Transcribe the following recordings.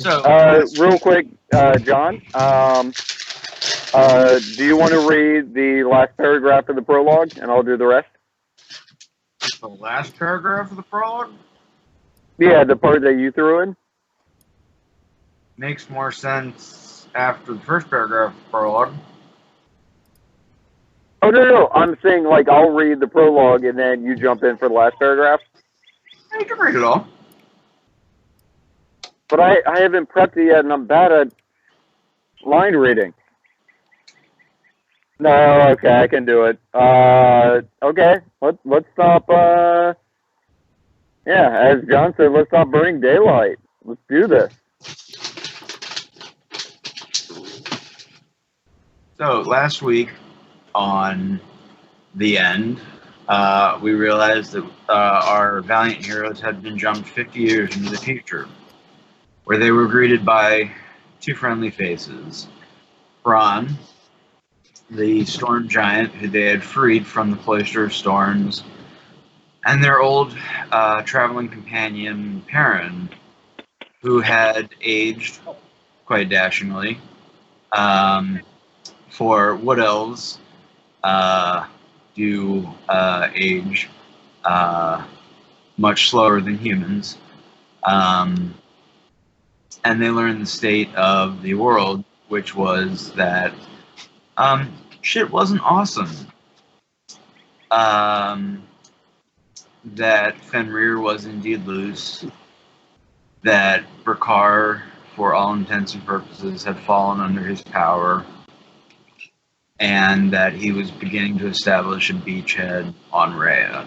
So, Real quick, John, do you want to read the last paragraph of the prologue, and I'll do the rest? the last paragraph of the prologue Yeah, the part that you threw in. makes more sense after the first paragraph of the prologue. Oh, no, I'm saying, like, I'll read the prologue, and then you jump in for the last paragraph. You can read it all. But I haven't prepped it yet, and I'm bad at line reading. No, okay, I can do it. Okay, let's stop, yeah, as John said, let's stop burning daylight. Let's do this. So, last week on the end, we realized that our valiant heroes had been jumped 50 years into the future, where they were greeted by two friendly faces. Ron, the storm giant who they had freed from the cloister of storms, and their old traveling companion, Perrin, who had aged quite dashingly. For wood elves do age much slower than humans. And they learned the state of the world, which was that shit wasn't awesome. That Fenrir was indeed loose. That Brakar, for all intents and purposes, had fallen under his power. And that he was beginning to establish a beachhead on Rhea.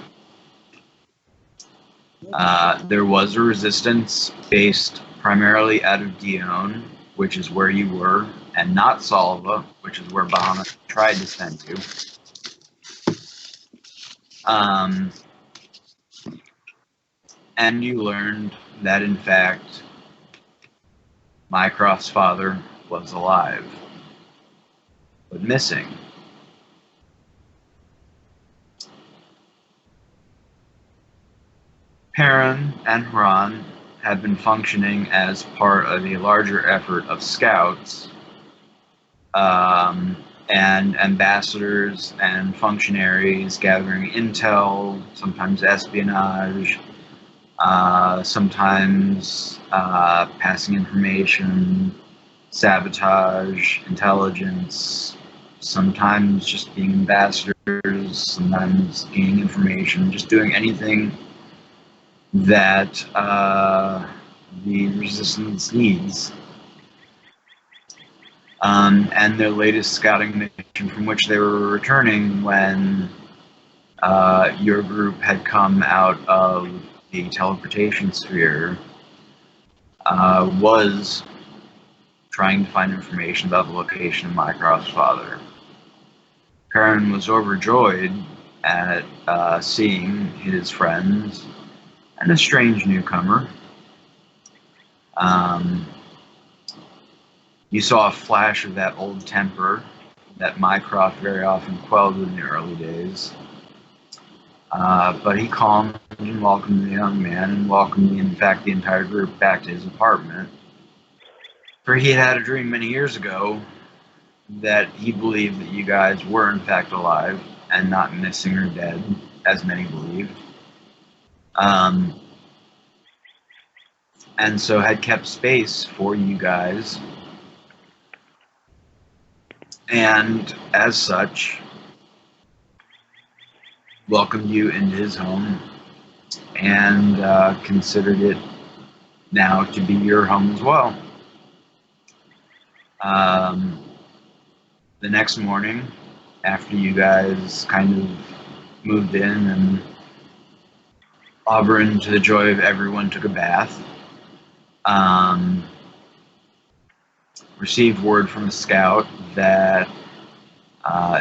There was a resistance based primarily out of Dione, which is where you were, and not Salva, which is where Bahamut tried to send you. And you learned that, in fact, Mycroft's father was alive, but missing. Perrin and Ron had been functioning as part of a larger effort of scouts and ambassadors and functionaries gathering intel, sometimes espionage, sometimes passing information, sabotage, intelligence, sometimes just being ambassadors, sometimes gaining information, just doing anything that the resistance needs. And their latest scouting mission, from which they were returning when your group had come out of the teleportation sphere, was trying to find information about the location of Mycroft's father. Perrin was overjoyed at seeing his friends and a strange newcomer. You saw a flash of that old temper that Mycroft very often quelled in the early days. But he calmed and welcomed the young man and welcomed, in fact, the entire group back to his apartment. For he had had a dream many years ago that he believed that you guys were, in fact, alive and not missing or dead, as many believed. And so had kept space for you guys. And as such, welcomed you into his home and considered it now to be your home as well. The next morning, after you guys kind of moved in and Aubron, to the joy of everyone, took a bath, received word from a scout that,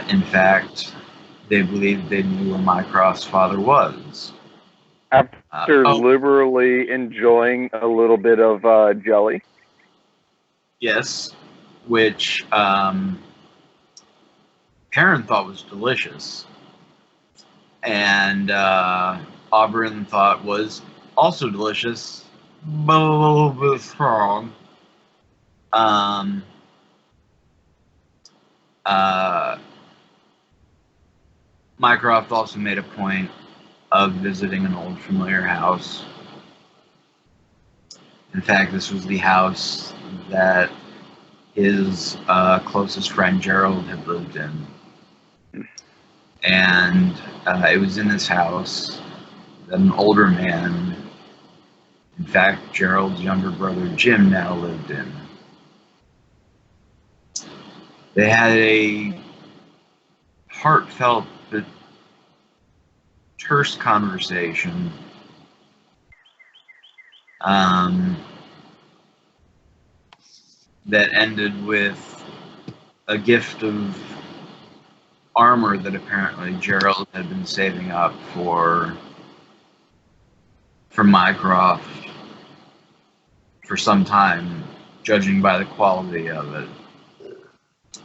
in fact, they believed they knew where Mycroft's father was. After liberally enjoying a little bit of jelly. Yes, which Perrin thought was delicious, and Aubron thought was also delicious, but a little bit strong. Mycroft also made a point of visiting an old familiar house. In fact, this was the house that his closest friend Gerald had lived in. And it was in this house that an older man, in fact, Gerald's younger brother Jim, now lived in. They had a heartfelt but terse conversation that ended with a gift of armor that apparently Gerald had been saving up for Mycroft for some time, judging by the quality of it.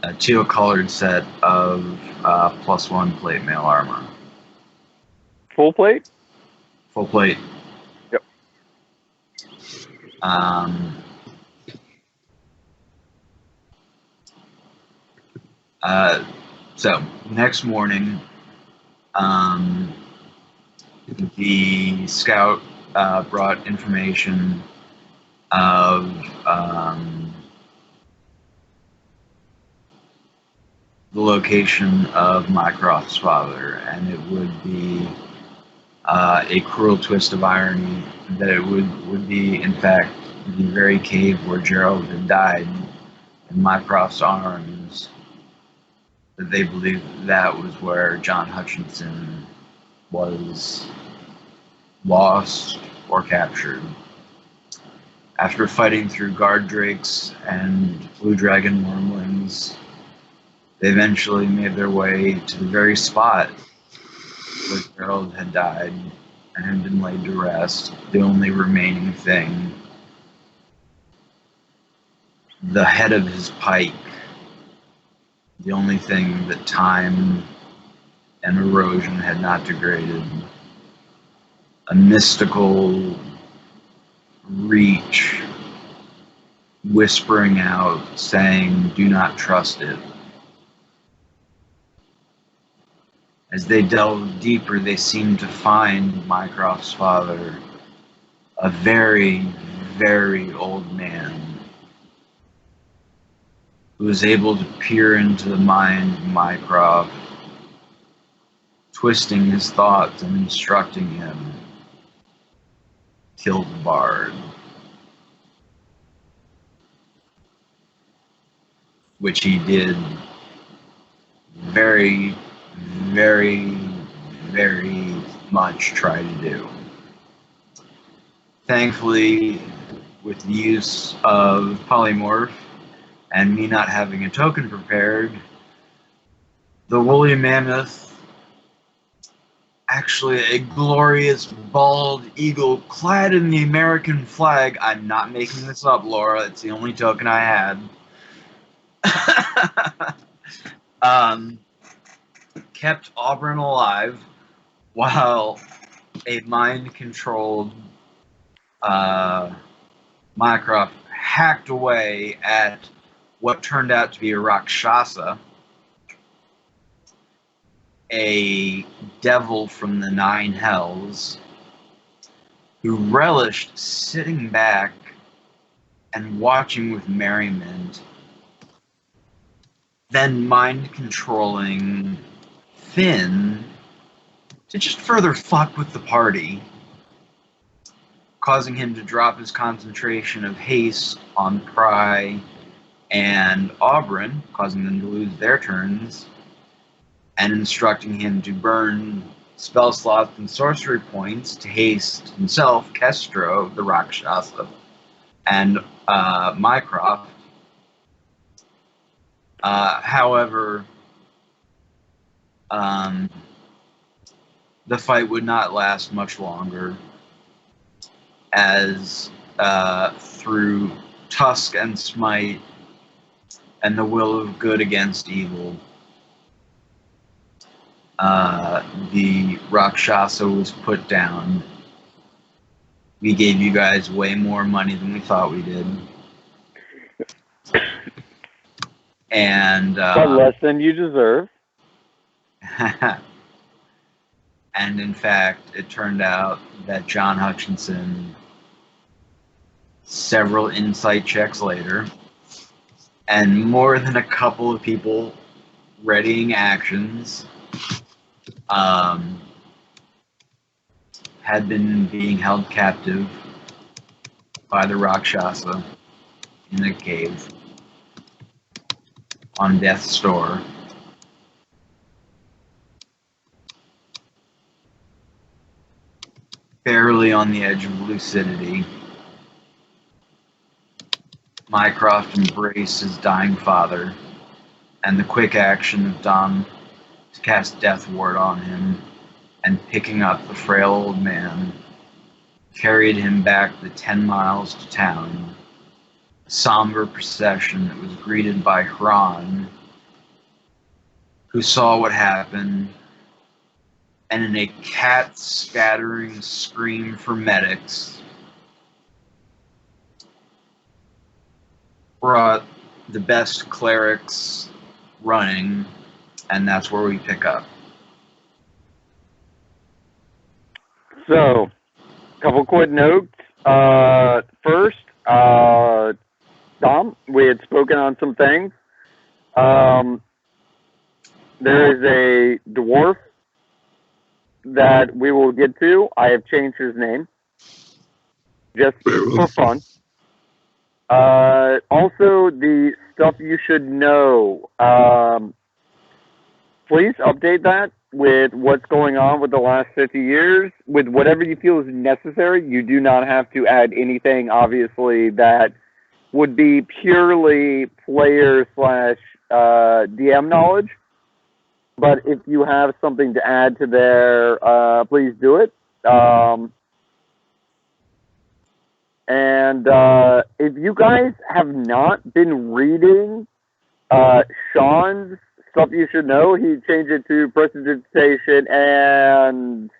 A teal-colored set of +1 plate mail armor. Full plate? Full plate. Yep. So, next morning, the scout brought information of the location of Mycroft's father, and it would be a cruel twist of irony that it would be, in fact, the very cave where Gerald had died in Mycroft's arms, that they believed that was where John Hutchinson was lost or captured. After fighting through guard drakes and blue dragon wormlings, they eventually made their way to the very spot where Gerald had died and had been laid to rest. The only remaining thing, the head of his pike, the only thing that time and erosion had not degraded. A mystical reach whispering out, saying, "Do not trust it." As they delved deeper, they seemed to find Mycroft's father, a very, very old man, who was able to peer into the mind of Mycroft, twisting his thoughts and instructing him, "Kill the bard." Which he did very, very, very much try to do. Thankfully, with the use of polymorph and me not having a token prepared, the woolly mammoth, actually a glorious bald eagle clad in the American flag, I'm not making this up, Laura, it's the only token I had, kept Aubron alive while a mind-controlled Mycroft hacked away at what turned out to be a Rakshasa, a devil from the 9 hells, who relished sitting back and watching with merriment, then mind-controlling Finn to just further fuck with the party, causing him to drop his concentration of haste on Pry and Aubron, causing them to lose their turns, and instructing him to burn spell slots and sorcery points to haste himself, Kestro, the Rakshasa, and Mycroft. However, the fight would not last much longer, as through Tusk and Smite and the will of good against evil, the Rakshasa was put down. We gave you guys way more money than we thought we did. And but less than you deserve. And in fact, it turned out that John Hutchinson, several insight checks later, and more than a couple of people readying actions, had been being held captive by the Rakshasa in a cave on death's door. Barely on the edge of lucidity, Mycroft embraced his dying father, and the quick action of Dom to cast Death Ward on him and picking up the frail old man carried him back the 10 miles to town, a somber procession that was greeted by Shawn, who saw what happened, and in a cat-scattering scream for medics, brought the best clerics running, and that's where we pick up. So, a couple quick notes. First, Dom, we had spoken on some things. There is a dwarf that we will get to. I have changed his name just for fun. Also, the stuff you should know. Please update that with what's going on with the last 50 years, with whatever you feel is necessary. You do not have to add anything, obviously, that would be purely player/DM knowledge. But if you have something to add to there, please do it. And if you guys have not been reading Shawn's Stuff You Should Know, he changed it to Prestidigitation and...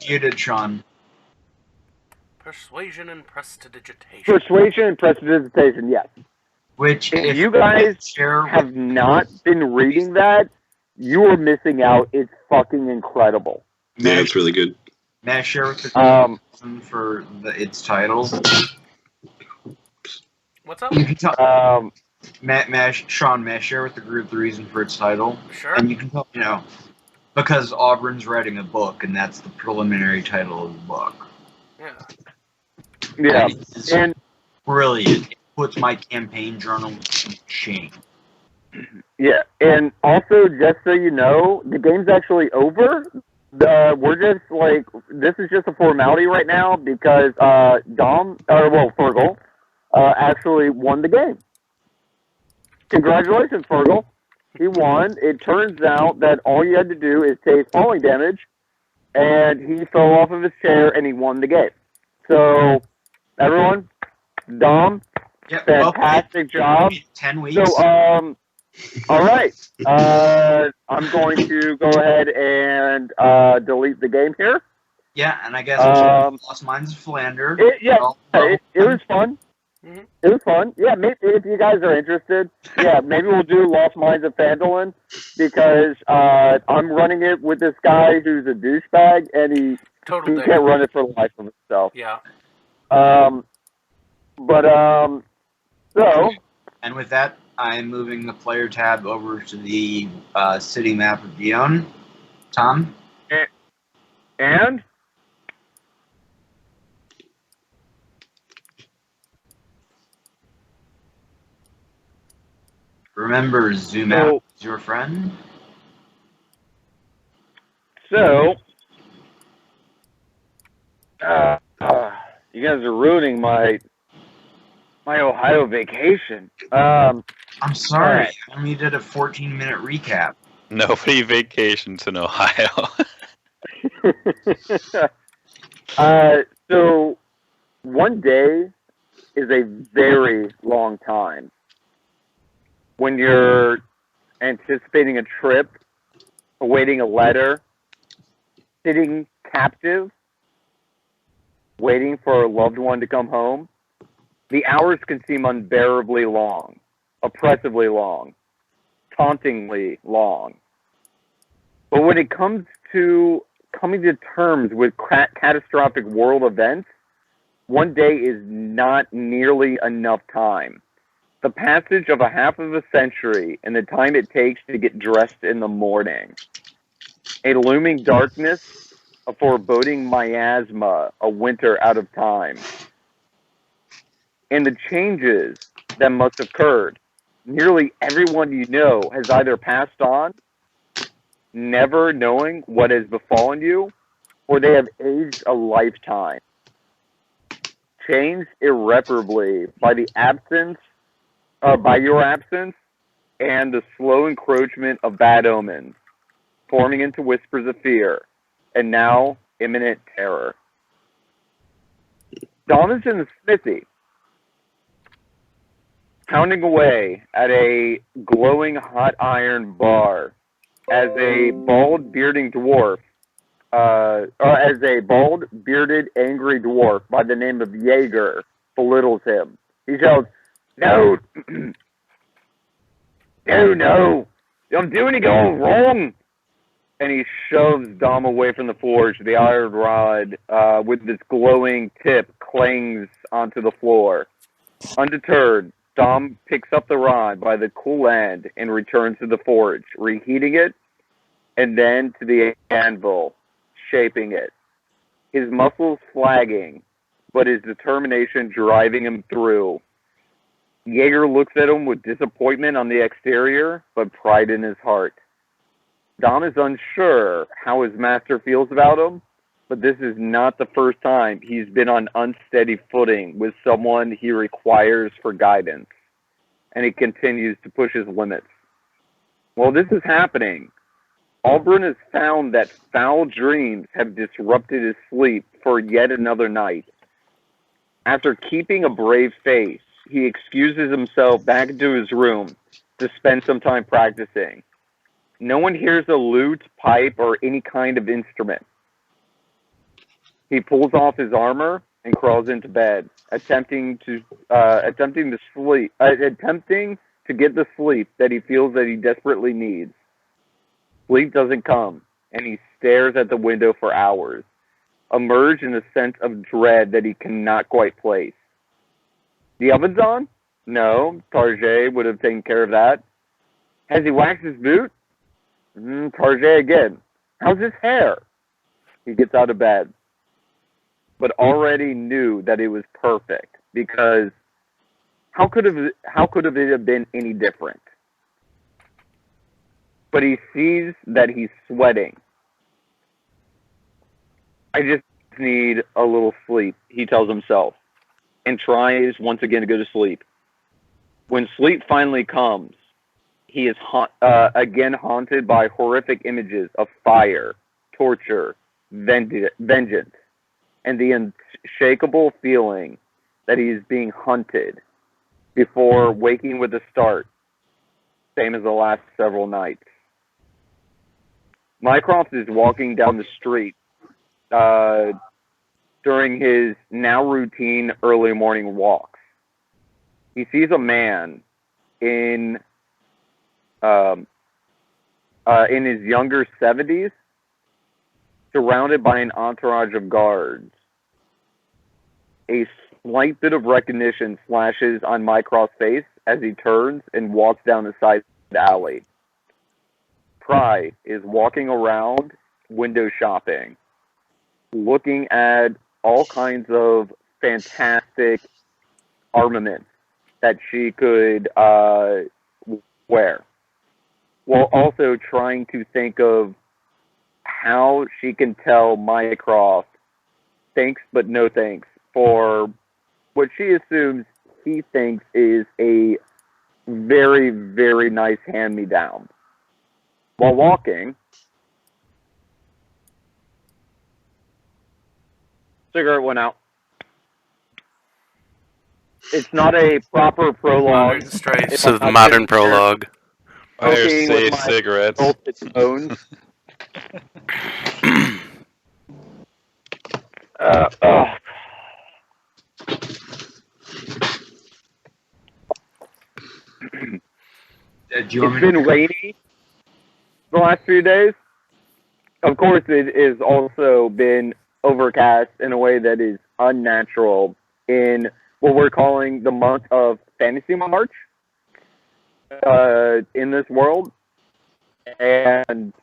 You did, Shawn. Persuasion and Prestidigitation. Persuasion and Prestidigitation, yes. Which, if you guys have not been reading that, you are missing out. It's fucking incredible. Yeah, it's really good. May I share with the reason for its title? What's up? You can tell, Shawn, may I share with the group the reason for its title? Sure. And you can tell, because Aubron's writing a book, and that's the preliminary title of the book. Yeah. Yeah. And brilliant. It puts my campaign journal in shame. Yeah, and also, just so you know, the game's actually over. We're just this is just a formality right now because Fergal actually won the game. Congratulations, Fergal. He won. It turns out that all you had to do is take falling damage, and he fell off of his chair, and he won the game. So, everyone, Dom, fantastic job. 10 weeks. So, all right. I'm going to go ahead and delete the game here. Yeah, and I guess Lost Mines of Philander. It was fun. Mm-hmm. It was fun. Yeah, maybe if you guys are interested, maybe we'll do Lost Mines of Phandalin because I'm running it with this guy who's a douchebag, and he can't run it for the life of himself. Yeah. So. And with that, I'm moving the player tab over to the city map of Dion. Tom? And? Remember, zoom out is your friend. So, you guys are ruining my Ohio vacation. I'm sorry. I only did a 14-minute recap. Nobody vacations in Ohio. So, one day is a very long time. When you're anticipating a trip, awaiting a letter, sitting captive, waiting for a loved one to come home, The hours can seem unbearably long, oppressively long, tauntingly long. But when it comes to coming to terms with catastrophic world events, one day is not nearly enough time. The passage of a half of a century and the time it takes to get dressed in the morning. A looming darkness, a foreboding miasma, a winter out of time. And the changes that must have occurred. Nearly everyone you know has either passed on, never knowing what has befallen you, or they have aged a lifetime. Changed irreparably by your absence, and the slow encroachment of bad omens, forming into whispers of fear, and now imminent terror. Dom is in the smithy, pounding away at a glowing hot iron bar as a bald bearded angry dwarf by the name of Jaeger belittles him. He shouts, "No, no, I'm doing it all wrong." And he shoves Dom away from the forge. The iron rod with its glowing tip clangs onto the floor. Undeterred, Dom picks up the rod by the cool end and returns to the forge, reheating it, and then to the anvil, shaping it. His muscles flagging, but his determination driving him through. Jaeger looks at him with disappointment on the exterior, but pride in his heart. Dom is unsure how his master feels about him, but this is not the first time he's been on unsteady footing with someone he requires for guidance, and he continues to push his limits. While this is happening, Aubron has found that foul dreams have disrupted his sleep for yet another night. After keeping a brave face, he excuses himself back into his room to spend some time practicing. No one hears a lute, pipe, or any kind of instrument. He pulls off his armor and crawls into bed, attempting to get the sleep that he feels that he desperately needs. Sleep doesn't come, and he stares at the window for hours, immersed in a sense of dread that he cannot quite place. The oven's on? No, Tarjay would have taken care of that. Has he waxed his boot? Tarjay again. How's his hair? He gets out of bed, but already knew that it was perfect, because how could it have been any different? But he sees that he's sweating. I just need a little sleep, he tells himself, and tries once again to go to sleep. When sleep finally comes, he is again haunted by horrific images of fire, torture, vengeance, and the unshakable feeling that he is being hunted before waking with a start, same as the last several nights. Mycroft is walking down the street during his now routine early morning walks. He sees a man in his younger 70s, surrounded by an entourage of guards. A slight bit of recognition flashes on Mycroft's face as he turns and walks down the side of the alley. Pry is walking around window shopping, looking at all kinds of fantastic armaments that she could wear, while also trying to think of how she can tell Mycroft thanks but no thanks for what she assumes he thinks is a very, very nice hand-me-down. While walking, cigarette went out. It's not a proper prologue. Modern stripes of the modern prologue. Fire safe cigarettes. It's been rainy the last few days. Of course, it has also been overcast in a way that is unnatural in what we're calling the month of Fantasy March in this world. And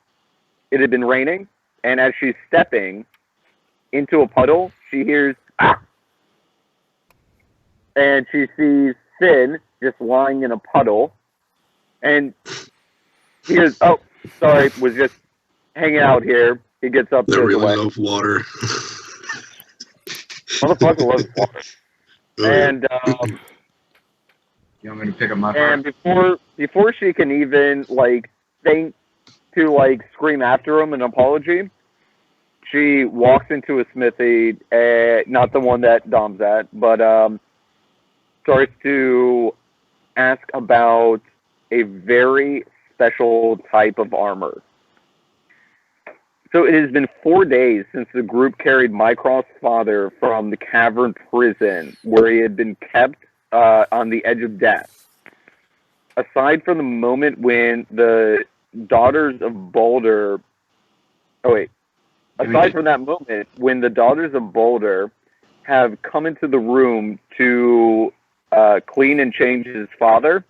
it had been raining. And as she's stepping into a puddle, she hears, ah! And she sees Finn just lying in a puddle. And he hears, oh, sorry, was just hanging out here. He gets up. There really enough water. Motherfucker loves water. And you want me to pick up my and before she can even think to scream after him an apology, she walks into a smithy, not the one that Dom's at, but starts to ask about a very special type of armor. So it has been 4 days since the group carried Mycroft's father from the cavern prison where he had been kept on the edge of death. Aside from the moment when the daughters of Boulder... Aside from that moment when the daughters of Boulder have come into the room to clean and change his father,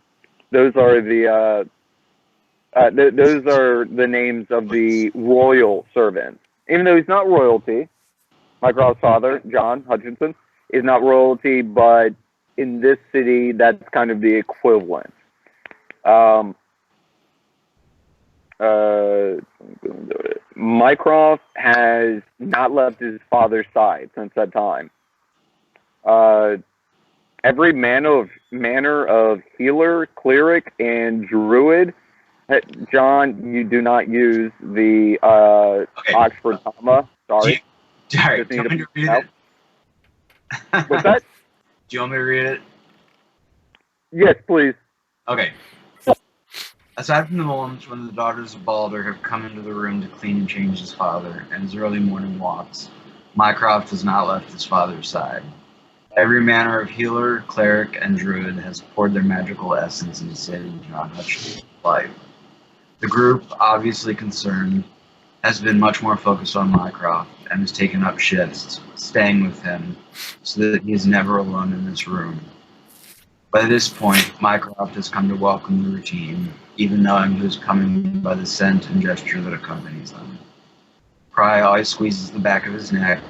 those are the names of the royal servants. Even though he's not royalty, Mycroft's father, John Hutchinson, is not royalty, but in this city, that's kind of the equivalent. Mycroft has not left his father's side since that time. Every manner of healer, cleric, and druid. John, you do not use the Oxford comma. Sorry. Do you want me to read it? What's that? Do you want me to read it? Yes, please. Okay. Aside from the moments when the daughters of Balder have come into the room to clean and change his father and his early morning walks, Mycroft has not left his father's side. Every manner of healer, cleric, and druid has poured their magical essence into saving John Hutchinson's life. The group, obviously concerned, has been much more focused on Mycroft and has taken up shifts, staying with him, so that he is never alone in this room. By this point, Mycroft has come to welcome the routine, even knowing who's coming by the scent and gesture that accompanies them. Pry always squeezes the back of his neck.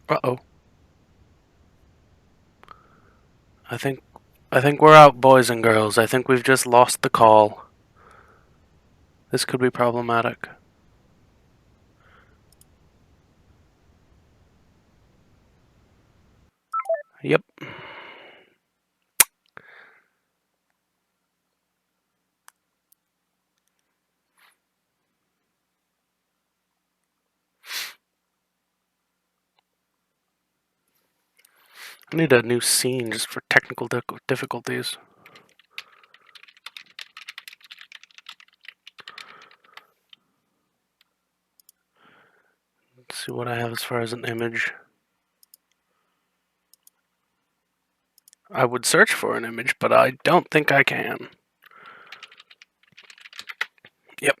Uh-oh. I think we're out, boys and girls. I think we've just lost the call. This could be problematic. Yep. I need a new scene just for technical difficulties. Let's see what I have as far as an image. I would search for an image, but I don't think I can. Yep.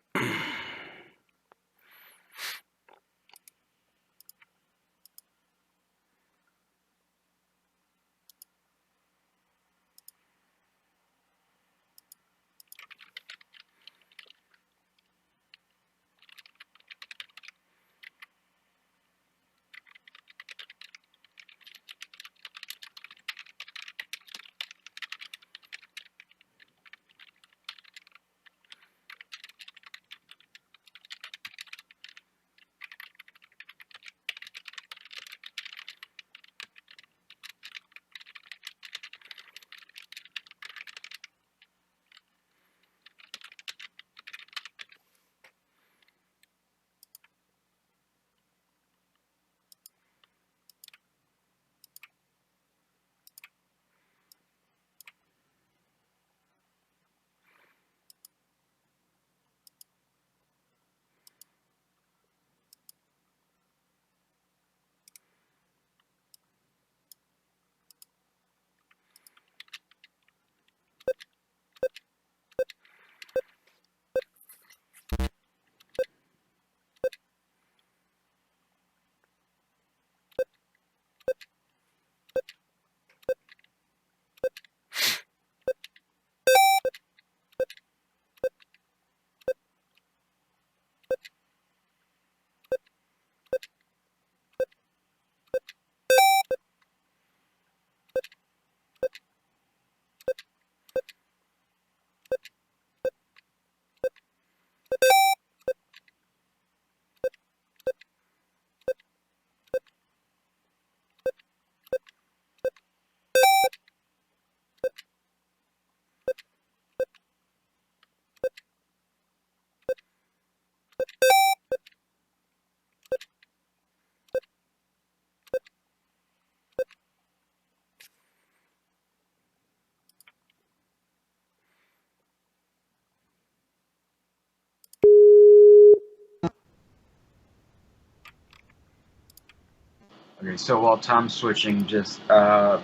Okay, so while Tom's switching, just Shawn,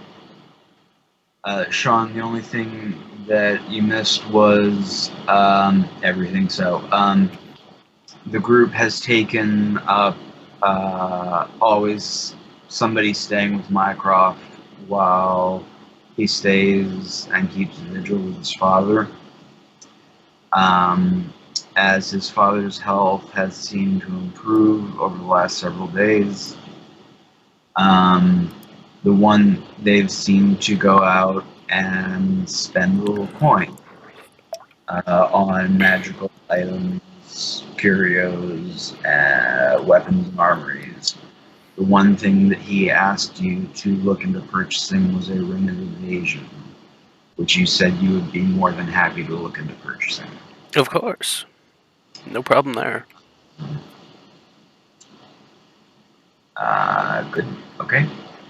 the only thing that you missed was everything. So the group has taken up always somebody staying with Mycroft while he stays and keeps vigil with his father. As his father's health has seemed to improve over the last several days, the one they've seemed to go out and spend a little coin on magical items, curios, weapons, and armories. The one thing that he asked you to look into purchasing was a ring of evasion, which you said you would be more than happy to look into purchasing. Of course. No problem there. Good. Okay.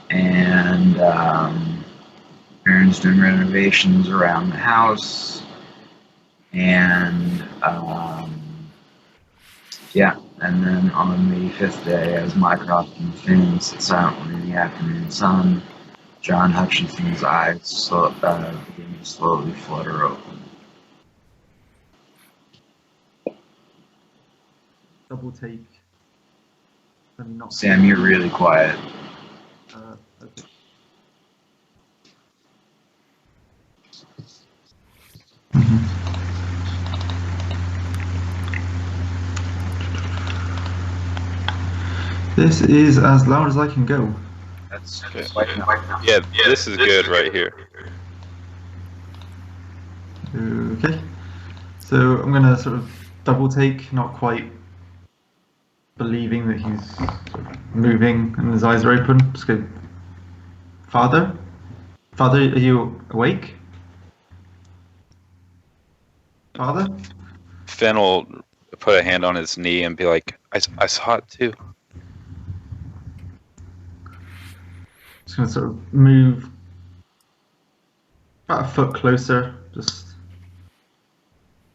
And Perrin's doing renovations around the house. And yeah. And then on the 5th day, as Mycroft and Finn sit silently in the afternoon sun, John Hutchinson's eyes begin to slowly flutter open. Double take. Not Sam, you're really quiet. Okay. This is as loud as I can go. That's Okay. quite enough. Yeah, this is good right here. Okay. So I'm gonna sort of double take, not quite believing that he's sort of moving and his eyes are open. Just go, Father? Father, are you awake? Father? Finn will put a hand on his knee and be like, I saw it too. Just gonna sort of move about a foot closer, just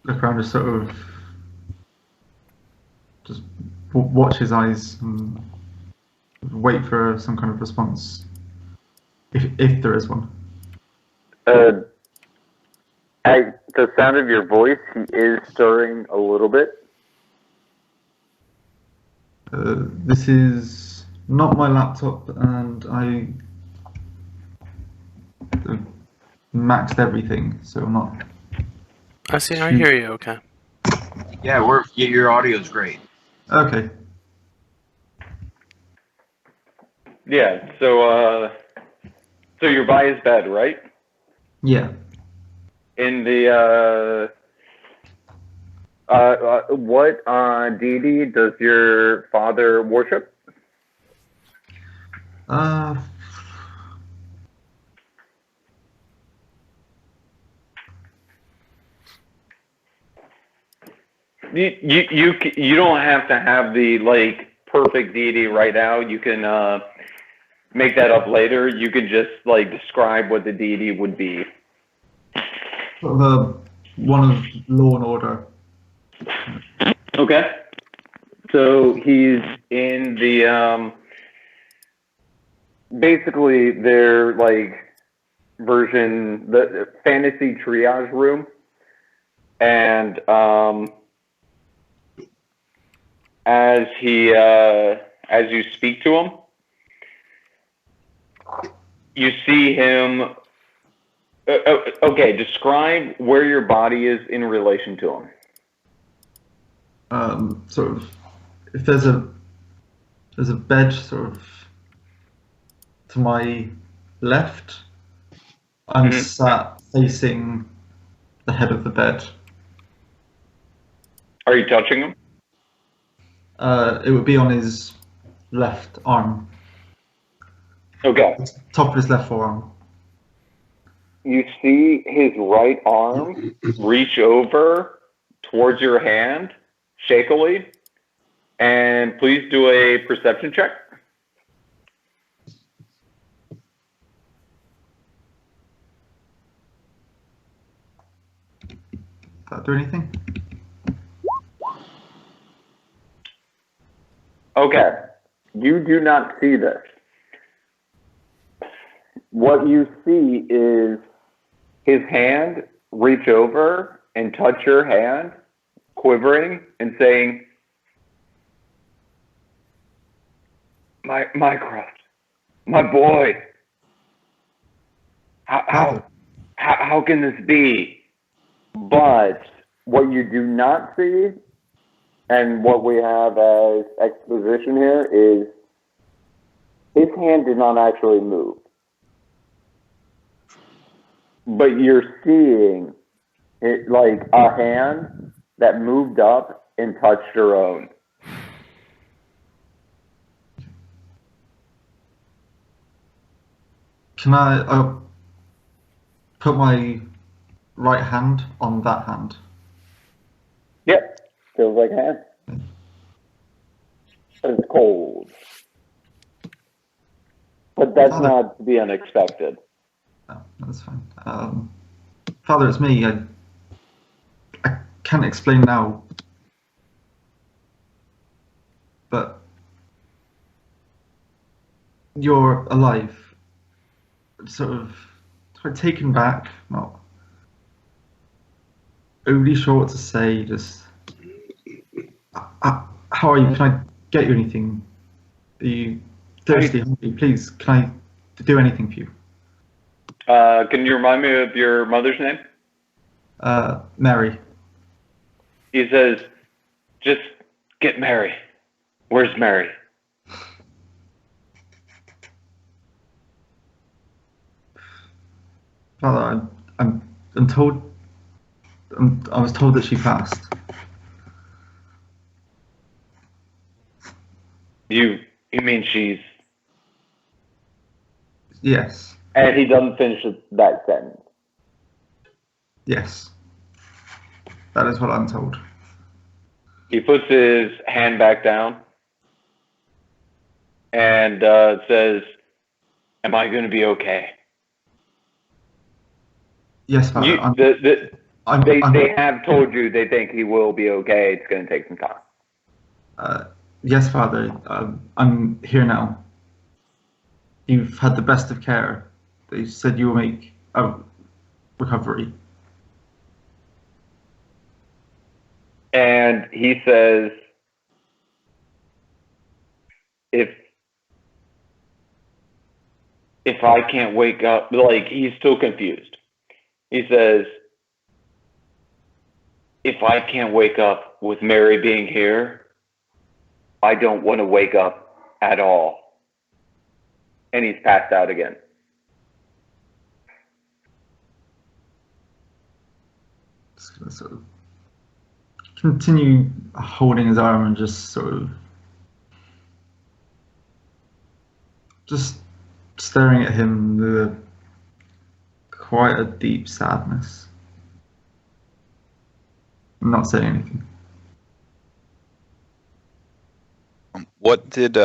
look around, just sort of just watch his eyes and wait for some kind of response, if there is one. At the sound of your voice, he is stirring a little bit. This is not my laptop, and I maxed everything, so I'm not. I hear you. Okay. Yeah, your audio's great. Okay. Yeah, so you're by his bed, right? Yeah. In the what deity does your father worship? You don't have to have the perfect deity right now. You can make that up later. You can just describe what the deity would be. Sort of one of law and order. Okay. So he's in the basically their version, the fantasy triage room, and as you speak to him, you see him. Okay, describe where your body is in relation to him. Sort of, if there's a bed sort of to my left, I'm sat facing the head of the bed. Are you touching him? It would be on his left arm. Okay. Top of his left forearm. You see his right arm reach over towards your hand, shakily, and please do a perception check. Does that do anything? Okay. You do not see this. what you see is his hand reach over and touch your hand, quivering and saying, Mycroft, my boy, how can this be? But what you do not see, and what we have as exposition here, is his hand did not actually move. But you're seeing it like a hand that moved up and touched your own. Can I put my right hand on that hand? Yep. Feels like a hand. It's cold. But that's not to be unexpected. No, that's fine. Father, it's me. I can't explain now, but you're alive. Sort of taken back, not overly sure what to say. Just how are you? Can I get you anything? Are you thirsty, hungry? Please, can I do anything for you? Can you remind me of your mother's name? Mary. He says, just get Mary. Where's Mary? Father, I'm told. I was told that she passed. You mean she's... Yes. And he doesn't finish that sentence. Yes. That is what I'm told. He puts his hand back down and says, am I going to be okay? Yes, Father. They have told you they think he will be okay. It's going to take some time. Yes, Father. I'm here now. You've had the best of care. They said you will make a recovery. And he says, if I can't wake up, like, he's still confused. He says, if I can't wake up with Mary being here, I don't want to wake up at all. And he's passed out again. Just gonna sort of continue holding his arm and just sort of just staring at him with quite a deep sadness. I'm not saying anything. What did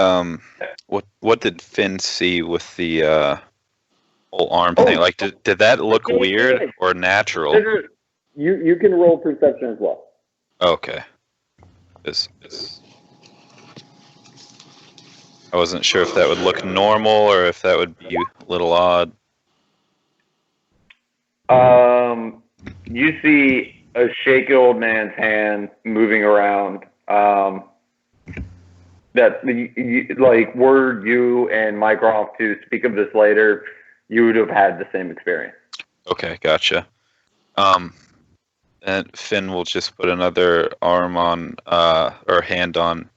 what did Finn see with the whole arm thing? Like, did that look weird or natural? You can roll perception as well. Okay. I wasn't sure if that would look normal or if that would be a little odd. You see a shaky old man's hand moving around. That like, were you and Mycroft to speak of this later, you would have had the same experience. Okay, gotcha. And Finn will just put another arm on or hand on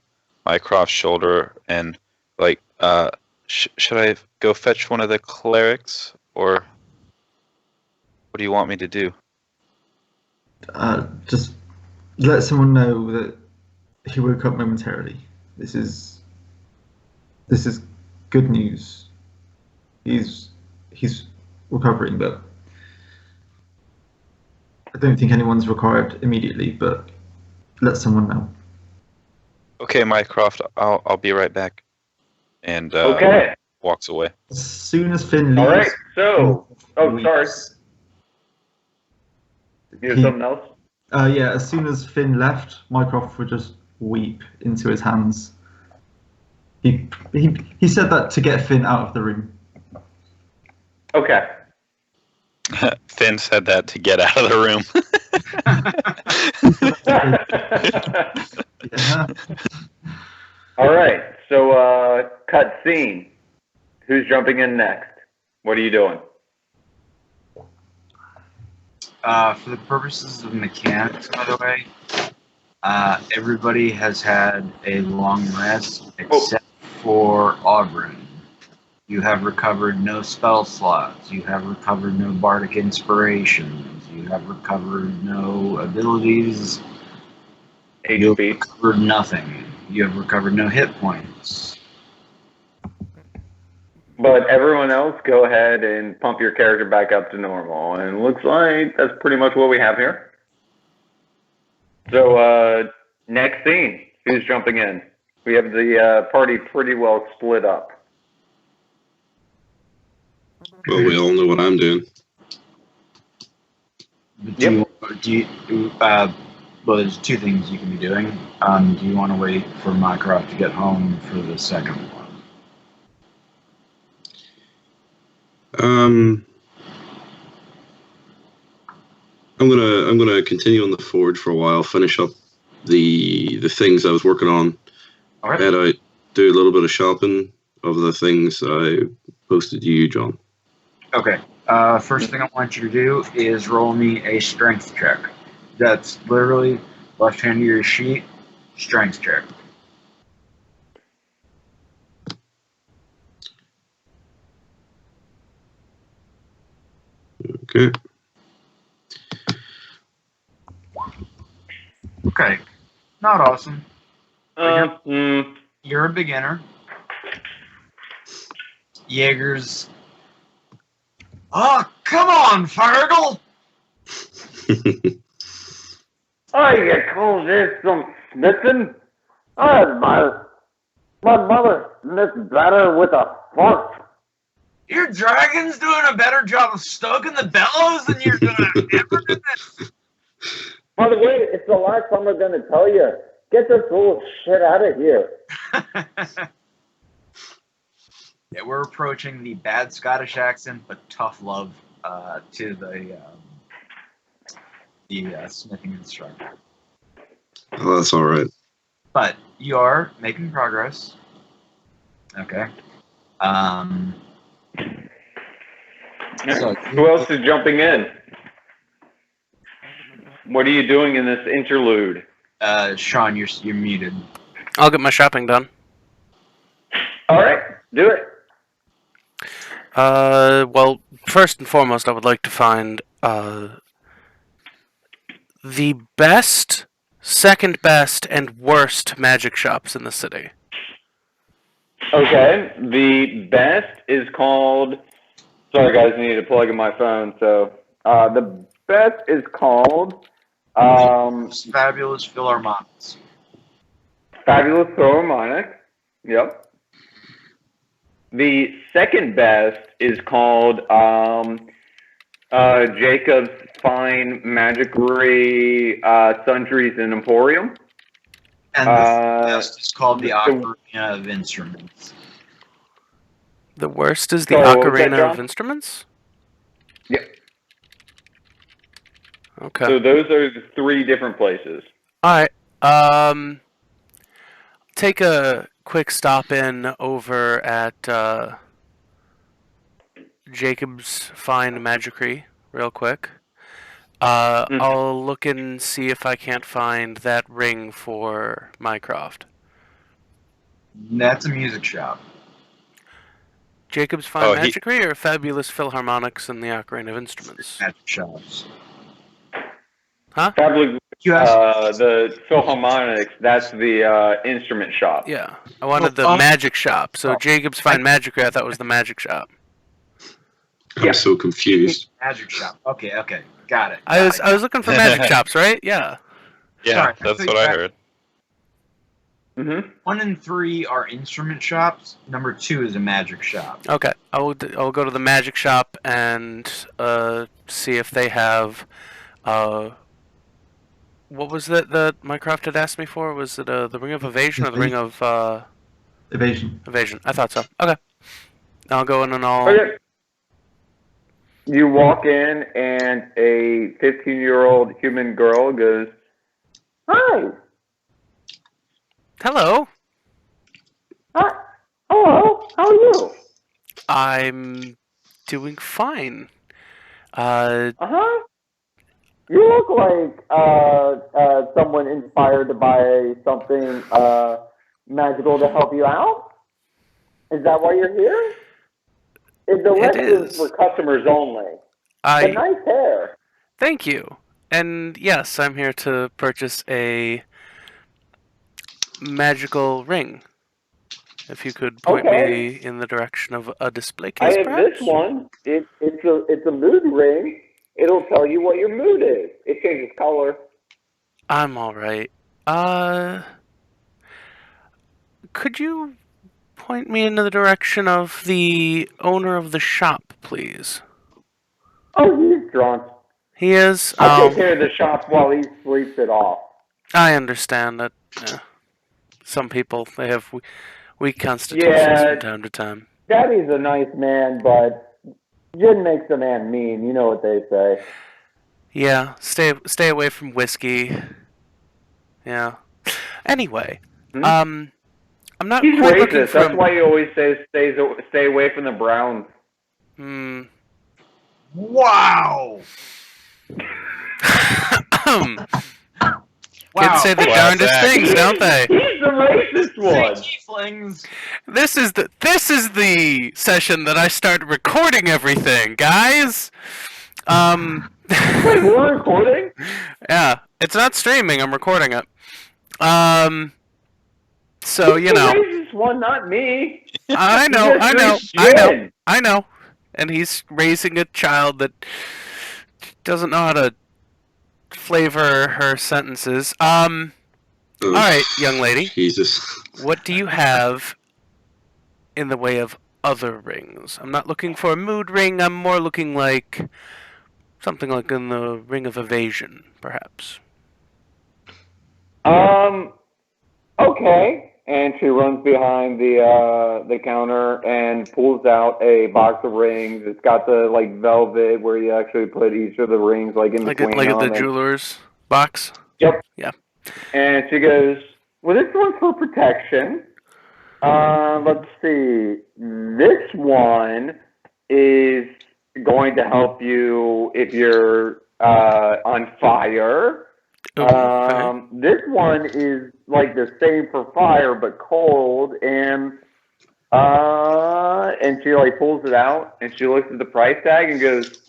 Mycroft's shoulder and like, should I go fetch one of the clerics, or what do you want me to do? Just let someone know that he woke up momentarily. This is good news. He's recovering, but I don't think anyone's required immediately. But let someone know. Okay, Mycroft, I'll be right back. And okay. Walks away. As soon as Finn leaves. All right. So, sorry. You have something else? Yeah. As soon as Finn left, Mycroft would just weep into his hands. He said that to get Finn out of the room. Okay. Finn said that to get out of the room. Yeah. All right. So, cut scene. Who's jumping in next? What are you doing? For the purposes of mechanics, by the way, everybody has had a long rest except for Aubron. You have recovered no spell slots. You have recovered no bardic inspirations. You have recovered no abilities. You have HP. recovered nothing. You have recovered no hit points. But everyone else, go ahead and pump your character back up to normal. And it looks like that's pretty much what we have here. So, next scene. Who's jumping in? We have the party pretty well split up. Well, we all know what I'm doing. Well, there's two things you can be doing. Do you want to wait for Mycroft to get home for the second one? I'm gonna continue on the forge for a while, finish up the things I was working on, Okay. and I do a little bit of shopping of the things I posted to you, John. Okay. First thing I want you to do is roll me a strength check. That's literally left hand of your sheet, strength check. Okay. Okay. Not awesome. You're a beginner. Jaeger's. Oh, come on, Fergal! Oh, you call this some smithing? Oh, my mother smiths better with a fork. Your dragon's doing a better job of stoking the bellows than you're doing ever did this. By the way, it's the last time I'm going to tell you. Get this little shit out of here. Yeah, we're approaching the bad Scottish accent, but tough love to the smithing instructor. Oh, that's all right. But you are making progress. Okay. So Who else is jumping in? What are you doing in this interlude? Shawn, you're muted. I'll get my shopping done. All right, do it. Well, first and foremost, I would like to find the best, second best, and worst magic shops in the city. Okay, the best is called. Sorry, guys, I need to plug in my phone. So, the best is called Fabulous Philharmonics. Fabulous Philharmonic. Yep. The second best is called Jacob's Fine Magicery Sundries and Emporium. And the best is called the Ocarina of Instruments. The worst is the So, what was that, Ocarina John? of Instruments? Yeah. Okay. So those are the three different places. Alright, take a quick stop in over at Jacob's Fine Magicery real quick. I'll look and see if I can't find that ring for Mycroft. That's a music shop. Jacob's Fine Magicery or Fabulous Philharmonics and the Ocarina of Instruments? Magic shops. Huh? Probably the Philharmonics, that's the instrument shop. Yeah. I wanted the magic shop. So Jacob's Fine Magicery I thought was the magic shop. I'm so confused. Magic shop. Okay, got it. I was looking for magic shops, right? Yeah. Yeah, Sorry, that's what I heard. Mm-hmm. 1 and 3 are instrument shops. Number 2 is a magic shop. Okay. I'll go to the magic shop and see if they have what was it that Mycroft had asked me for? Was it the Ring of Evasion or the Ring of Evasion. Evasion? I thought so. Okay. I'll go in and I'll Okay. You walk in, and a 15-year-old human girl goes, "Hi, Hello. hi, hello, how are you?" I'm doing fine. Uh-huh. You look like someone inspired to buy something magical to help you out. Is that why you're here? The rest is for is. customers only. But I nice hair. Thank you. And yes, I'm here to purchase a magical ring. If you could point Okay. me in the direction of a display I case, have this perhaps? one. It's a mood ring. It'll tell you what your mood is. It changes color. I'm alright. Could you point me in the direction of the owner of the shop, please? Oh, he's drunk. He is. I take care of the shop while he sleeps it off. I understand that. Some people they have weak constitutions Yeah, from time to time. Daddy's a nice man, but gin makes a man mean. You know what they say. Yeah, stay away from whiskey. Yeah. Anyway, Hmm? I'm not He's quite looking racist. for. That's why he always says stay away from the Browns. Hmm. Wow! Kids say the darndest Class act. things, don't they? He's the racist one. Tieflings. This is the session that I start recording everything, guys. Wait, we're recording? Yeah, it's not streaming. I'm recording it. So He's you know, the racist one, not me. I He just drinks gin. I know, and he's raising a child that doesn't know how to flavor her sentences. All right, young lady. Jesus. What do you have in the way of other rings? I'm not looking for a mood ring. I'm more looking like something like in the ring of evasion, perhaps. Okay. And she runs behind the counter and pulls out a box of rings. It's got the like velvet where you actually put each of the rings like in between Like them. the jeweler's box. Yep. Yeah. And she goes, "Well, this one's for protection. Let's see. This one is going to help you if you're on fire. Okay. This one is like the same for fire but cold, and she like pulls it out and she looks at the price tag and goes,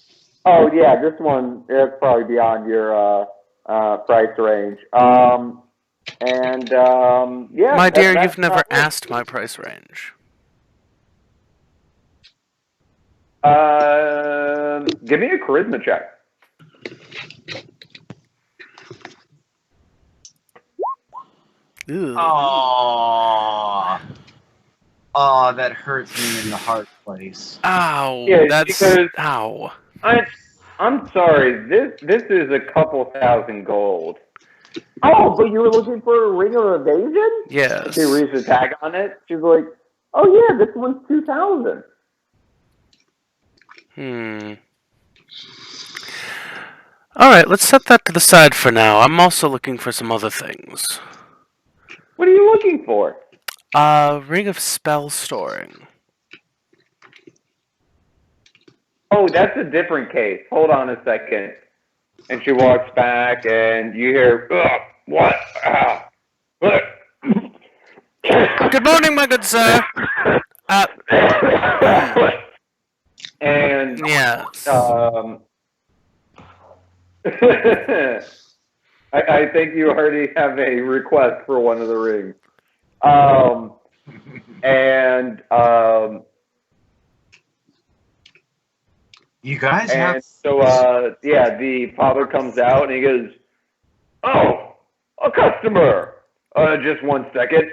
"Oh yeah, this one is probably beyond your price range." Yeah, My dear, that's you've never how it works. asked my price range. Give me a charisma check. Ew. Oh, that hurts me in the heart place. Ow. Yeah, That's because ow. I'm sorry. This is a couple thousand gold. Oh, but you were looking for a ring of evasion? Yes. She reads the tag on it. She's like, "Oh yeah, this one's 2,000." Alright, let's set that to the side for now. I'm also looking for some other things. What are you looking for? Ring of spell storing. Oh, that's a different case. Hold on a second. And she walks back, and you hear, "Ugh, what? Good morning, my good sir. And Yes. I think you already have a request for one of the rings. You guys have. And so, the father comes out and he goes, "Oh, a customer. Just one second.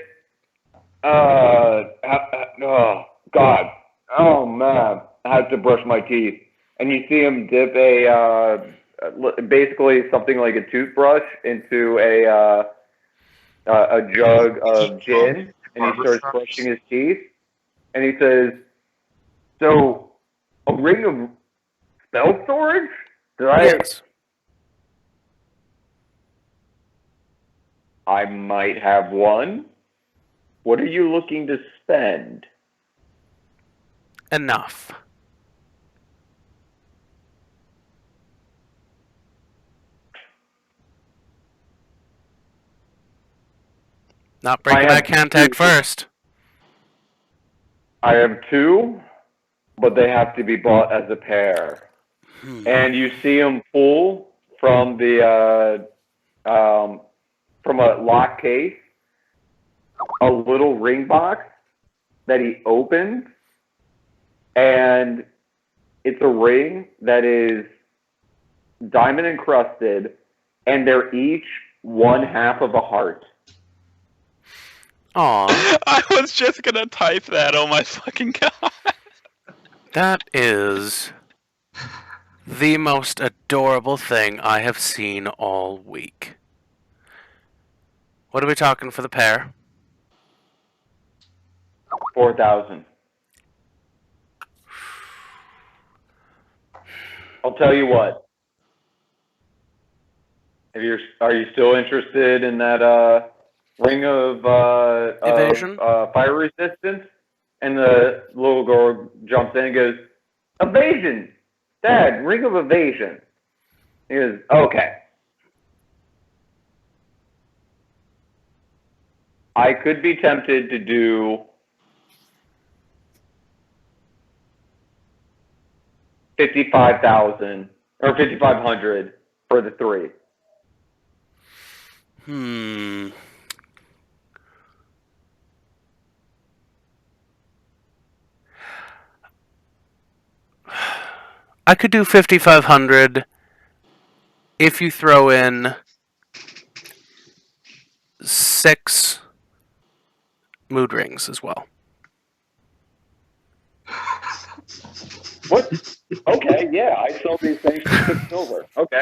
Oh, God. Oh, man. I have to brush my teeth." And you see him dip basically something like a toothbrush into a jug of gin, and he starts brushing his teeth. And he says, "So, a ring of Spell storage? Right. Yes. I might have one. What are you looking to spend? Enough. Not breaking that can tag first. I have 2, but they have to be bought as a pair. And you see him pull from the from a lock case a little ring box that he opens, and it's a ring that is diamond encrusted, and they're each 1/2 of a heart. Aw, I was just gonna type that. Oh my fucking god! that is the most adorable thing I have seen all week. What are we talking for the pair? 4,000. I'll tell you what. Are you still interested in that ring of Evasion? fire resistance? And the little girl jumps in and goes, "Evasion, Dad, ring of evasion." He goes, "Okay." I could be tempted to do 55,000 or 5,500 for the 3. I could do 5,500 if you throw in 6 mood rings as well. What? Okay, yeah, I sell these things for 6 silver. Okay.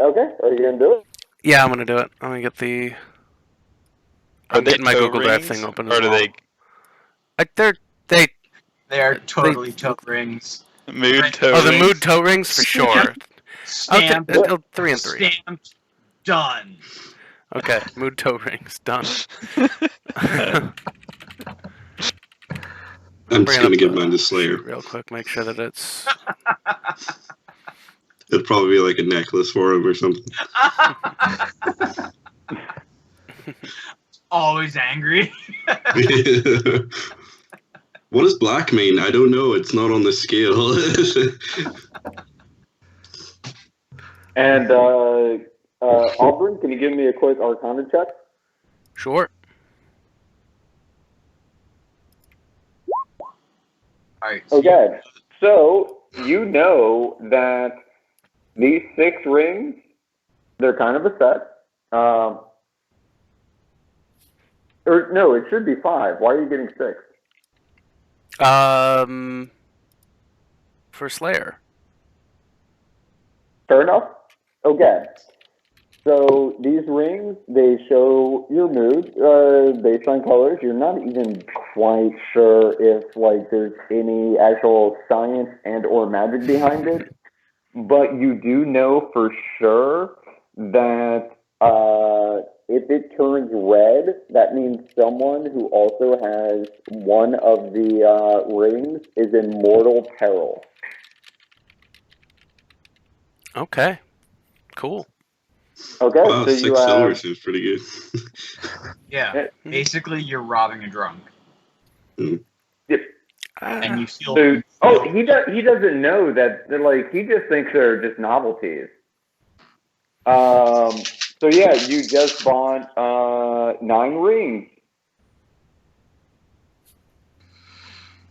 Okay, are you gonna do it? Yeah, I'm gonna do it. I'm gonna get the. I'm getting my Google Drive thing open as or do well. They are totally toe rings. mood toe Oh, the rings? mood toe rings for sure. Stamped. 3 and 3. Stamped. Done. Okay, mood toe rings done. I'm just gonna give mine to Slayer. Real quick, make sure that it's. It'd probably be like a necklace for him or something. Always angry. What does black mean? I don't know. It's not on the scale. And Aubron, can you give me a quick Arcana check? Sure. All right. Okay, so you know that these 6 rings, they're kind of a set. Or no, it should be 5. Why are you getting 6? For Slayer. Fair enough. Okay. So these rings, they show your mood based on colors. You're not even quite sure if there's any actual science and or magic behind it, but you do know for sure that if it turns red, that means someone who also has one of the rings is in mortal peril. Okay. Cool. Okay, Wow, so 6 you silver have... seems pretty good. Yeah. Basically, you're robbing a drunk. Yep. And you feel. So, he doesn't know that he just thinks they're just novelties. So yeah, you just bought 9 rings.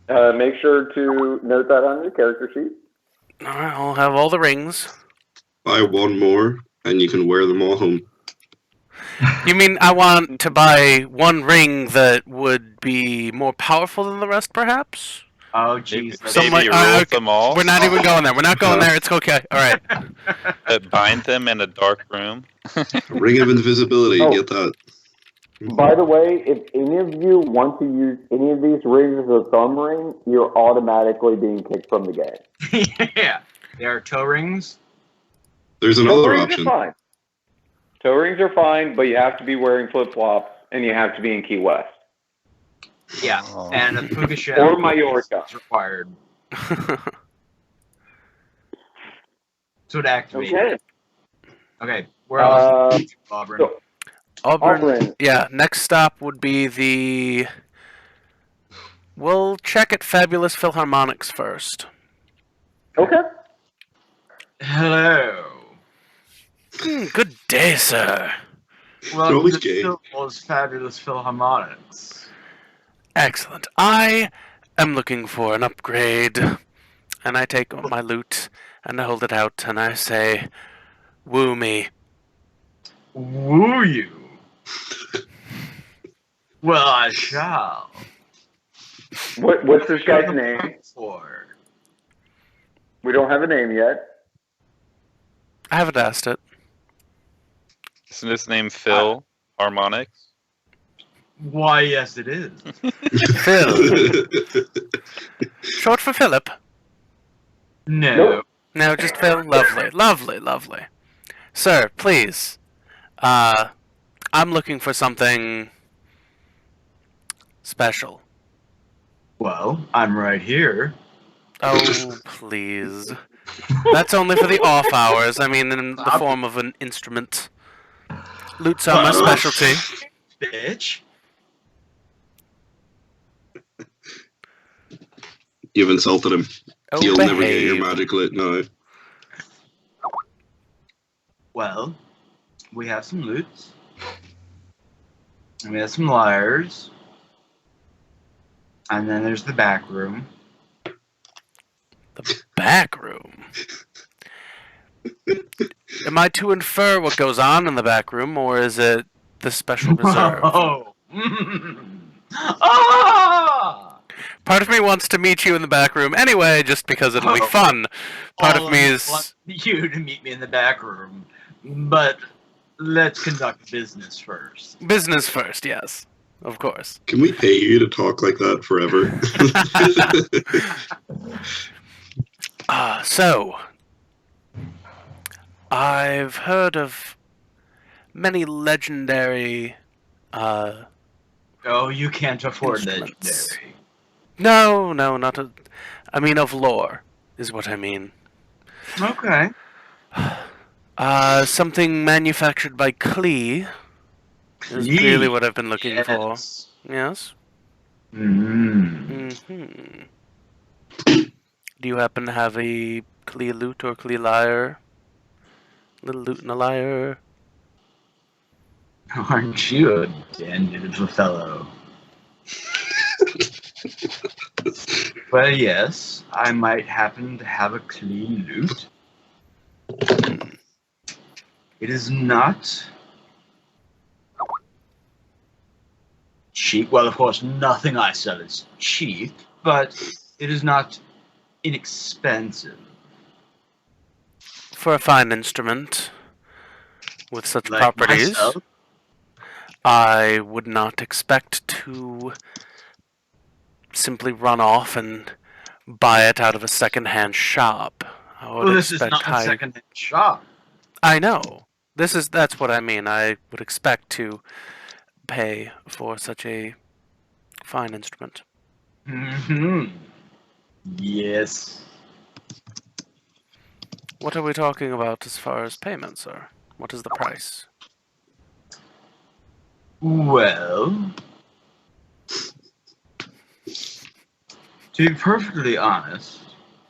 Make sure to note that on your character sheet. All right, I'll have all the rings. Buy 1 more, and you can wear them all home. You mean I want to buy 1 ring that would be more powerful than the rest, perhaps? Oh, jeez. Maybe you roll them all. We're not even going there. We're not going there. It's okay. All right. Bind them in a dark room. Ring of invisibility, get that. By the way, if any of you want to use any of these rings as a thumb ring, you're automatically being kicked from the game. Yeah. There are toe rings. There's Toe another rings option. are fine. Toe rings are fine, but you have to be wearing flip flops and you have to be in Key West Yeah. Oh. And a puka shell or Mallorca. is required. So to activate. Okay. Okay. Where else? Aubron. So, Aubron. Aubron. Yeah, next stop would be the... We'll check at Fabulous Philharmonics first. Okay. Hello. Good day, sir. Welcome Always to gay. Phil's Fabulous Philharmonics. Excellent. I am looking for an upgrade. And I take my lute and I hold it out and I say, woo me. Woo you? Well, I shall. What's this guy's name? For? We don't have a name yet. I haven't asked it. Isn't his name Phil Harmonics? Why, yes, it is. Phil. Short for Philip. No. Nope. No, just Phil. Lovely, lovely, lovely. Sir, please. I'm looking for something special. Well, I'm right here. Oh, please. That's only for the off hours. I mean, in the form of an instrument. Lutes are my specialty. Bitch. You've insulted him. Oh, You'll never get your behave. magic lit now. Well, we have some lutes. And we have some lyres. And then there's the back room. The back room. Am I to infer what goes on in the back room, or is it the special reserve? Oh. Ah! Part of me wants to meet you in the back room anyway, just because it'll be Oh. fun. Part All of me I is... want you to meet me in the back room. But let's conduct business first. Business first, yes. Of course. Can we pay you to talk like that forever? So... I've heard of many legendary... Oh, you can't afford Instruments. legendary. No, not a... I mean of lore, is what I mean. Okay. Something manufactured by Klee is Klee, really what I've been looking for. Yes. Yes? Mm. Mm-hmm. Do you happen to have a Klee lute or Klee lyre? Little lute and a lyre? Aren't you a dandy little fellow? Well, yes, I might happen to have a clean lute. It is not cheap. Well, of course, nothing I sell is cheap, but it is not inexpensive. For a fine instrument with such Like properties, myself. I would not expect to simply run off and buy it out of a second-hand shop. I would Well, this is expect not a second-hand shop. I know. That's what I mean. I would expect to pay for such a fine instrument. Mm-hmm. Yes. What are we talking about as far as payment, sir? What is the price? Well, to be perfectly honest,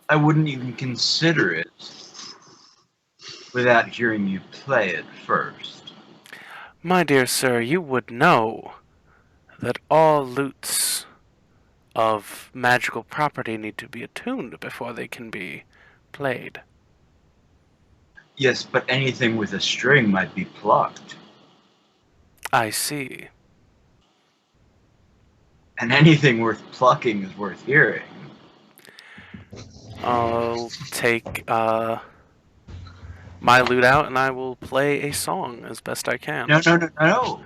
I wouldn't even consider it without hearing you play it first. My dear sir, you would know that all lutes of magical property need to be attuned before they can be played. Yes, but anything with a string might be plucked. I see. And anything worth plucking is worth hearing. I'll take my lute out and I will play a song as best I can. No.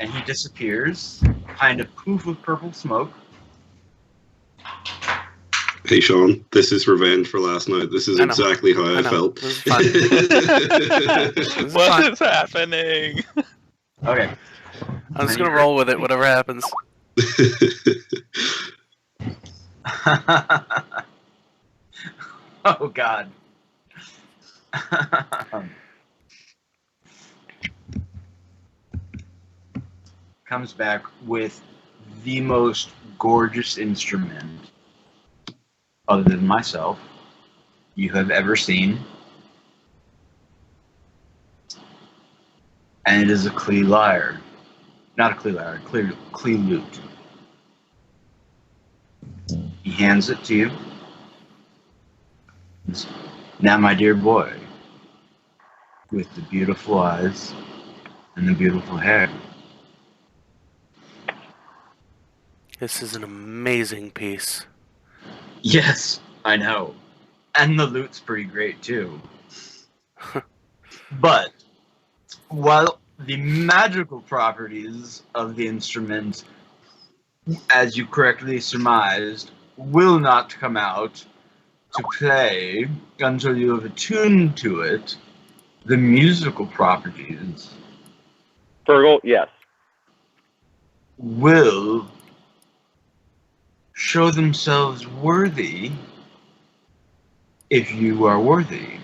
and he disappears behind a poof of purple smoke. Hey, Shawn, this is revenge for last night. This is exactly how I felt. This is fun. What is happening? Okay. I'm just gonna roll with it, whatever happens. Oh, God. Comes back with the most gorgeous instrument, other than myself, you have ever seen. And it is a Clee lyre. Not a Clee lyre, a Clee lute. He hands it to you. Now, my dear boy, with the beautiful eyes and the beautiful hair. This is an amazing piece. Yes, I know. And the lute's pretty great, too. But, while the magical properties of the instrument, as you correctly surmised, will not come out to play until you have attuned to it, the musical properties Fergal, yes. will show themselves worthy if you are worthy.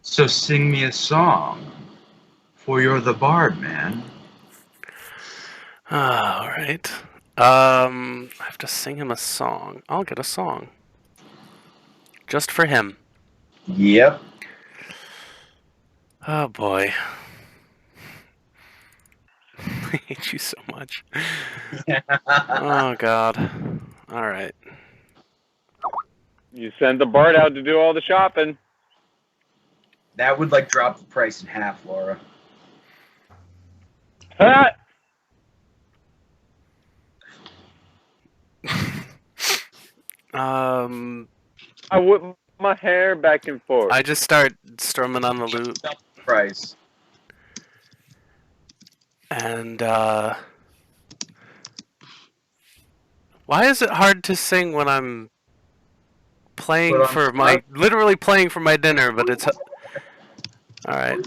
So sing me a song, for you're the bard, man. All right. I have to sing him a song. I'll get a song. Just for him. Yep. Oh, boy. I hate you so much. Oh, God. All right. You send the bard out to do all the shopping. That would, like, drop the price in half, Laura. Ah! I whip my hair back and forth. I just start strumming on the lute. Price. And, why is it hard to sing when I'm playing for my... Literally playing for my dinner, but it's... Alright,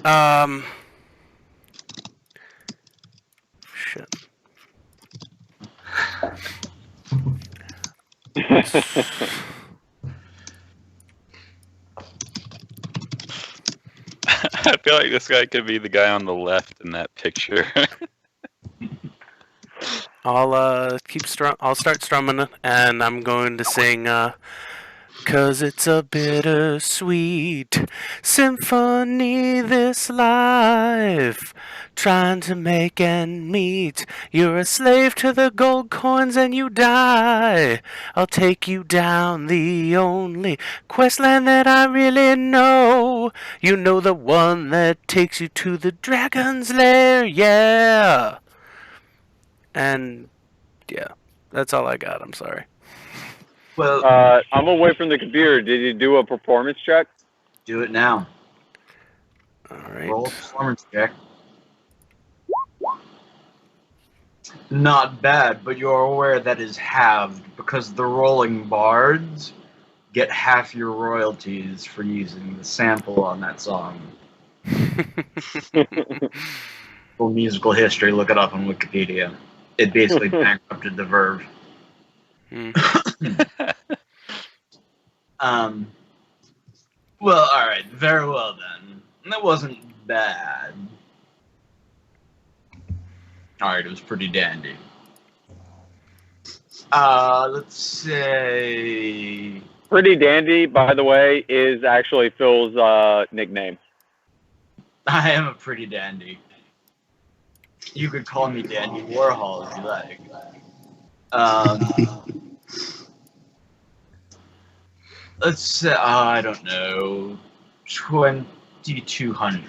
shit. I feel like this guy could be the guy on the left in that picture. I'll I'll start strumming, and I'm going to sing, 'cause it's a bittersweet symphony, this life, trying to make ends meet. You're a slave to the gold coins and you die. I'll take you down the only questland that I really know. You know, the one that takes you to the dragon's lair, yeah. And, yeah, that's all I got, I'm sorry. Well, I'm away from the computer. Did you do a performance check? do it now. Alright. Roll a performance check. Not bad, but you're aware that is halved because the rolling bards get half your royalties for using the sample on that song. For musical history, look it up on Wikipedia. It basically bankrupted the Verve. Well, alright, very well then. That wasn't bad. Alright, it was pretty dandy. Let's say... Pretty Dandy, by the way, is actually Phil's nickname. I am a pretty dandy. You could call me Dandy Warhol if you like. Let's say, I don't know, 2,200.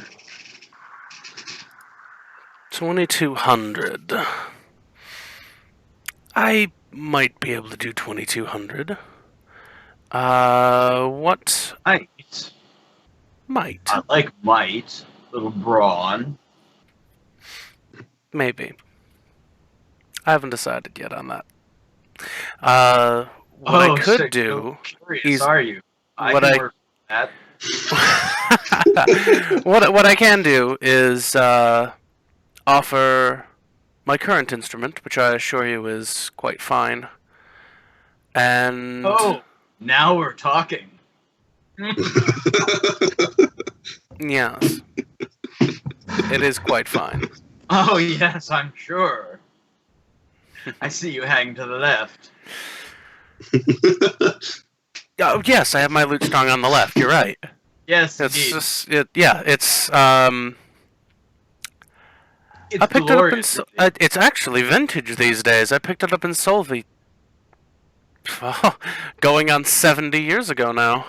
2,200. I might be able to do 2,200. What? Might. Might. I like might. Little brawn. Maybe. I haven't decided yet on that. What I could do... Curious, are you? I what can I- work with that. what I can do is offer my current instrument, which I assure you is quite fine. And... Oh, now we're talking. Yes. It is quite fine. Oh, yes, I'm sure. I see you hang to the left. Oh, yes, I have my lute strung on the left. You're right. Yes, It's indeed. just, it's It's I picked it up in. glorious. It's actually vintage these days. I picked it up in Solvi. Going on 70 years ago now.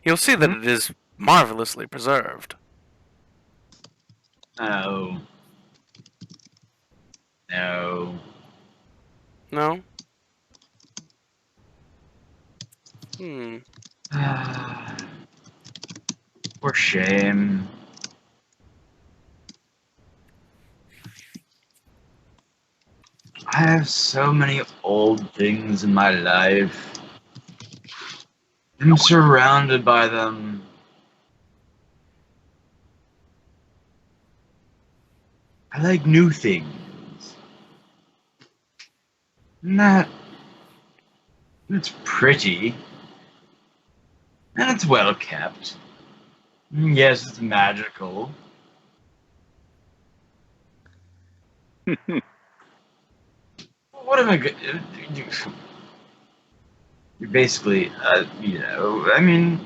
You'll see that it is marvelously preserved. Oh. No. No? For shame. I have so many old things in my life. I'm surrounded by them. I like new things. And it's pretty. And it's well kept. Yes, it's magical. What am I good? You're basically, I mean,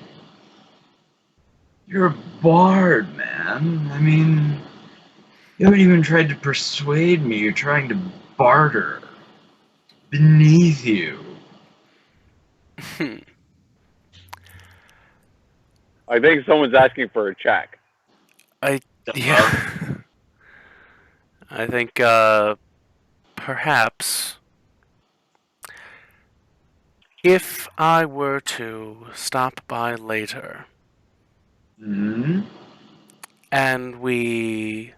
you're a bard, man. I mean, you haven't even tried to persuade me. You're trying to barter. Beneath you. I think someone's asking for a check. Yeah. I think, perhaps, if I were to stop by later, Hmm? and we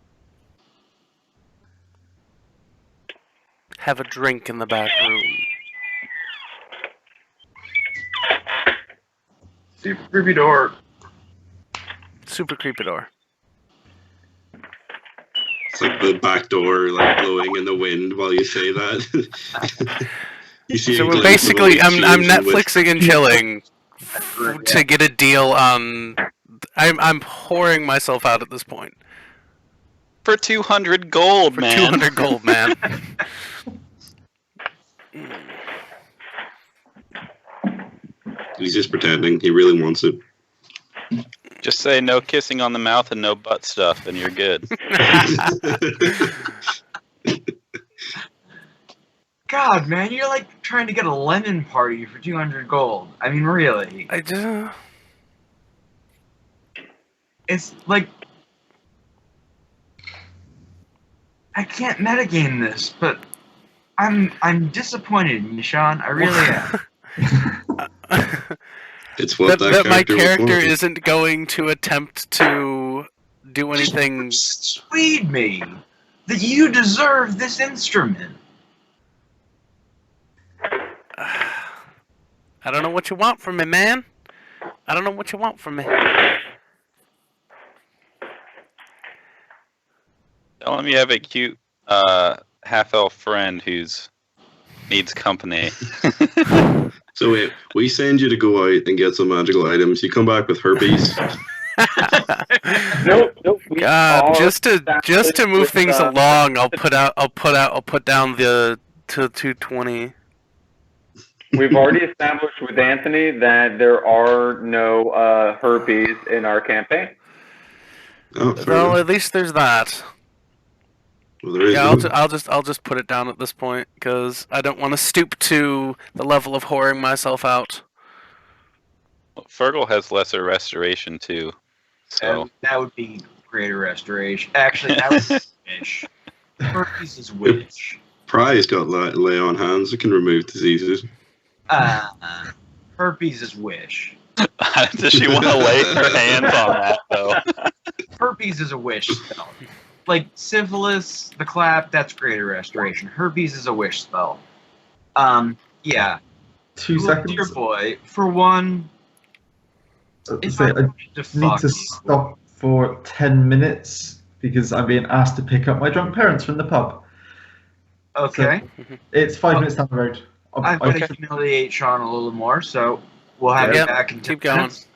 have a drink in the back room. Super creepy door. Super creepy door. It's like the back door, like blowing in the wind while you say that. You see So a we're glimpse of basically, a I'm cheers and Netflixing and chilling to get a deal on. I'm whoring myself out at this point. For 200 gold, For man. 200 gold, man. He's just pretending. He really wants it. Just say no kissing on the mouth and no butt stuff, and you're good. God, man, you're like trying to get a lemon party for 200 gold. I mean, really. I just. It's like... I can't metagame this, but I'm disappointed in you, Shawn. I really am. It's what that my character wanted. isn't going to attempt to do anything. Persuade me that you deserve this instrument. I don't know what you want from me, man. I don't know what you want from me. Tell him you have a cute half-elf friend who's needs company. So wait, we send you to go out and get some magical items. You come back with herpes. Nope. God, just to move things along, I'll put down the to 220. We've already established with Anthony that there are no herpes in our campaign. Oh, fair Well, enough. at least there's that. Well, there is Yeah, none. I'll just put it down at this point because I don't want to stoop to the level of whoring myself out. Well, Fergal has lesser restoration too, so That would be greater restoration. Actually, that would be wish. Herpes is wish. Pry's got lay on hands. It can remove diseases. Herpes is wish. does she want to lay her hands on that though? Herpes is a wish spell. like syphilis, the clap, that's greater restoration. Herpes is a wish spell. Yeah. 2 Look, seconds. dear boy, for one, if So I I wanted to need fuck to you, stop for 10 minutes because I'm being asked to pick up my drunk parents from the pub. okay, It's 5 Well, minutes down the road. I've got to humiliate Shawn a little more, so we'll have you Yep, back in 10 keep going. minutes.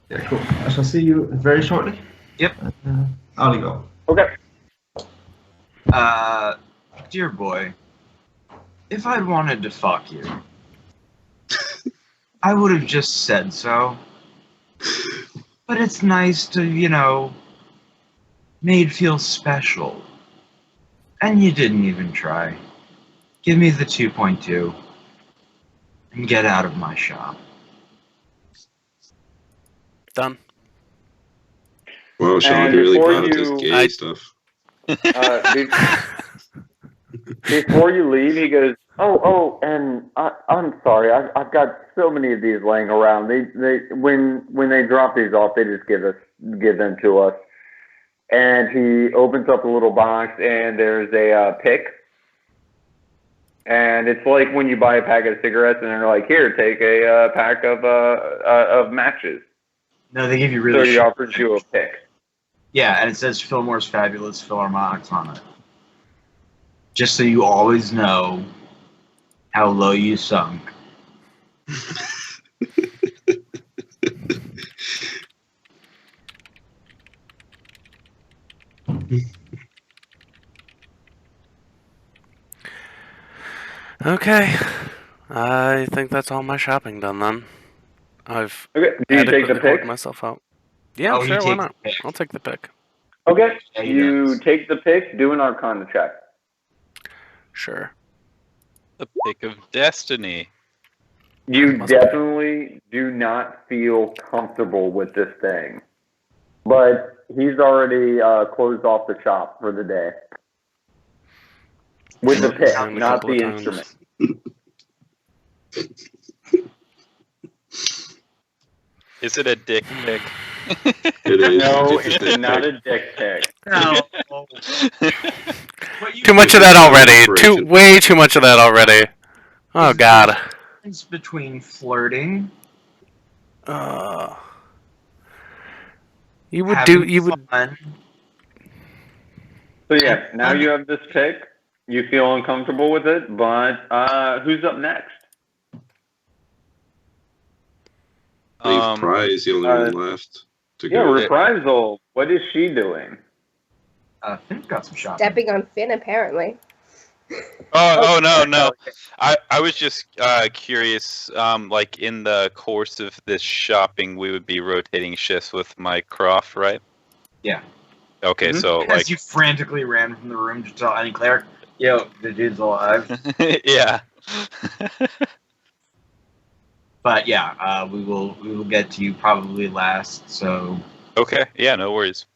Yeah, cool. I shall see you very shortly. Yep. I'll leave off. Okay. Dear boy, if I'd wanted to fuck you, I would have just said so. But it's nice to, made feel special. And you didn't even try. Give me the 2.2 and get out of my shop. Done. Wow, Shawn, And you're really before bad at this you- gay stuff. Before you leave, he goes, and I'm sorry, I've got so many of these laying around. When they drop these off, they just give them to us. And he opens up a little box, and there's a pick. And it's like when you buy a pack of cigarettes, and they're like, "Here, take a pack of matches." No, they give you So really he offers you a pick. Yeah, and it says Fillmore's Fabulous Philharmonics on it. Just so you always know how low you sunk. Okay. I think that's all my shopping done then. I've Okay. Do you take the adequately pick? worked myself out. Yeah, Oh, he sure, why takes not? the pick. I'll take the pick. Okay. Yeah, he You does. take the pick. Do an Arcana check. Sure. The pick of destiny. You Must be. definitely do not feel comfortable with this thing. But he's already closed off the shop for the day. With the pick, Down a not couple the of times. instrument. Is it a dick pick? It is. No, It's a it's dick not pic. a dick pick. No. Too much of that already. Way too much of that already. Oh god. Difference between flirting, You would having do. You would. fun. So yeah, now you have this pick. You feel uncomfortable with it, but who's up next? I believe Prize the only one left to go. Reprisal. What is she doing? Finn's got some shopping. Stepping on Finn, apparently. Oh no. I was just curious. Like in the course of this shopping, we would be rotating shifts with Mycroft, right? Yeah. Okay, so As like you frantically ran from the room to tell any cleric, yo, the dude's alive. yeah. But yeah, we will get to you probably last. So Okay, yeah, no worries.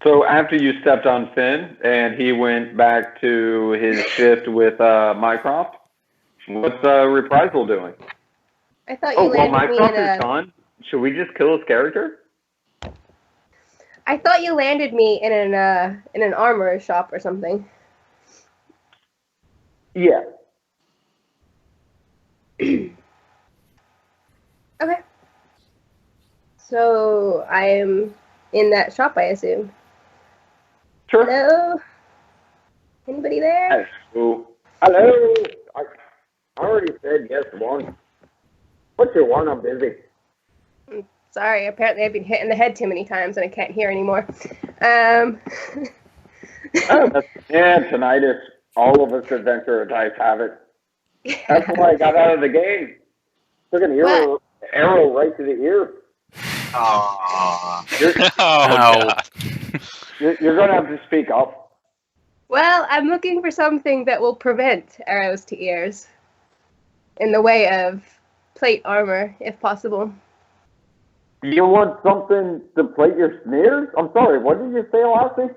So after you stepped on Finn and he went back to his shift with Mycroft, what's Reprisal doing? I thought you landed me Mycroft in is gone. Should we just kill his character? I thought you landed me in an armor shop or something. Yeah. Okay. So I'm in that shop, I assume. Sure. Hello? Anybody there? Hello. Hello. I already said yes one. What you want? I'm busy. Sorry, apparently I've been hit in the head too many times and I can't hear anymore. Yeah, tinnitus. All of us adventure types have it. That's why I got out of the game. Took an arrow right to the ear. Aww. God. You're going to have to speak up. Well, I'm looking for something that will prevent arrows to ears. In the way of plate armor, if possible. You want something to plate your smears? I'm sorry, what did you say, Lassie?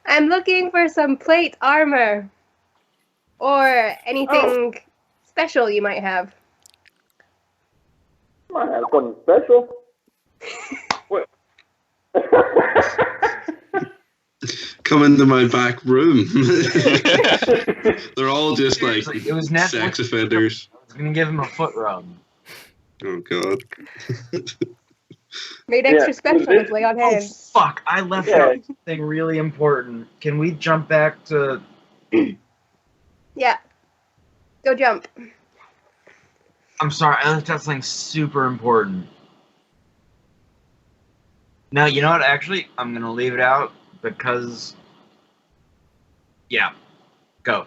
I'm looking for some plate armor. Or anything special you might have. Might have something special. What? come into my back room. They're all just like it was sex offenders. I was gonna give him a foot rub. Oh God. Made extra special on his way on Oh hands. fuck! I left out something really important. Can we jump back to? Yeah. Go jump. I'm sorry, I left out something super important. No, you know what? Actually, I'm gonna leave it out because. Yeah. Go.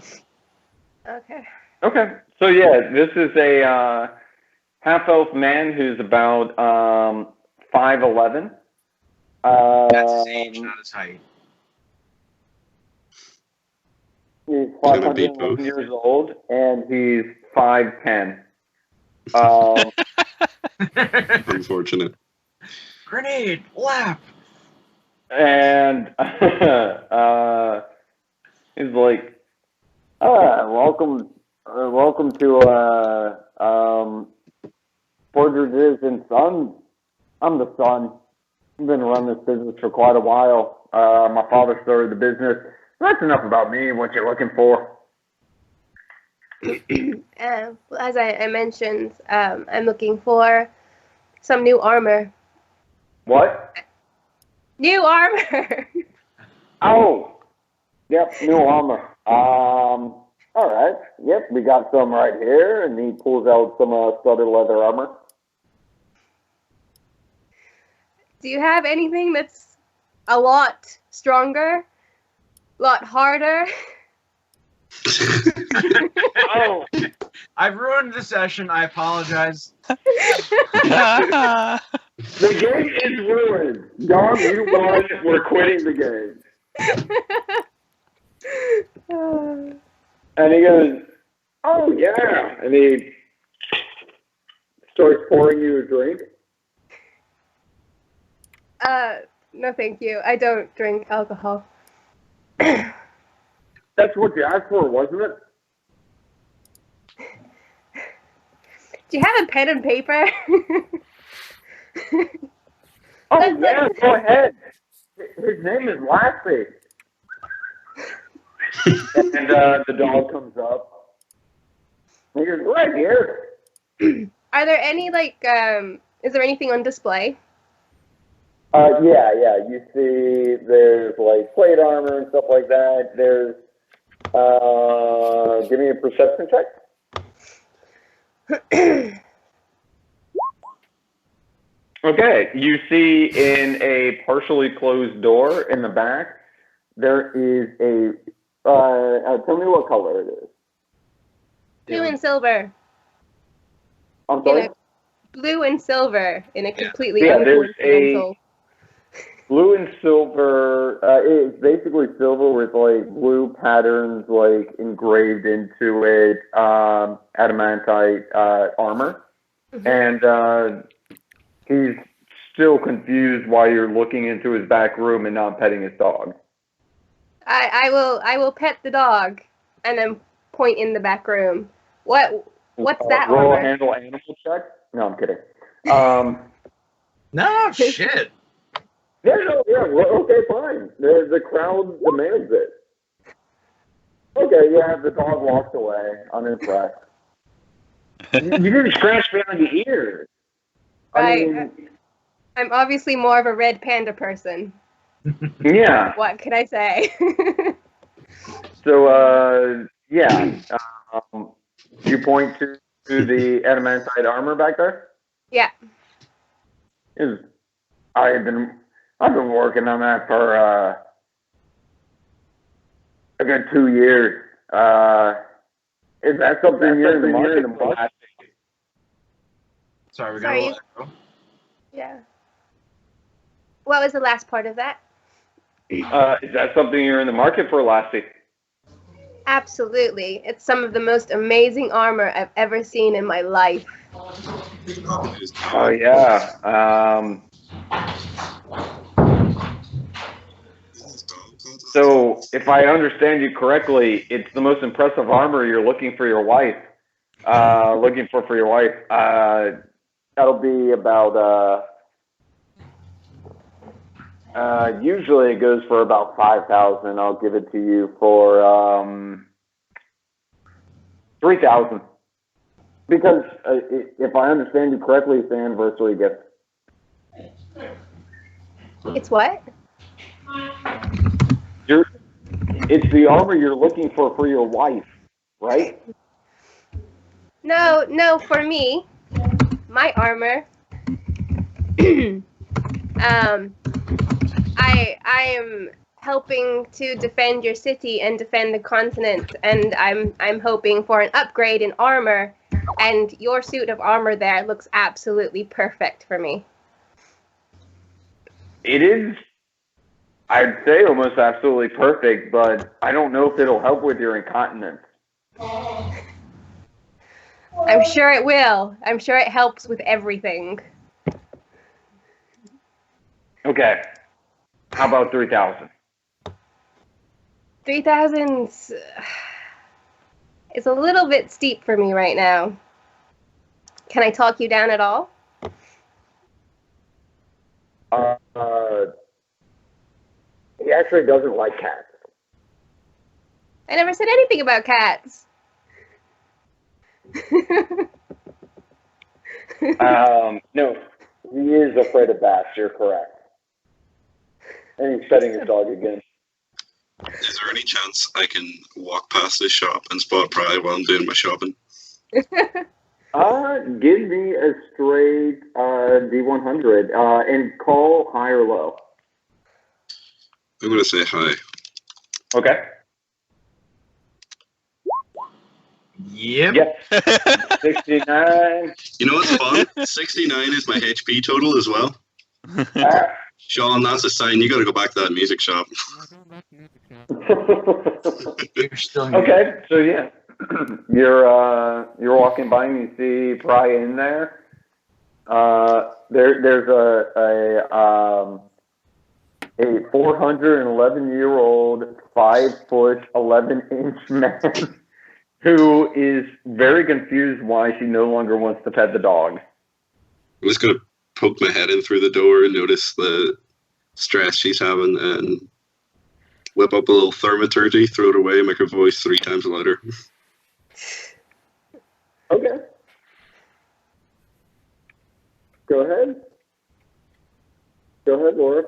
Okay. Okay. So yeah, this is a half-elf man who's about 5'11". That's his age, not his height. He's Gonna be 511 both. years old, and he's 5'10". Unfortunate. Grenade! Lap! And he's like, welcome to Forgers and Sons. I'm the son. I've been running this business for quite a while. My father started the business. That's enough about me and what you're looking for. As I mentioned, I'm looking for some new armor. What? New armor! Oh, yep, new armor. All right. Yep, we got some right here, and he pulls out some studded leather armor. Do you have anything that's a lot stronger? A lot harder? Oh, I've ruined the session. I apologize. the game is ruined. Dom, you won. We're quitting the game. And he goes, oh, yeah. And he starts pouring you a drink. No thank you. I don't drink alcohol. That's what you asked for, wasn't it? Do you have a pen and paper? Oh, yeah, go ahead. His name is Lassie. And the dog comes up. He goes, right here. Are there any, like, is there anything on display? Yeah. You see there's, like, plate armor and stuff like that. There's, give me a perception check. Okay, you see in a partially closed door in the back, there is a, tell me what color it is. Blue and silver. I'm sorry? Blue and silver in a completely there's uncoincidental. Blue and silver, it's basically silver with like blue patterns like engraved into it, adamantite armor. Mm-hmm. And he's still confused why you're looking into his back room and not petting his dog. I will pet the dog and then point in the back room. What's that roll armor? a handle animal check? No, I'm kidding. No, shit. Okay, fine. The crowd demands it. Okay, yeah, the dog walks away, unimpressed. You didn't scratch behind the ears. I'm obviously more of a red panda person. Yeah. What can I say? So, you point to the adamantite armor back there? Yeah. I've been working on that for a good 2 years. Is that something you're in the market for? Sorry, we got a little echo. Yeah. What was the last part of that? Is that something you're in the market for, Lassie? Absolutely. It's some of the most amazing armor I've ever seen in my life. Oh, yeah. So, if I understand you correctly, it's the most impressive armor you're looking for your wife. For your wife. That'll be about Usually it goes for about 5,000. I'll give it to you for 3,000. Because if I understand you correctly, it's the anniversary gift. It's what? It's the armor you're looking for your wife, right? No, for me, my armor. I am helping to defend your city and defend the continent, and I'm hoping for an upgrade in armor, and your suit of armor there looks absolutely perfect for me. It is, I'd say, almost absolutely perfect, but I don't know if it'll help with your incontinence. I'm sure it will. I'm sure it helps with everything. Okay. How about 3,000? 3,000 is a little bit steep for me right now. Can I talk you down at all? He actually doesn't like cats. I never said anything about cats. No, he is afraid of bats. You're correct. And he's petting his dog again. Is there any chance I can walk past this shop and spot Pry while I'm doing my shopping? Give me a straight D100 and call high or low. I'm going to say hi. Okay. Yep. Yep. 69. You know what's fun? 69 is my HP total as well. Shawn, that's a sign. You got to go back to that music shop. You're still here. Okay, so yeah, you're walking by and you see Pry in there. There's a 411-year-old, 5', 11-inch man who is very confused why she no longer wants to pet the dog. I'm just going to poke my head in through the door and notice the stress she's having and whip up a little thermaturgy, throw it away, make her voice 3 times louder. Okay. Go ahead. Go ahead, Laura.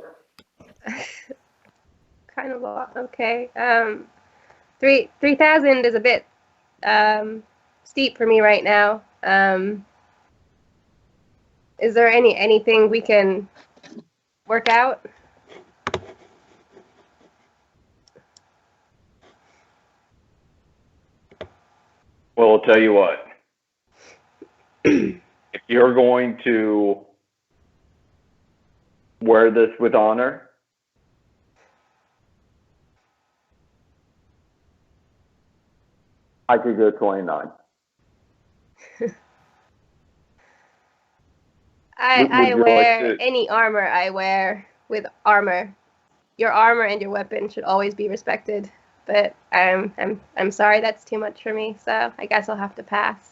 Kind of a lot. Okay. 3,000 is a bit steep for me right now. Is there anything we can work out? Well, I'll tell you what. If you're going to wear this with honor, I could go 29. I Would you wear like to- any armor I wear with armor. Your armor and your weapon should always be respected. But I'm sorry, that's too much for me. So I guess I'll have to pass.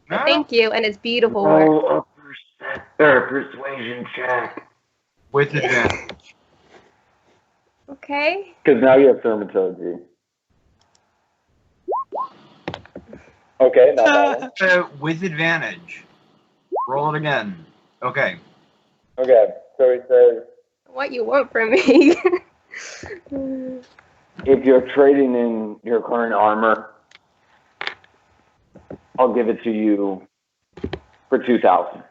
But thank you, and it's beautiful work. Roll a persuasion check. With advantage. Okay. Because now you have thermatology. Okay, not that one. With advantage. Roll it again. Okay. Okay, so he says, What you want from me? if you're trading in your current armor, I'll give it to you for 2,000.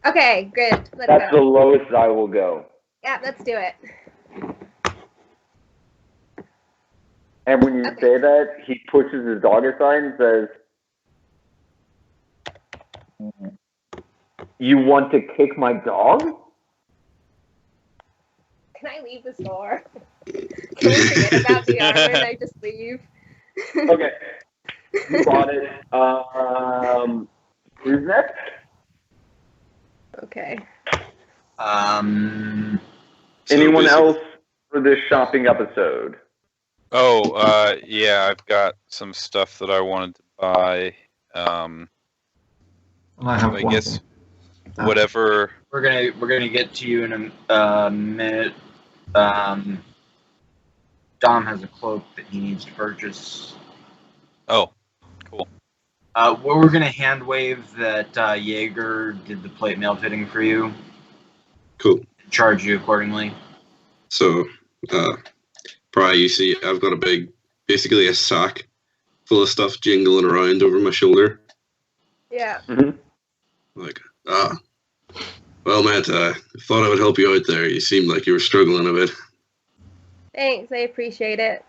Okay, good. Let's That's the go. lowest I will go. Yeah, let's do it. And when you Okay. say that, he pushes his dog aside and says, "You want to kick my dog?" Can I leave the store? Can we forget about the armor and I just leave? Okay, you bought it. Who's next? Okay. Anyone busy. else for this shopping episode? Oh, yeah, I've got some stuff that I wanted to buy. And I have I one guess thing. whatever. We're gonna get to you in a minute. Dom has a cloak that he needs to purchase. Oh, cool. We're going to hand wave that Jaeger did the plate mail fitting for you. Cool. Charge you accordingly. So, probably you see I've got basically a sack full of stuff jingling around over my shoulder. Yeah. Like, well, Matt, I thought I would help you out there. You seemed like you were struggling a bit. Thanks, I appreciate it.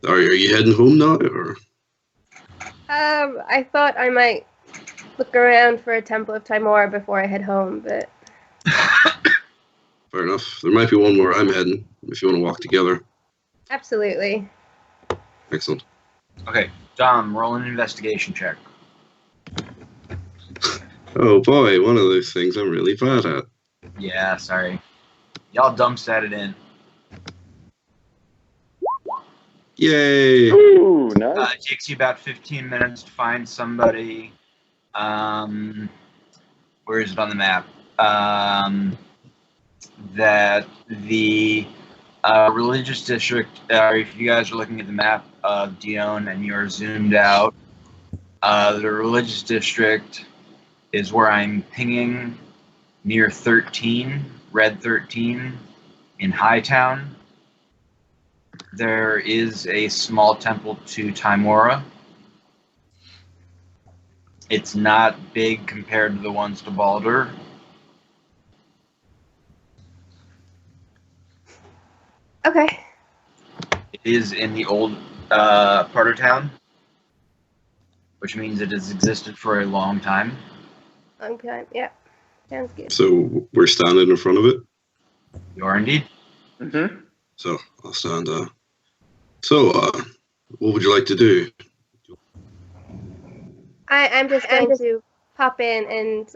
Are you heading home now, or? I thought I might look around for a Temple of Timor before I head home, but... Fair enough. There might be one more I'm heading, if you want to walk together. Absolutely. Excellent. Okay, Dom, roll an investigation check. Oh boy, one of those things I'm really bad at. Yeah, sorry. Y'all dump sat it in. Yay! Ooh, nice. It takes you about 15 minutes to find somebody. Where is it on the map? That the religious district, if you guys are looking at the map of Dion and you're zoomed out, the religious district is where I'm pinging near 13, Red 13 in Hightown. There is a small temple to Timora. It's not big compared to the ones to Baldur. Okay. It is in the old part of town, which means it has existed for a long time. Long time, yeah. Sounds good. So we're standing in front of it? You are indeed. Mm-hmm. So I'll stand. What would you like to do? I'm just going to pop in and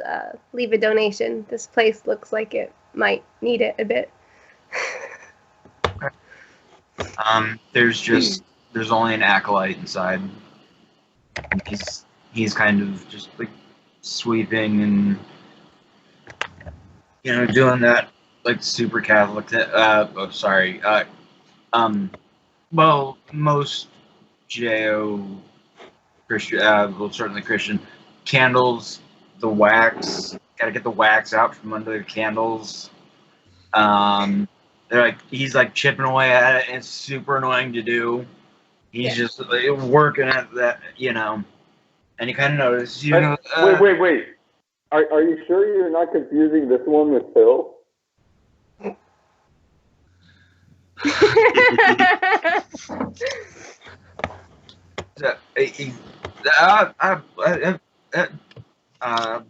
leave a donation. This place looks like it might need it a bit. There's only an acolyte inside. He's kind of just like sweeping and doing that like super Catholic. Well, most JO Christian, certainly Christian candles, the wax. Gotta get the wax out from under the candles. He's like chipping away at it, and it's super annoying to do. He's just like, working at that, and you kind of notice, Wait. Are you sure you're not confusing this one with Phil?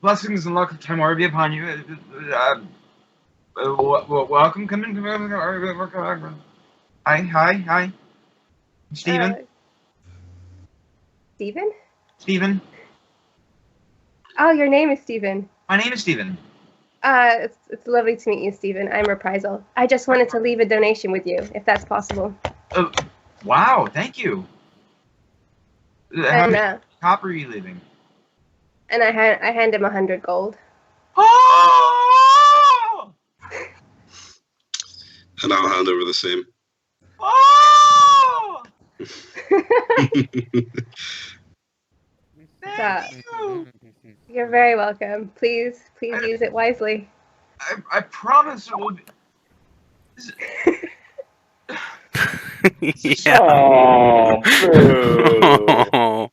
Blessings and luck of Timor be upon you. Welcome, come in. Hi. Steven? Steven? Steven? Oh, your name is Steven. My name is Steven. It's lovely to meet you, Steven. I'm Reprisal. I just wanted to leave a donation with you, if that's possible. Wow, thank you. How And, much copper are you leaving? And I hand him 100 gold. Oh! And I'll hand over the same. Oh! Thank you. You're very welcome. Please use it wisely. I promise it will be. Yeah. Oh, boo.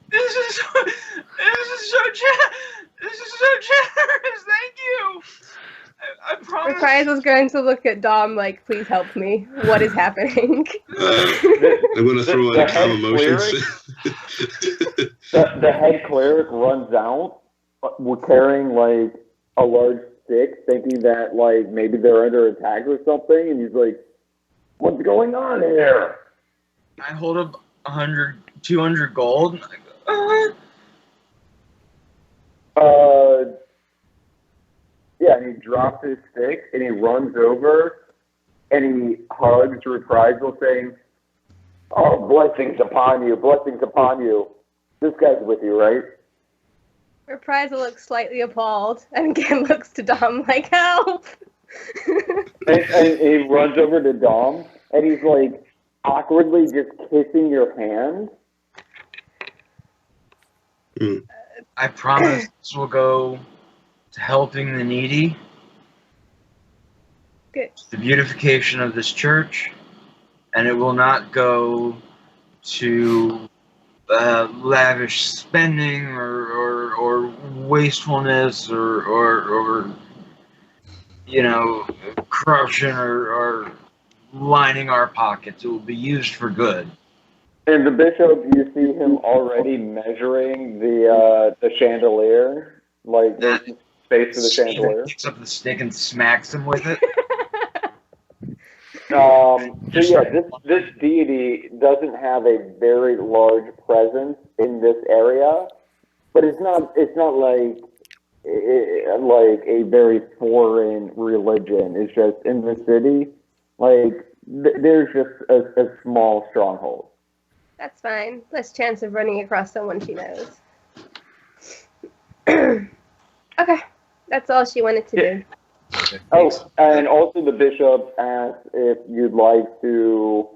This is so generous. Thank you. I promise. Reprisal's going to look at Dom like, please help me. What is happening? I'm going to throw out a calm emotions. The head cleric runs out, carrying like a large stick, thinking that like maybe they're under attack or something, and he's like, "What's going on here?" I hold up 100, 200 gold. Yeah, and he drops his stick and he runs over and he hugs Reprisal, saying, "Oh, blessings upon you, blessings upon you." This guy's with you, right? Reprisal looks slightly appalled and again looks to Dom like, help! and he runs over to Dom, and he's like awkwardly just kissing your hand. I promise this will go to helping the needy. Good. The beautification of this church, and it will not go to lavish spending or wastefulness or corruption or lining our pockets. It will be used for good. And the bishop, you see him already measuring the chandelier, like the space for the chandelier. He picks up the stick and smacks him with it. So yeah, this deity doesn't have a very large presence in this area, but it's not like a very foreign religion. It's just in the city, like there's just a small stronghold. That's fine. Less chance of running across someone she knows. Okay, that's all she wanted to do. Oh, and also the bishop asked if you'd like to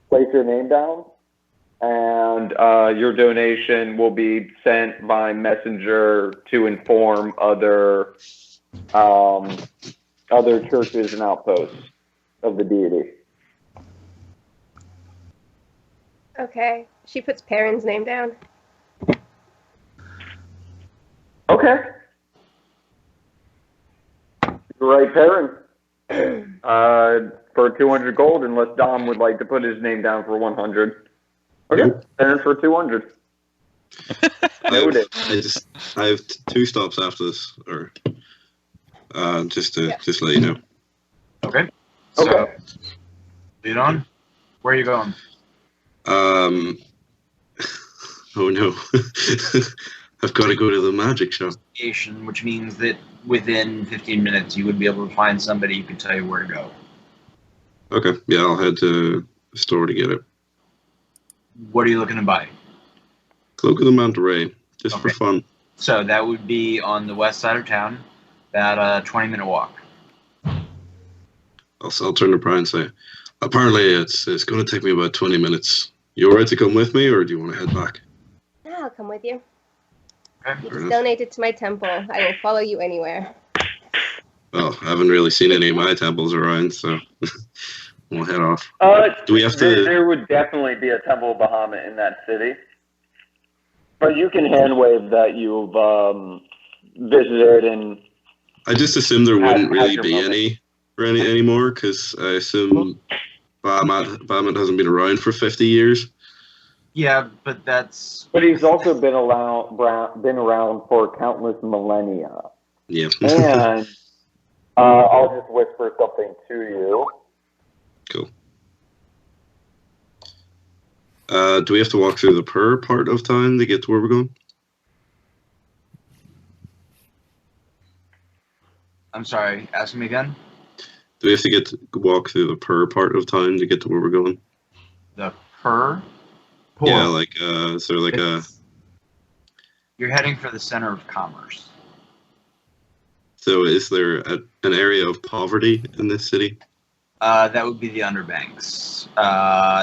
place your name down, and your donation will be sent by messenger to inform other churches and outposts of the deity. Okay, she puts Perrin's name down. Okay. Right, Perrin. For 200 gold, unless Dom would like to put his name down for 100. Okay, Perrin for 200. I have 2 stops after this, or just to let you know. Okay. So, lead on. Where are you going? Oh no. I've got to go to the magic shop. Which means that within 15 minutes you would be able to find somebody who can tell you where to go. Okay, yeah, I'll head to the store to get it. What are you looking to buy? Cloak of the Manta Ray, just for fun. So that would be on the west side of town, about a 20-minute walk. I'll turn to Brian and say, apparently it's going to take me about 20 minutes. You all right to come with me, or do you want to head back? No, I'll come with you. Okay. You just donated to my temple. I will follow you anywhere. Well, I haven't really seen any of my temples around, so we'll head off. Do we have to? There would definitely be a Temple of Bahamut in that city. But you can hand wave that you've visited and. I just assume there wouldn't really be any anymore, because I assume Bahamut hasn't been around for 50 years. Yeah, but that's. But he's also been around for countless millennia. Yeah. And I'll just whisper something to you. Cool. Do we have to walk through the Per part of town to get to where we're going? I'm sorry, ask me again? Do we have to walk through the Per part of town to get to where we're going? The Per? Poor. Yeah, like, so like You're heading for the center of commerce. So is there an area of poverty in this city? That would be the Underbanks,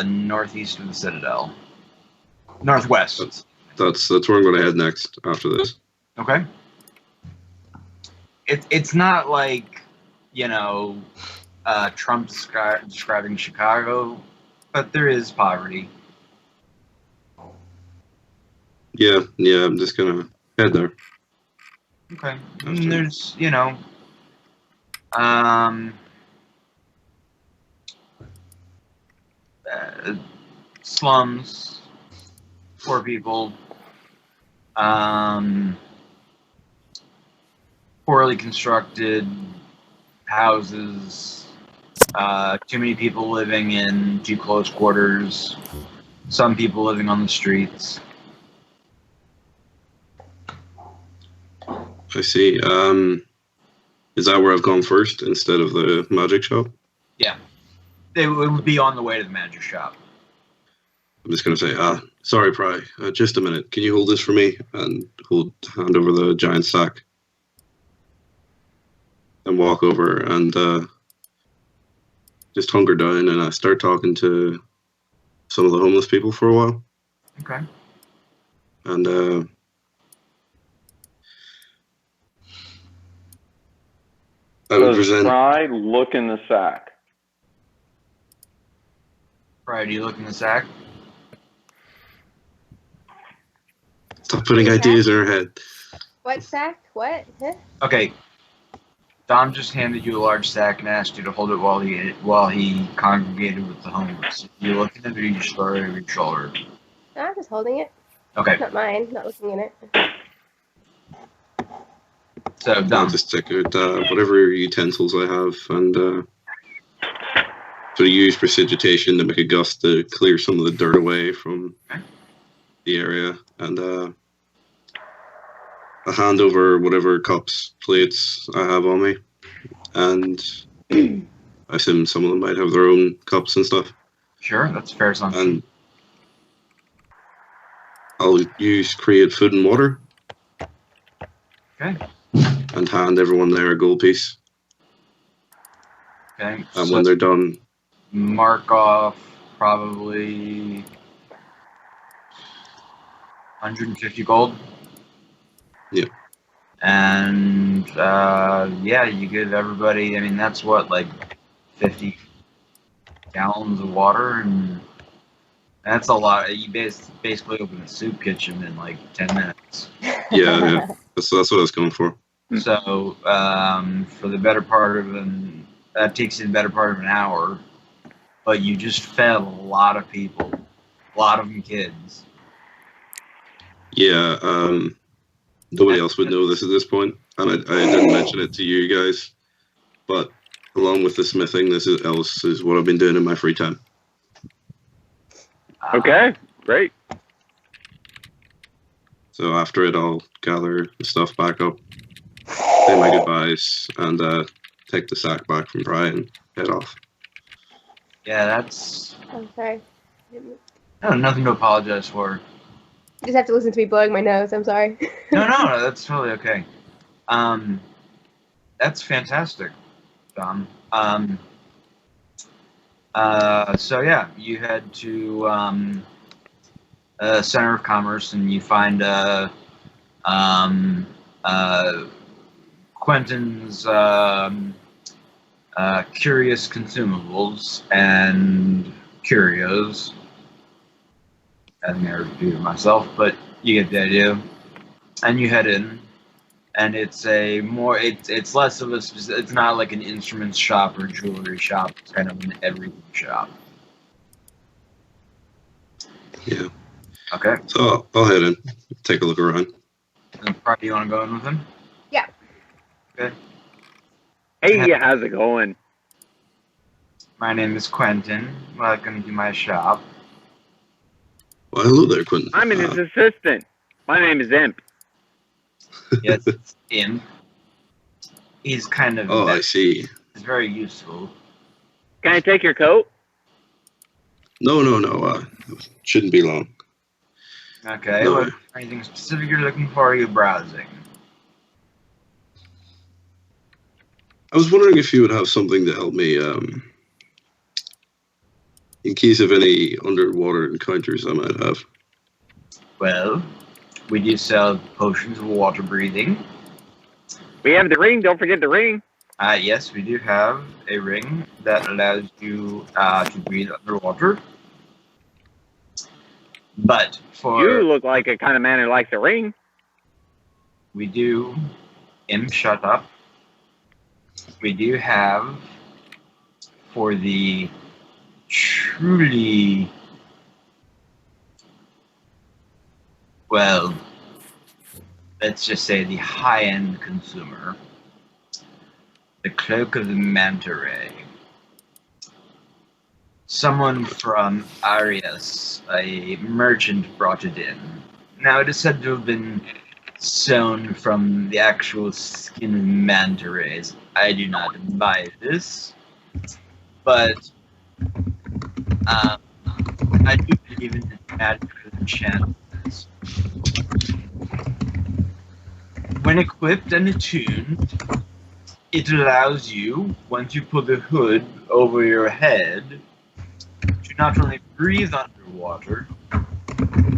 northeast of the Citadel. Northwest. That's where I'm going to head next after this. Okay. It's not like, Trump describing Chicago, but there is poverty. Yeah, I'm just going to head there. Okay. And there's, slums, poor people, poorly constructed houses, too many people living in too close quarters, some people living on the streets. I see. Is that where I've gone first instead of the magic shop? Yeah. It would be on the way to the magic shop. I'm just going to say, Sorry, Pry. Just a minute. Can you hold this for me? And hand over the giant sack. And walk over and just hunker down, and I start talking to some of the homeless people for a while. Okay. And I would present. Pry, look in the sack. Right, do you look in the sack? Stop putting ideas in her head. What sack? What? Huh? Okay. Dom just handed you a large sack and asked you to hold it while he congregated with the homeless. You look at it, or you just throw it over your shoulder? No, I'm just holding it. Okay. It's not mine. Not looking in it. So, I'll Dom. just take out whatever utensils I have and sort of use precipitation to make a gust to clear some of the dirt away from the area. And I hand over whatever cups, plates I have on me. And I assume some of them might have their own cups and stuff. Sure, that's a fair assumption. And I'll create food and water. Okay. And hand everyone there a gold piece. Okay. And so when they're done, mark off probably 150 gold. Yeah. And yeah, you give everybody. I mean, that's what, like 50 gallons of water, and that's a lot. You basically open a soup kitchen in like 10 minutes. yeah. That's what I was going for. So for the better part of that takes you the better part of an hour, but you just fed a lot of people, a lot of them kids. Yeah, nobody else would know this at this point, and I didn't mention it to you guys, but along with the smithing, this is what I've been doing in my free time. Okay, great. So after it, I'll gather the stuff back up, say my goodbyes, and take the sack back from Brian and head off. Yeah, that's I'm sorry. nothing to apologize for. You just have to listen to me blowing my nose. I'm sorry. No, that's totally okay. That's fantastic, Dom. So yeah, you head to Center of Commerce, and you find Quentin's curious consumables and curios. I think I repeated myself, but you get the idea. And you head in, and it's it's less of it's not like an instruments shop or jewelry shop. It's kind of an everything shop. Yeah. Okay. So I'll head in, take a look around. And Party, you want to go in with him? Yeah. Okay. Hey, how's it going? My name is Quentin. Welcome to my shop. Well, hello there, Quentin. I'm his assistant. My name is Imp. Yes, it's Imp. He's kind of. Oh, I see. He's very useful. Can I take your coat? No. Shouldn't be long. Okay. No. What, anything specific you're looking for? Or are you browsing? I was wondering if you would have something to help me, in case of any underwater encounters I might have. Well, we do sell potions of water breathing. We have the ring. Don't forget the ring. Yes, we do have a ring that allows you to breathe underwater. But You look like a kind of man who likes a ring. we do, shut up. We do have, for the truly, well, let's just say the high-end consumer, the Cloak of the Manta Ray. Someone from Arias, a merchant, brought it in. Now, it is said to have been sewn from the actual skin of manta rays. I do not buy this, but I do believe in the magic of enchantments. When equipped and attuned, it allows you, once you put the hood over your head, to not only breathe underwater,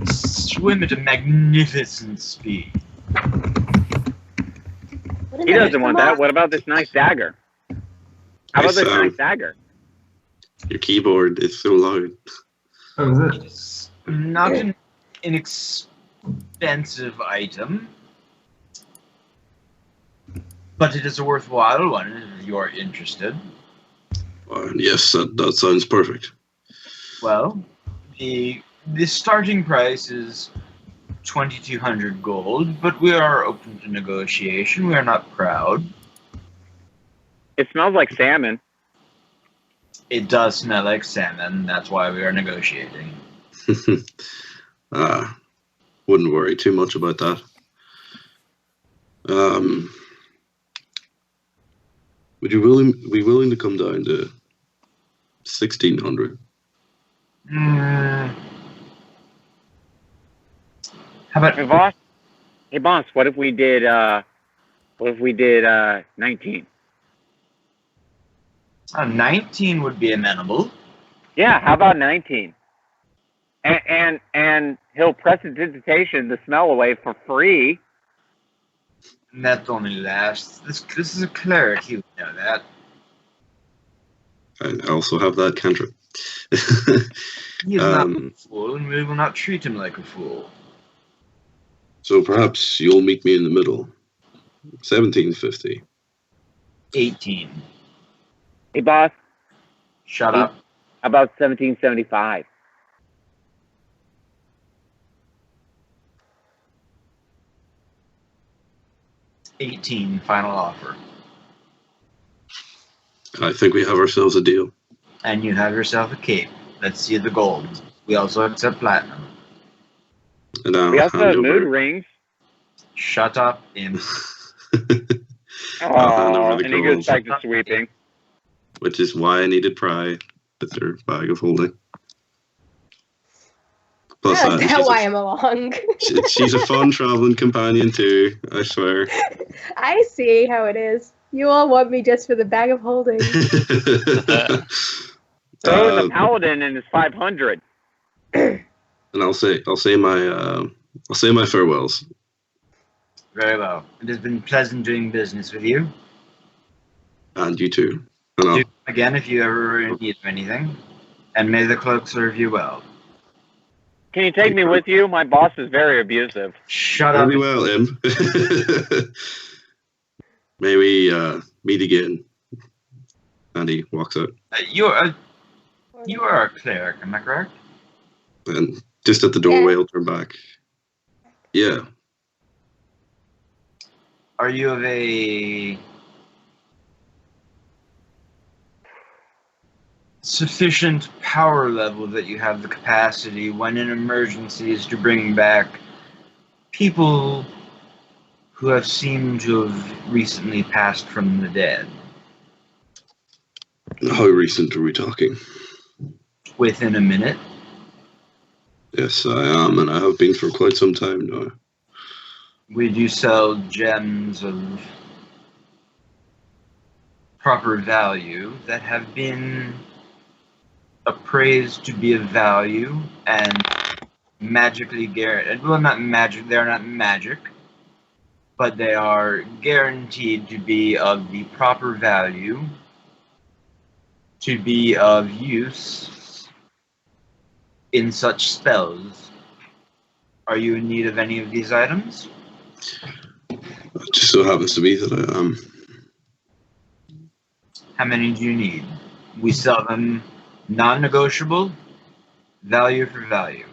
swim at a magnificent speed. He doesn't want that. What about this nice dagger? How about this nice dagger? Your keyboard is so loud. Oh, is it? It's not an inexpensive item, but it is a worthwhile one if you're interested. Yes, that sounds perfect. Well, the starting price is 2,200 gold, but we are open to negotiation. We are not proud. It smells like salmon. It does smell like salmon. That's why we are negotiating. Wouldn't worry too much about that. Would you be willing to come down to 1,600? How about Hey boss, what if we did 19? 19 would be amenable. Yeah, how about 19? And he'll prestidigitation the smell away for free. And that only lasts. This is a cleric, you know that. I also have that cantrip. He is not a fool, and we will not treat him like a fool. So perhaps you'll meet me in the middle. 1750. 18. Hey boss, Shut up. how about 1775? $18, final offer. I think we have ourselves a deal. And you have yourself a cape. Let's see the gold. We also accept platinum. And We also have mood rings. Shut up, imp. Oh, and he goes back to sweeping. Which is why I needed Pry with their bag of holding. Plus, That's why I'm along. she's a fun traveling companion too, I swear. I see how it is. You all want me just for the bag of holding. So is a paladin and his 500. And I'll say my farewells. Very well. It has been pleasant doing business with you. And you too. And Do again if you ever need anything. And may the cloak serve you well. Can you take me with you? My boss is very abusive. Shut up. Very well, Imp. May we meet again. And he walks out. You are a cleric, am I correct? And just at the doorway, I'll turn back. Yeah. Are you of a sufficient power level that you have the capacity when in emergencies to bring back people who have seemed to have recently passed from the dead? How recent are we talking? Within a minute? Yes, I am, and I have been for quite some time now. We do sell gems of proper value that have been appraised to be of value and magically guaranteed. Well, not magic, they're not magic, but they are guaranteed to be of the proper value, to be of use in such spells. Are you in need of any of these items? It just so happens to be that I am. How many do you need? We sell them non-negotiable, value for value.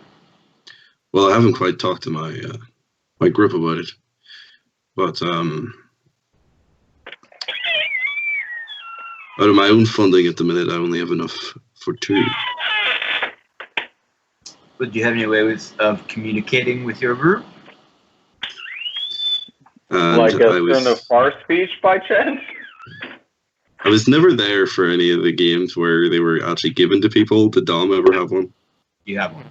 Well, I haven't quite talked to my group about it, but out of my own funding at the minute, I only have enough for 2. But do you have any way of communicating with your group? And like a turn of far speech by chance? I was never there for any of the games where they were actually given to people. Did Dom ever have one? You have one.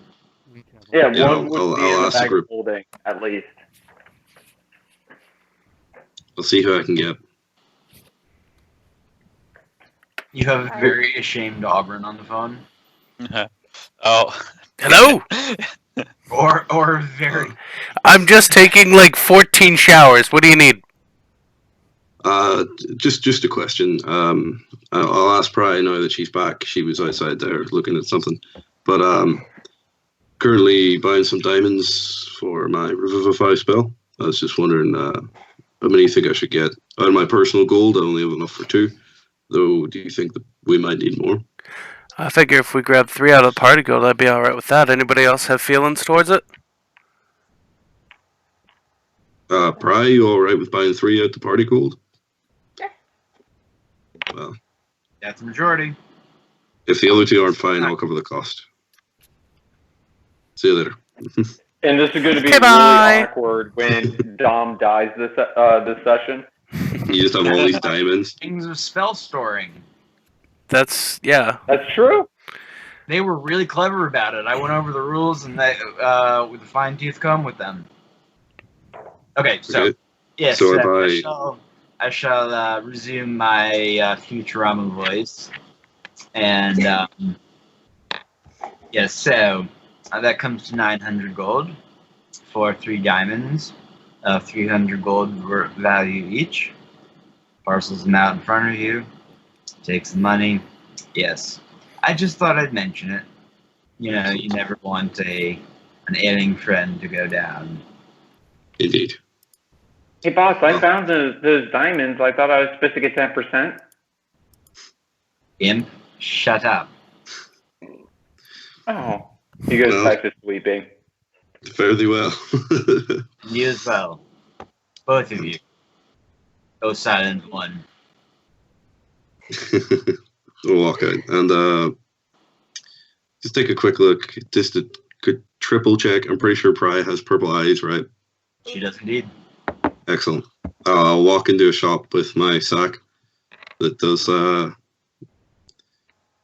Yeah, Yeah, one would I'll be in the ask the bag group. holding, at least. I'll see who I can get. You have a very ashamed Aubron on the phone. Oh. Hello? Or very... I'm just taking like 14 showers. What do you need? Just a question. I'll ask Pry now that she's back. She was outside there looking at something. But currently buying some diamonds for my Revivify spell. I was just wondering how many you think I should get. Out of my personal gold, I only have enough for 2. Though, do you think that we might need more? I figure if we grab 3 out of the party gold, I'd be alright with that. Anybody else have feelings towards it? Pry, you alright with buying 3 out the party gold? Yeah. Well, That's the majority. if the other 2 aren't fine, I'll cover the cost. See you later. And this is going to be Okay, really bye. awkward when Dom dies this session. You just have all these diamonds. Things of spell storing. That's, yeah. That's true. They were really clever about it. I went over the rules and they, with a fine-tooth comb with them. Okay, so Okay. yes, So I shall resume my Futurama voice, and yes. So that comes to 900 gold for 3 diamonds, 300 gold value each. Parcels them out in front of you. Takes the money. Yes, I just thought I'd mention it. You know, you never want an ailing friend to go down. Indeed. Hey, boss, I found those diamonds. I thought I was supposed to get 10%. Imp, shut up. Oh. He goes Well. back to sleeping. Fairly well. You as well. Both of you. Oh, silent one. We'll walk out and just take a quick look. Just a quick triple check. I'm pretty sure Pry has purple eyes, right? She does indeed. Excellent. I'll walk into a shop with my sack that does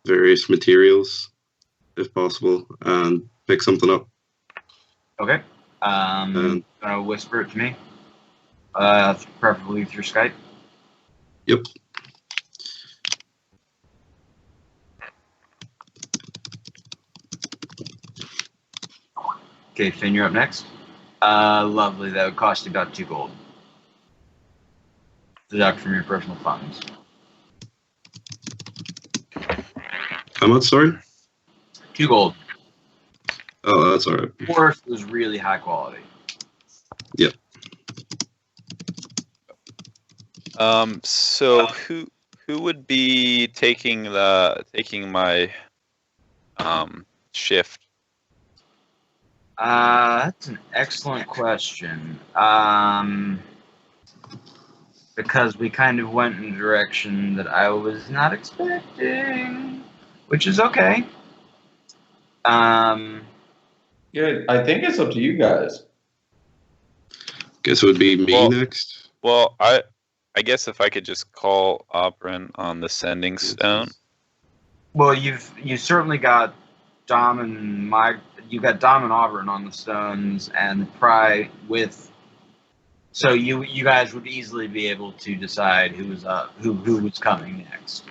various materials, if possible, and pick something up. Okay. Gonna whisper it to me. Preferably through Skype. Yep. Okay, Finn, you're up next. Lovely. That would cost about 2 gold. Deduct from your personal funds. How much, sorry? 2 gold. Oh, that's all right. Or if it was really high quality. Yep. So who would be taking my shift? That's an excellent question. Because we kind of went in a direction that I was not expecting, which is okay. Yeah, I think it's up to you guys. Guess it would be me next. Well, I guess if I could just call Aubron on the sending stone. Well, you certainly got Dom and Aubron on the stones and Pry with. So you guys would easily be able to decide who was coming next.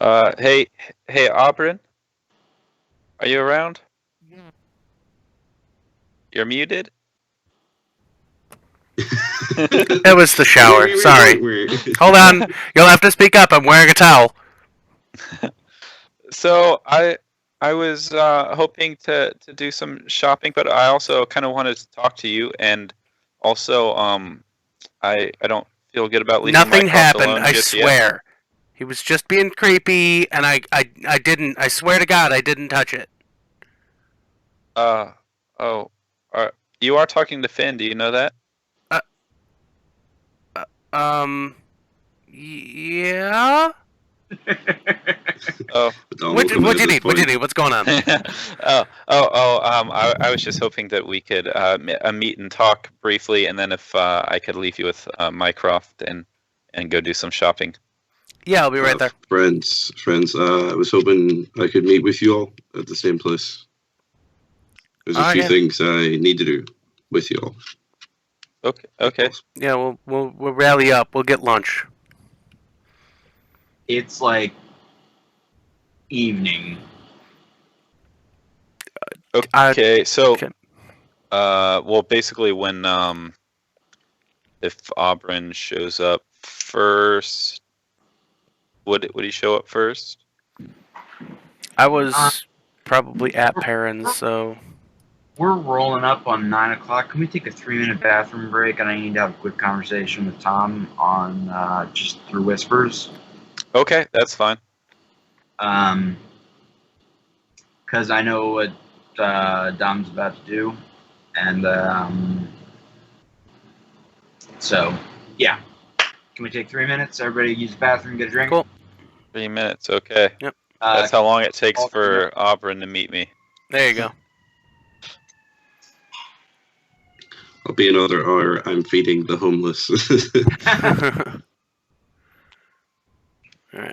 Hey, Aubron, are you around? You're muted. It was the shower. Sorry. Hold on. You'll have to speak up. I'm wearing a towel. So I was hoping to do some shopping, but I also kind of wanted to talk to you, and also I don't feel good about leaving Nothing Mycroft happened. alone I just swear. yet. He was just being creepy, and I didn't. I swear to God, I didn't touch it. You are talking to Finn. Do you know that? Yeah. Oh, what do you need? What do you need? What's going on? I was just hoping that we could meet and talk briefly, and then if I could leave you with Mycroft and go do some shopping. Yeah, I'll be right there. Friends. I was hoping I could meet with you all at the same place. There's a few things I need to do with y'all. Okay. Yeah, we'll rally up. We'll get lunch. It's like evening. Okay, so okay. well, basically when if Aubron shows up first, would he show up first? I was probably at Perrin's, so We're rolling up on 9 o'clock. Can we take a 3-minute bathroom break? And I need to have a quick conversation with Tom on just through whispers. Okay, that's fine. Because I know what Dom's about to do, and so yeah. Can we take 3 minutes? Everybody use the bathroom, get a drink. Cool. 3 minutes, okay. Yep. That's how long it takes for Aubron to meet me. There you go. I'll be another hour. I'm feeding the homeless. All right.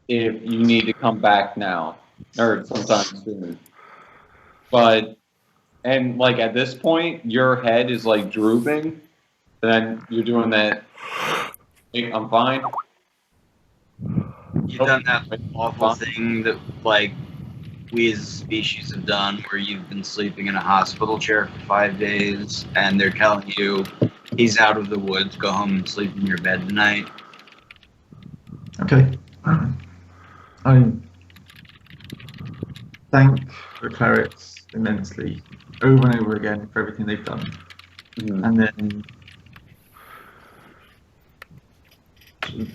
If you need to come back now or sometime soon. But and like at this point, your head is like drooping. Then you're doing that. I'm fine. You've done that awful thing that like we as a species have done, where you've been sleeping in a hospital chair for 5 days, and they're telling you he's out of the woods. Go home and sleep in your bed tonight. Okay. I thank the clerics immensely over and over again for everything they've done. And then I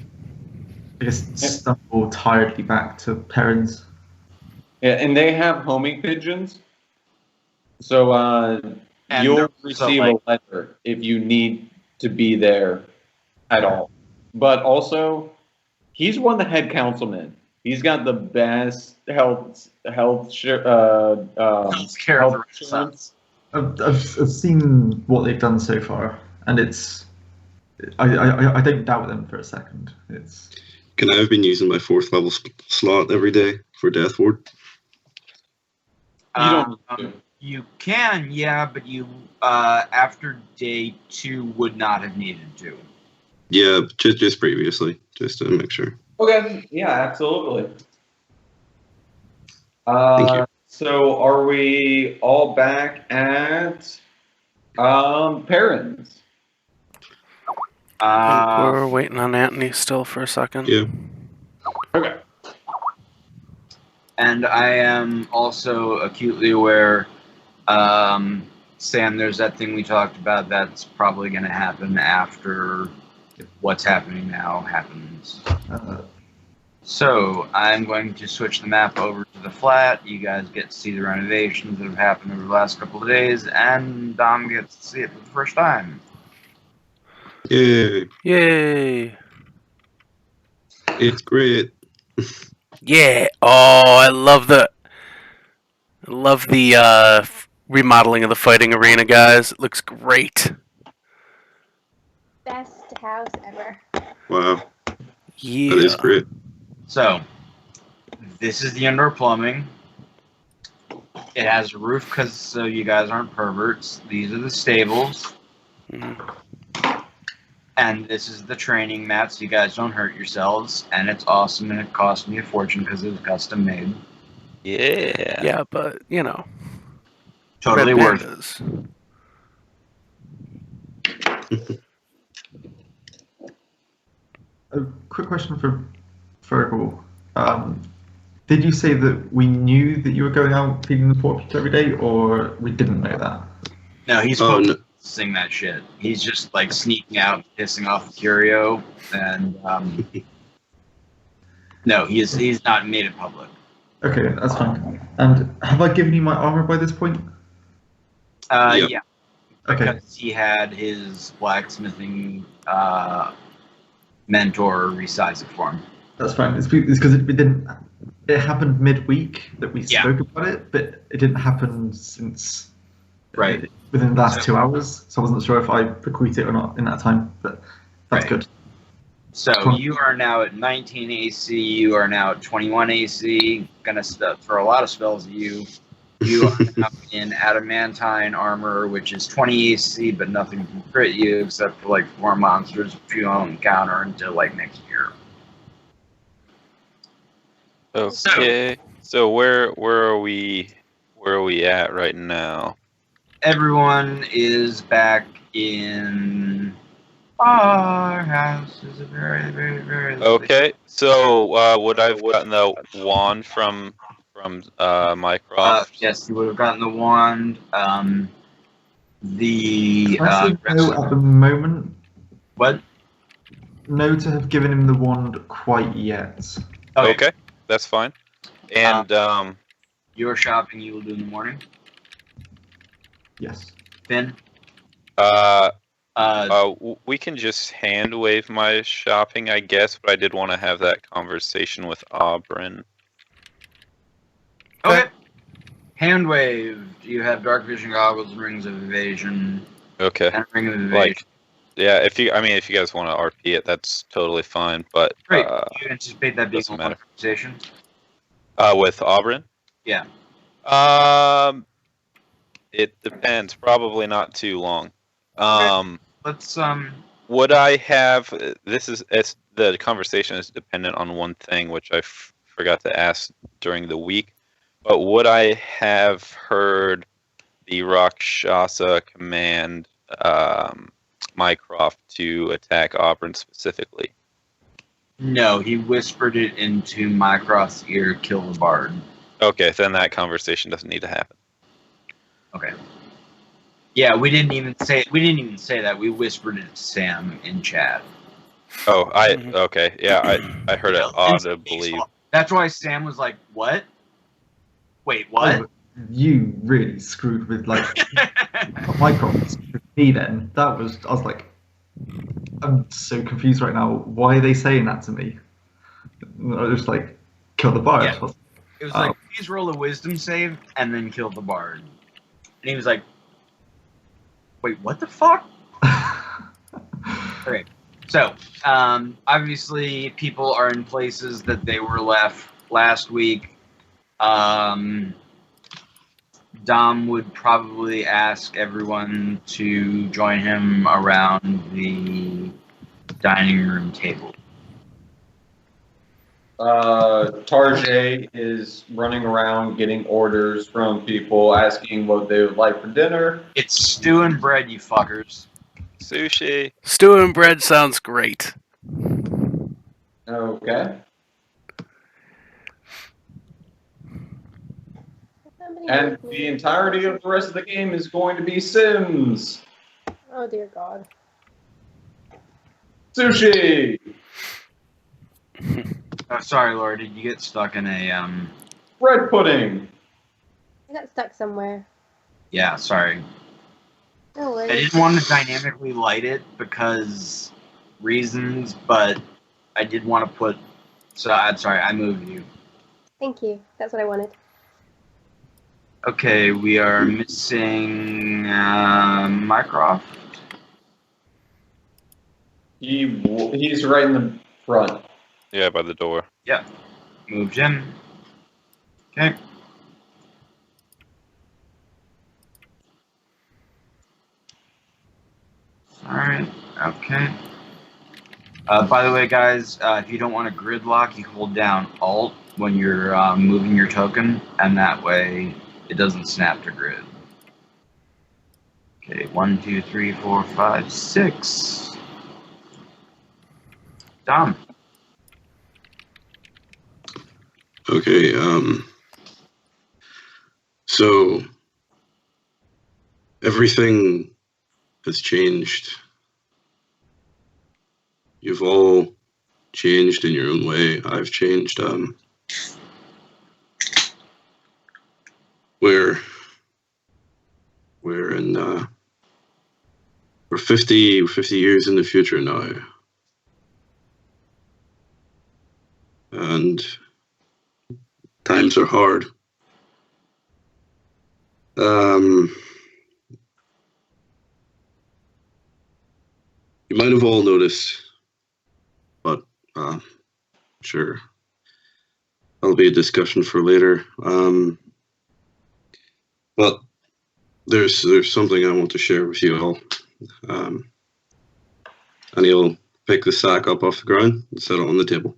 guess stumble tiredly back to Perrin's. Yeah, and they have homing pigeons. So you'll receive a letter if you need to be there at all. But also, he's one of the head councilmen. He's got the best health insurance. I've seen what they've done so far, and it's I don't doubt them for a second. It's. Can I have been using my 4th level slot every day for Death Ward? You don't need to. You can, yeah, but you after day 2 would not have needed to. Yeah, just previously, just to make sure. Okay, yeah, absolutely. Thank you. So are we all back at Perrin's? We're waiting on Anthony still for a second. Yeah. Okay. And I am also acutely aware, Sam, there's that thing we talked about that's probably going to happen after what's happening now happens. So I'm going to switch the map over to the flat. You guys get to see the renovations that have happened over the last couple of days, and Dom gets to see it for the first time. Yay. Yay! It's great. Yeah. Oh, I love the remodeling of the fighting arena, guys. It looks great. Best house ever. Wow, Yeah. that is great. So, this is the indoor plumbing. It has a roof because so you guys aren't perverts. These are the stables. And this is the training mat so you guys don't hurt yourselves. And it's awesome and it cost me a fortune because it was custom made. Yeah. Yeah, but you know, Totally Red worth it. Pandas. A quick question for Fergal. Did you say that we knew that you were going out feeding the portraits every day, or we didn't know that? No, he's Oh, no. sing that shit. He's just like sneaking out, pissing off Curio, and no, he's not made it public. Okay, that's fine. And have I given you my armor by this point? Yep. Yeah, Okay. because he had his blacksmithing mentor resize it for him. That's fine. It's because it didn't. It happened midweek that we Yeah. spoke about it, but it didn't happen since Right. within the last 2 hours. So I wasn't sure if I bequeathed it or not in that time. But that's Right. good. So Cool. you are now at 19 AC. You are now at 21 AC. Gonna throw a lot of spells at you. You are now in adamantine armor, which is 20 AC, but nothing can crit you except for like 4 monsters, which you don't encounter until like next year. Okay. So where are we at right now? Everyone is back in our house. Is a very, very, very. Okay. So would I've gotten the wand from Mycroft? Yes, you would have gotten the wand. The I say no at the moment. what? No to have given him the wand quite yet. Okay, that's fine. And Your shopping you will do in the morning. Yes. Finn. we can just hand wave my shopping, I guess, but I did want to have that conversation with Aubron. Okay. Hand waved. You have dark vision goggles and rings of evasion. Okay. And ring of evasion. Like, yeah, if you guys want to RP it, that's totally fine. But Great. Do you anticipate that being a doesn't long matter. conversation? With Aubron? Yeah. It depends. Probably not too long. Let's Would I have? The conversation is dependent on one thing, which I forgot to ask during the week. But would I have heard the Rakshasa command Mycroft to attack Aubron specifically? No, he whispered it into Mycroft's ear, kill the bard. Okay, then that conversation doesn't need to happen. Okay. Yeah, we didn't even say that. We whispered it to Sam in chat. Oh, okay. Yeah, I heard it audibly. That's why Sam was like, "What? Wait, what?" Oh, you really screwed with Mycroft with me then. I was like, I'm so confused right now. Why are they saying that to me? I was just like, kill the bard. Yeah. It was like, please roll a wisdom save and then kill the bard. And he was like, wait, what the fuck? Okay. So, obviously, people are in places that they were left last week. Dom would probably ask everyone to join him around the dining room table. Tarjay is running around getting orders from people, asking what they would like for dinner. It's stew and bread, you fuckers. Sushi. Stew and bread sounds great. Okay. And the entirety of the rest of the game is going to be Sims. Oh dear God. Sushi. Oh, sorry, Laura. Did you get stuck in a Bread pudding. I got stuck somewhere. Yeah, sorry. No I worries. didn't want to dynamically light it because reasons, but I did want to put So I'm sorry, I moved you. Thank you. That's what I wanted. Okay, we are missing Mycroft. He's right in the front. Yeah, by the door. Yep. Moved him. Okay. Alright, okay. By the way, guys, if you don't want to gridlock, you hold down Alt when you're moving your token, and that way it doesn't snap to grid. Okay, 1, 2, 3, 4, 5, 6. Dom. Okay, so everything has changed. You've all changed in your own way. I've changed. We're in we're 50 years in the future now, and times are hard. You might have all noticed, but sure, that'll be a discussion for later. But there's something I want to share with you all. And he'll pick the sack up off the ground and set it on the table.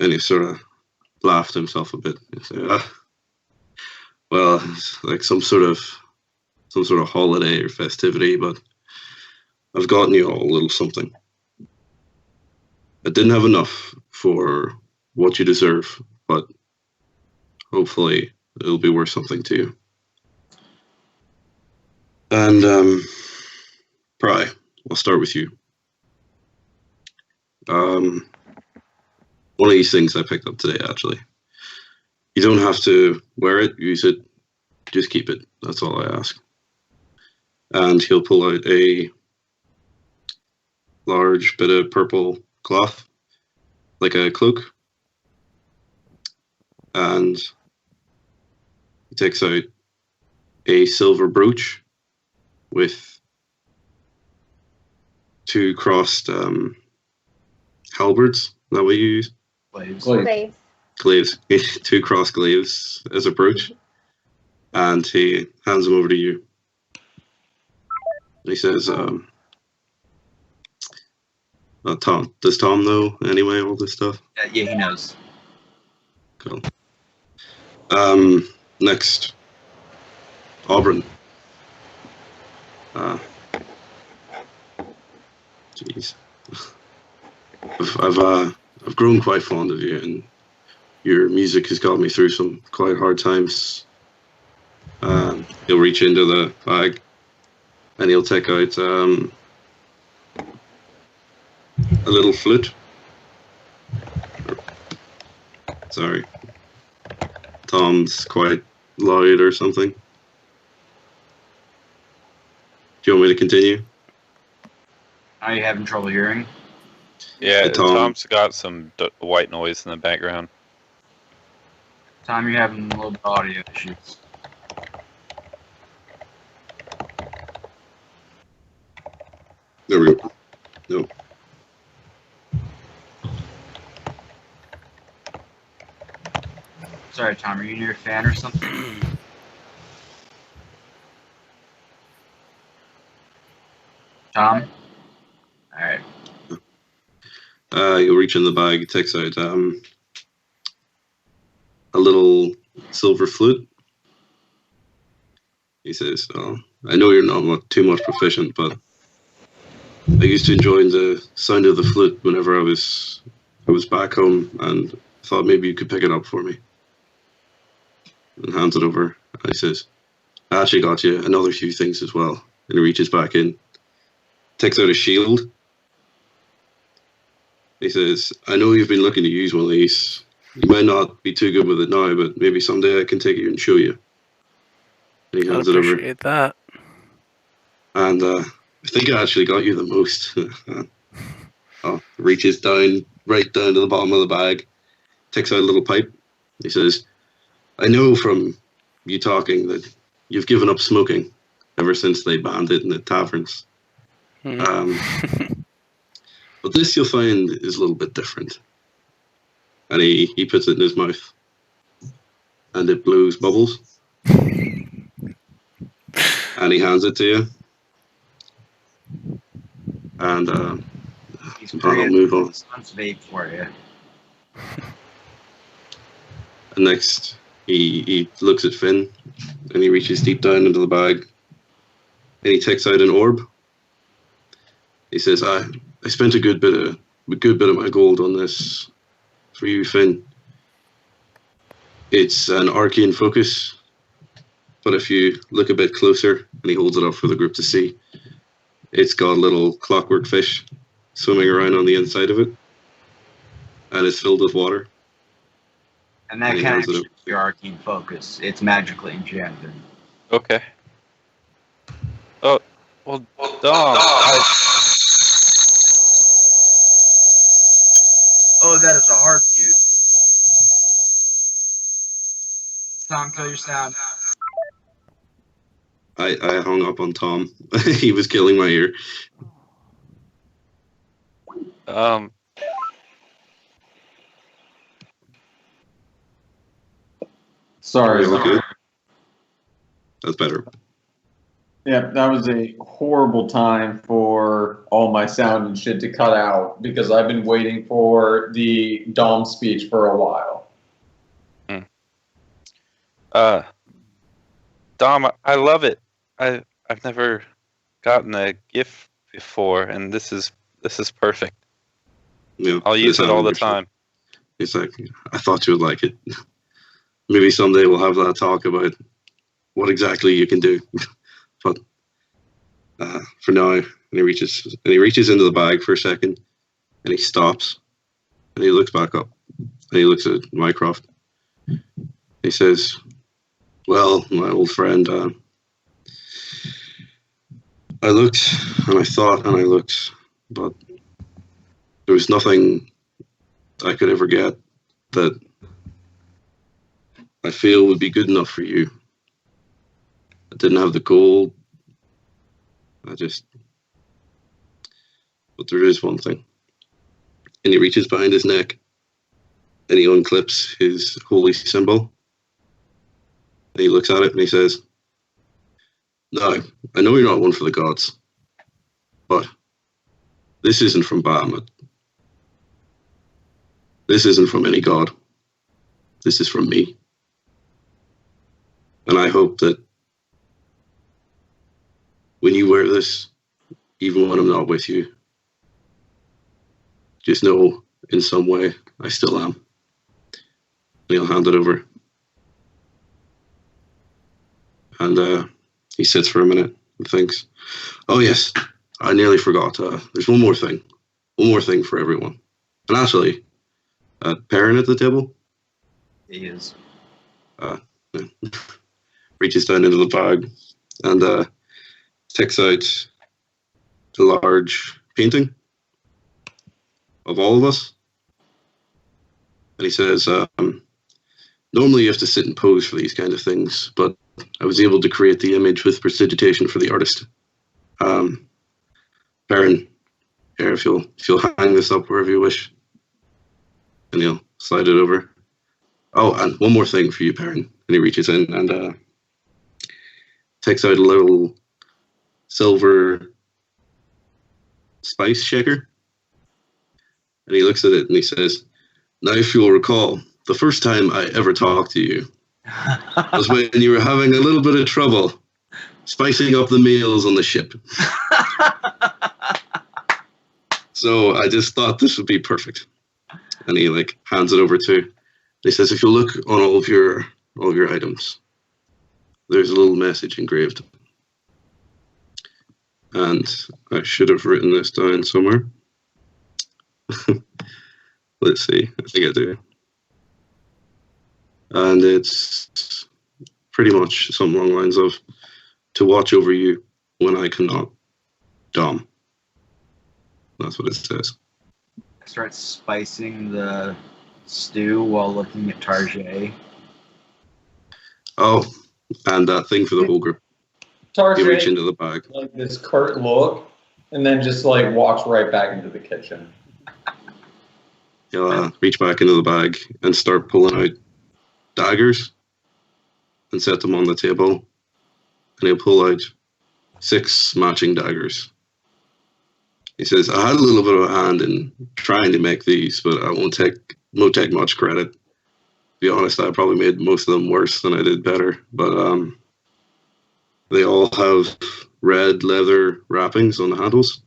And he sort of laughed himself a bit. He said, well, it's like some sort of holiday or festivity, but I've gotten you all a little something. I didn't have enough for what you deserve, but hopefully it'll be worth something to you. And Pry, I'll start with you. One of these things I picked up today, actually. You don't have to wear it, use it, just keep it. That's all I ask. And he'll pull out a large bit of purple cloth, like a cloak. And he takes out a silver brooch with 2 crossed halberds. Is that what you use? Glaives. Glaives. 2 crossed glaives as a brooch. And he hands them over to you. He says, Tom, does Tom know anyway all this stuff? Yeah, he knows. Cool. Next, Aubron. Jeez. I've grown quite fond of you, and your music has got me through some quite hard times. He'll reach into the bag, and he'll take out a little flute. Sorry. Tom's quite loud or something. Do you want me to continue? Are you having trouble hearing? Yeah, Tom. Tom's got some white noise in the background. Tom, you're having a little bit of audio issues. There we go. Nope. Sorry, Tom, are you near a fan or something? Tom? Alright. You'll reach in the bag, he takes out a little silver flute. He says, I know you're not too much proficient, but I used to enjoy the sound of the flute whenever I was back home, and thought maybe you could pick it up for me. And hands it over. And he says, I actually got you another few things as well. And he reaches back in, takes out a shield. He says, I know you've been looking to use one of these. You might not be too good with it now, but maybe someday I can take you and show you. And he hands it over. Appreciate that. And I think I actually got you the most. Reaches down, right down to the bottom of the bag, takes out a little pipe. He says, I know from you talking that you've given up smoking ever since they banned it in the taverns. But this you'll find is a little bit different. And he puts it in his mouth. And it blows bubbles. And he hands it to you. And I'll move on. Sounds vape for you. And next, he looks at Finn, and he reaches deep down into the bag, and he takes out an orb. He says, I spent a good bit of my gold on this for you, Finn. It's an arcane focus, but if you look a bit closer, and he holds it up for the group to see, it's got little clockwork fish swimming around on the inside of it, and it's filled with water. And that can't be your arcane focus. It's magically enchanted. Okay. Oh, well, Dom. Oh, that is a hard view. Tom, kill your sound. I hung up on Tom. He was killing my ear. Sorry. Good. That's better. Yeah, that was a horrible time for all my sound and shit to cut out because I've been waiting for the Dom speech for a while. Dom, I love it. I've never gotten a gift before, and this is perfect. Yeah, I'll use it all the time. It's like, I thought you would like it. Maybe someday we'll have that talk about what exactly you can do. But for now, and he reaches into the bag for a second, and he stops, and he looks back up, and he looks at Mycroft. He says, well, my old friend, I looked, and I thought, and I looked, but there was nothing I could ever get that I feel would be good enough for you. I didn't have the gold. But there is one thing. And he reaches behind his neck, and he unclips his holy symbol. And he looks at it, and he says, now, I know you're not one for the gods, but this isn't from Bahamut. This isn't from any god. This is from me. And I hope that when you wear this, even when I'm not with you, just know in some way I still am. And he'll hand it over. And he sits for a minute and thinks, oh yes, I nearly forgot. There's one more thing. One more thing for everyone. And actually, Perrin at the table? He is. Reaches down into the bag and takes out a large painting of all of us. And he says, normally you have to sit and pose for these kind of things, but I was able to create the image with prestidigitation for the artist. Perrin, here, if you'll hang this up wherever you wish. And he'll slide it over. Oh, and one more thing for you, Perrin. And he reaches in and takes out a little silver spice shaker. And he looks at it and he says, now if you'll recall, the first time I ever talked to you was when you were having a little bit of trouble spicing up the meals on the ship. So I just thought this would be perfect. And he hands it over to. He says, if you look on all of your items, there's a little message engraved. And I should have written this down somewhere. Let's see. I think I do. And it's pretty much something along the lines of, to watch over you when I cannot, Dom. That's what it says. start spicing the stew while looking at Tarjay. Oh, and that thing for the whole group. You reach into the bag. Like this curt look, and then just like walks right back into the kitchen. You'll reach back into the bag and start pulling out daggers and set them on the table. And he'll pull out 6 matching daggers. He says, I had a little bit of a hand in trying to make these, but I won't take much credit. To be honest, I probably made most of them worse than I did better. But they all have red leather wrappings on the handles.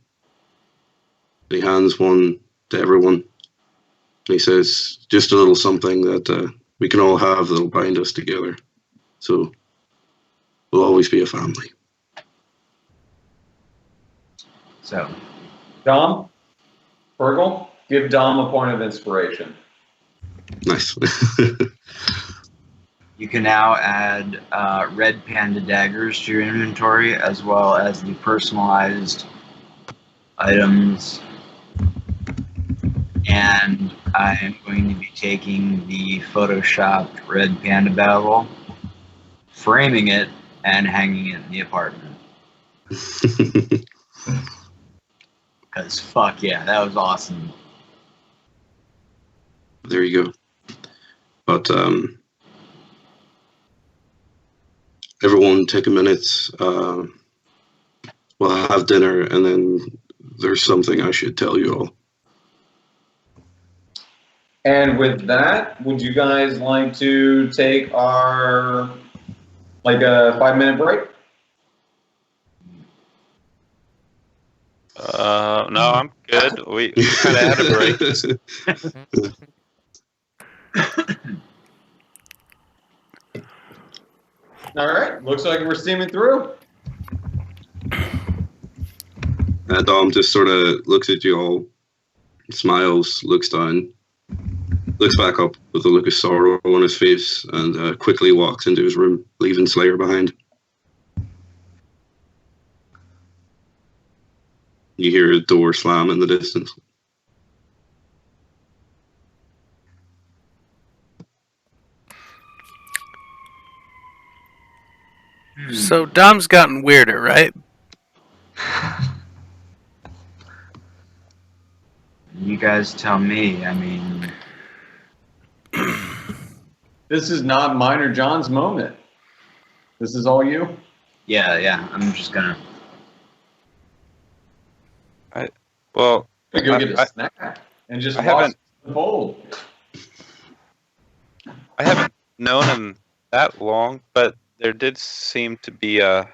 He hands one to everyone. And he says, just a little something that we can all have that'll bind us together. So we'll always be a family. So, Dom, Fergal, give Dom a point of inspiration. Nice. you can now add Red Panda daggers to your inventory, as well as the personalized items. And I am going to be taking the photoshopped Red Panda battle, framing it, and hanging it in the apartment. Because fuck yeah, that was awesome. There you go. But everyone take a minute. We'll have dinner, and then there's something I should tell you all. And with that, would you guys like to take our, like a 5-minute break? No, I'm good. We kind of had a break. All right, looks like we're steaming through. Dom just sort of looks at you all, smiles, looks down, looks back up with a look of sorrow on his face, and quickly walks into his room, leaving Slayer behind. You hear a door slam in the distance. So Dom's gotten weirder, right? You guys tell me. I mean, This is not mine or John's moment. This is all you? yeah. I'm just gonna. Well, Go get a snack and just watch the fold. I haven't known him that long, but there did seem to be a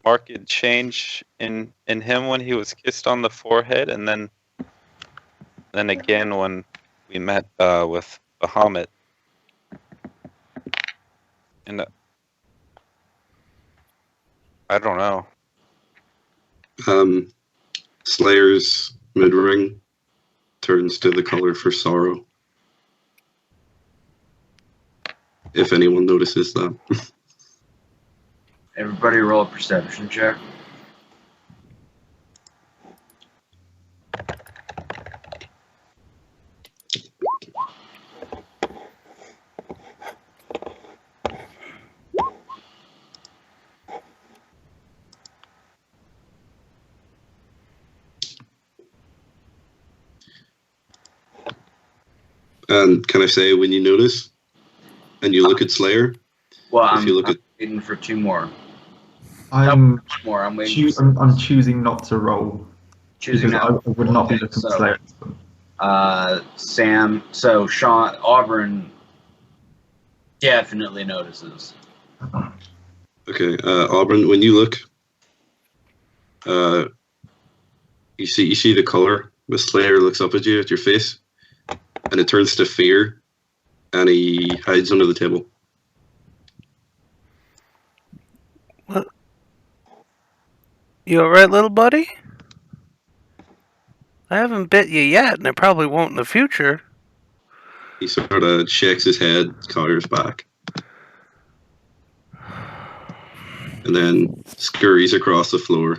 marked change in him when he was kissed on the forehead, and then again when we met with Bahamut. And I don't know. Slayer's mid-ring turns to the color for sorrow. If anyone notices that. Everybody roll a perception check. And can I say, when you notice and you look at Slayer, well, I'm waiting for 2 more. I'm 1 more. I'm waiting. I'm choosing not to roll. Choosing because not. I would not be looking for Slayer. Sam. So Shawn, Aubron definitely notices. Okay, Aubron, when you look, you see the color. The Slayer looks up at you, at your face, and it turns to fear, and he hides under the table. What? You alright, little buddy? I haven't bit you yet, and I probably won't in the future. He sort of shakes his head, cowers back, and then scurries across the floor.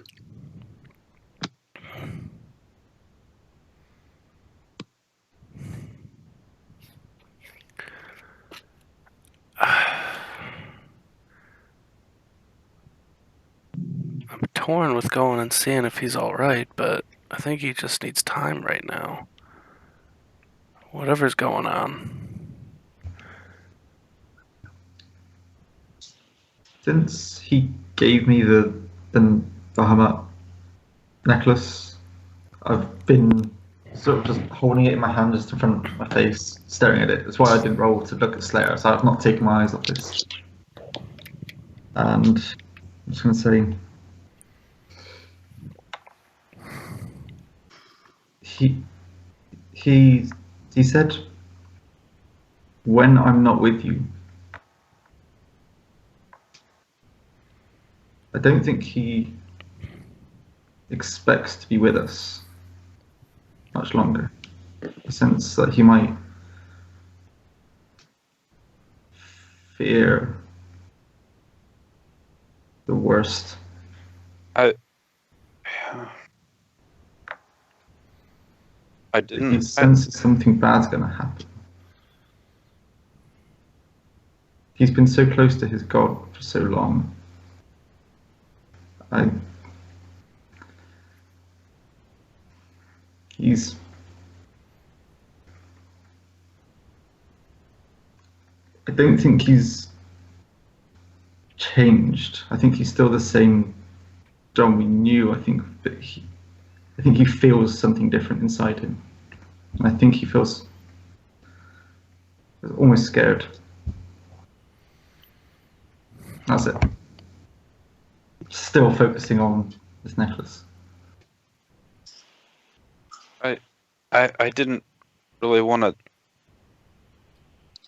torn with going and seeing if he's alright, but I think he just needs time right now. Whatever's going on. Since he gave me the Bahamut necklace, I've been sort of just holding it in my hand just in front of my face, staring at it. That's why I didn't roll to look at Slayer, so I've not taken my eyes off this. And I'm just going to say, he said, when I'm not with you. I don't think he expects to be with us much longer. A sense that he might fear the worst. I He didn't. senses something bad's going to happen. He's been so close to his god for so long. I don't think he's changed. I think he's still the same John we knew. I think he feels something different inside him. And I think he feels almost scared. That's it. Still focusing on this necklace. I didn't really want to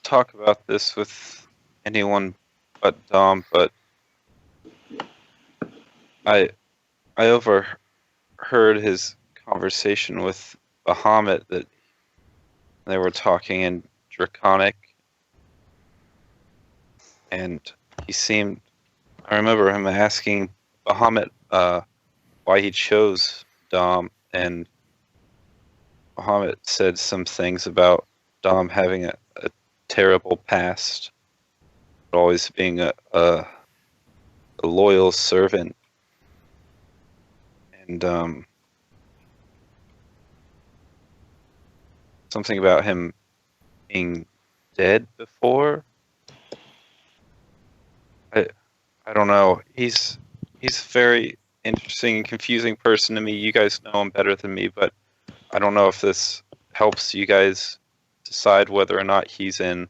talk about this with anyone but Dom, but I overheard his conversation with Bahamut that they were talking in Draconic, and I remember him asking Bahamut why he chose Dom, and Bahamut said some things about Dom having a terrible past, but always being a loyal servant, and something about him being dead before. I don't know. He's a very interesting and confusing person to me. You guys know him better than me, but I don't know if this helps you guys decide whether or not he's in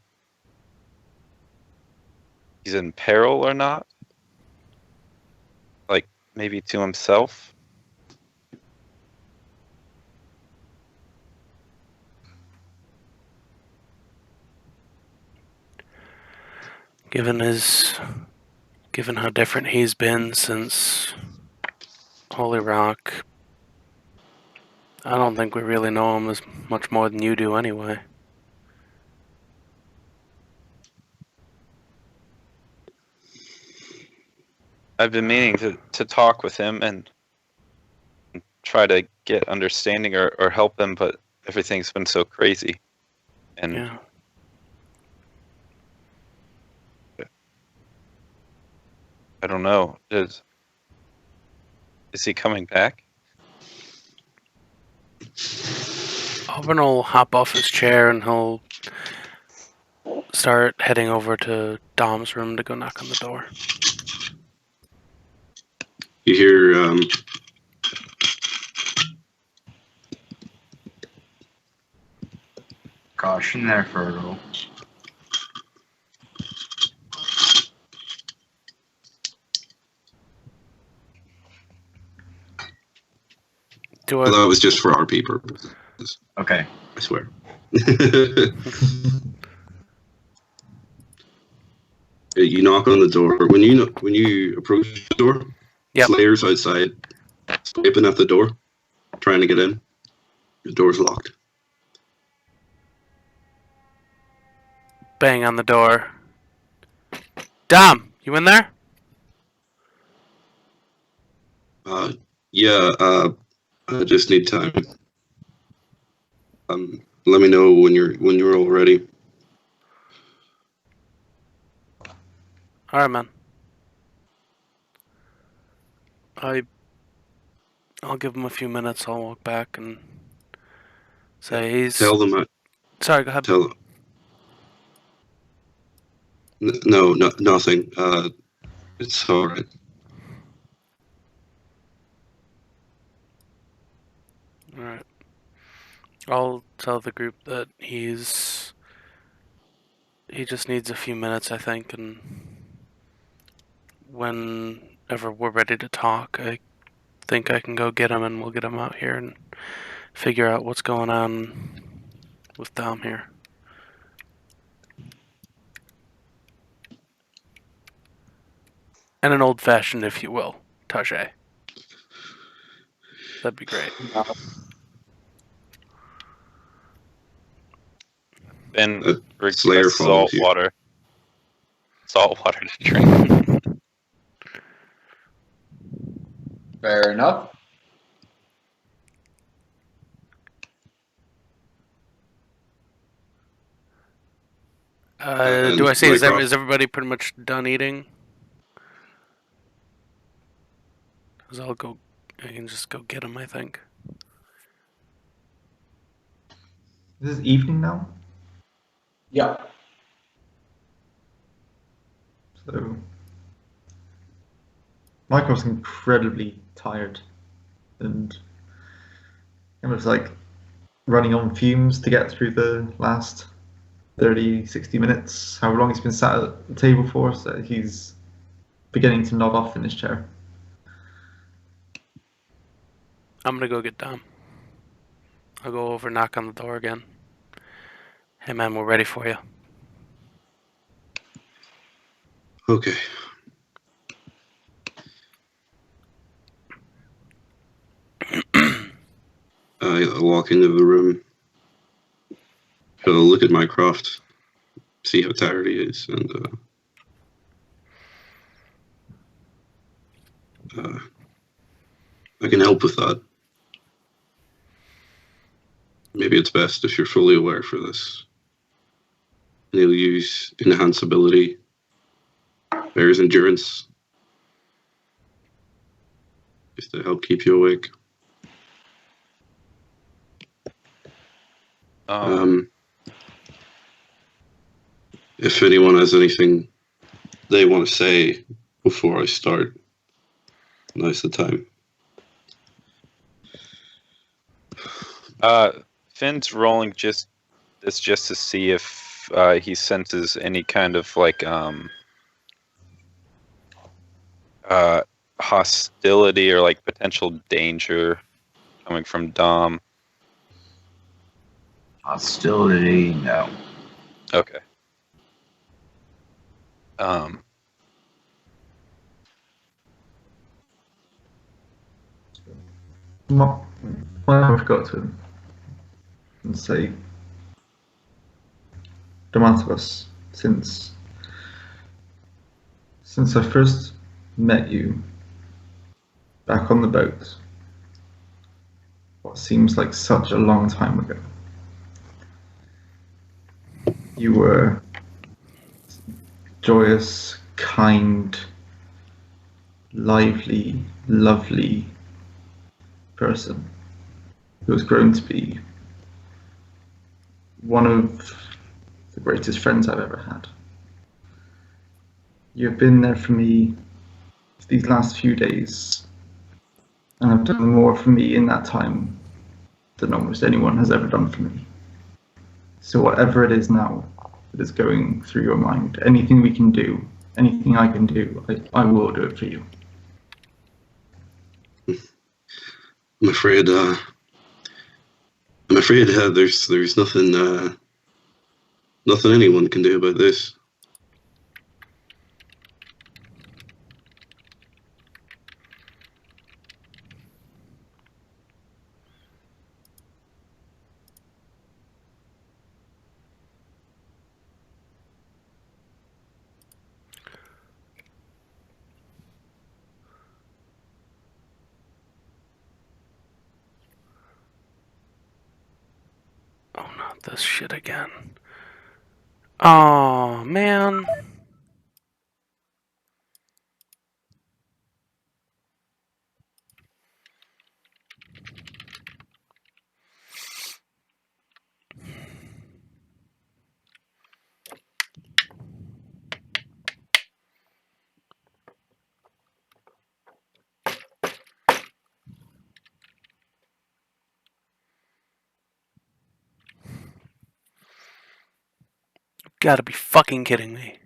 peril or not. Like, maybe to himself. Given how different he's been since Holy Rock, I don't think we really know him as much more than you do anyway. I've been meaning to talk with him and try to get understanding or help him, but everything's been so crazy. And yeah. I don't know. Is he coming back? Aubron will hop off his chair and he'll start heading over to Dom's room to go knock on the door. You hear caution there, Fergal. well, that was just for RP purposes. Okay. I swear. You knock on the door. When you approach the door, yep. Slayer's outside, scraping at the door, trying to get in. The door's locked. Bang on the door. Dom, you in there? Yeah. I just need time. Let me know when you're all ready. Alright, man. I'll give him a few minutes. I'll walk back and say he's. Tell them. Sorry, go ahead. Tell. No, nothing. It's all right. All right. I'll tell the group that he just needs a few minutes, I think, and whenever we're ready to talk, I think I can go get him, and we'll get him out here and figure out what's going on with Dom here. And an old-fashioned, if you will, Tajay. That'd be great. Ben Slayer requests follows salt you. water. Salt water to drink. Fair enough. Do I say, is everybody pretty much done eating? Because I can just go get him, I think. Is this evening now? Yeah. So, Mycroft's incredibly tired and kind of like running on fumes to get through the last 30, 60 minutes, however long he's been sat at the table for, so he's beginning to nod off in his chair. I'm gonna go get Dom. I'll go over, knock on the door again. Hey man, we're ready for you. Okay. I walk into the room. I'll look at Mycroft, see how tired he is, and I can help with that. Maybe it's best if you're fully aware for this. And he'll use enhance ability, bear's endurance, just to help keep you awake. If anyone has anything they want to say before I start, now's the time. Finn's rolling just to see if he senses any kind of like hostility or like potential danger coming from Dom. Hostility, no. Okay. I forgot to him and say, Domivatus, since I first met you back on the boat, what seems like such a long time ago, you were joyous, kind, lively, lovely person who has grown to be one of the greatest friends I've ever had. You've been there for me these last few days, and have done more for me in that time than almost anyone has ever done for me. So whatever it is now that is going through your mind, anything we can do, anything I can do, I will do it for you. I'm afraid there's nothing anyone can do about this. Oh, not this shit again. Oh, man. gotta be fucking kidding me.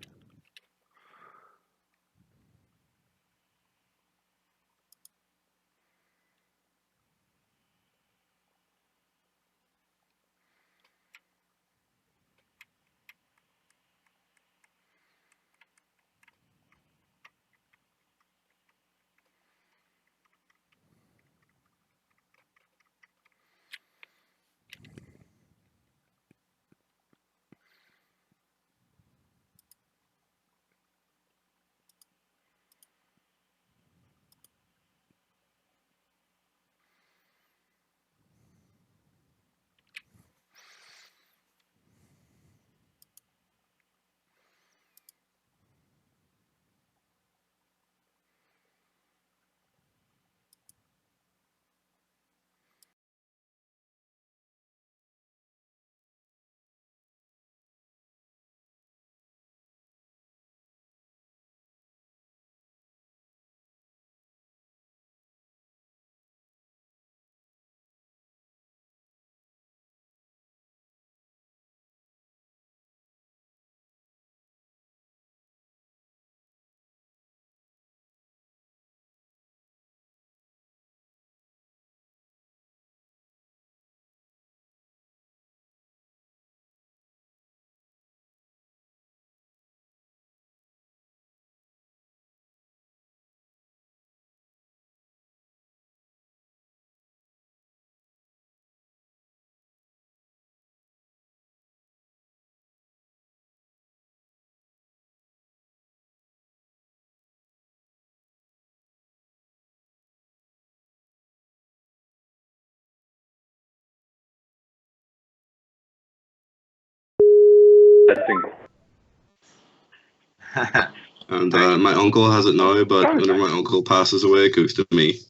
And my uncle has it now, but whenever my uncle passes away, it goes to me.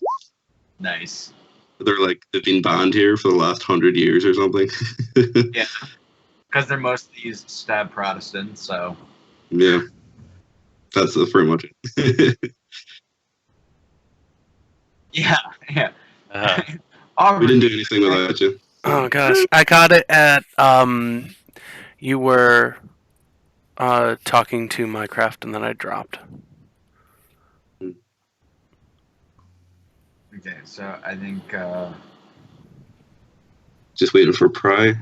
Nice. They've been banned here for the last 100 years or something. Yeah. Because they're mostly stab Protestants, so. Yeah. That's pretty much it. Yeah. We didn't do anything without you. Oh gosh, I got it at you were talking to Mycroft and then I dropped. Okay, so I think just waiting for Pry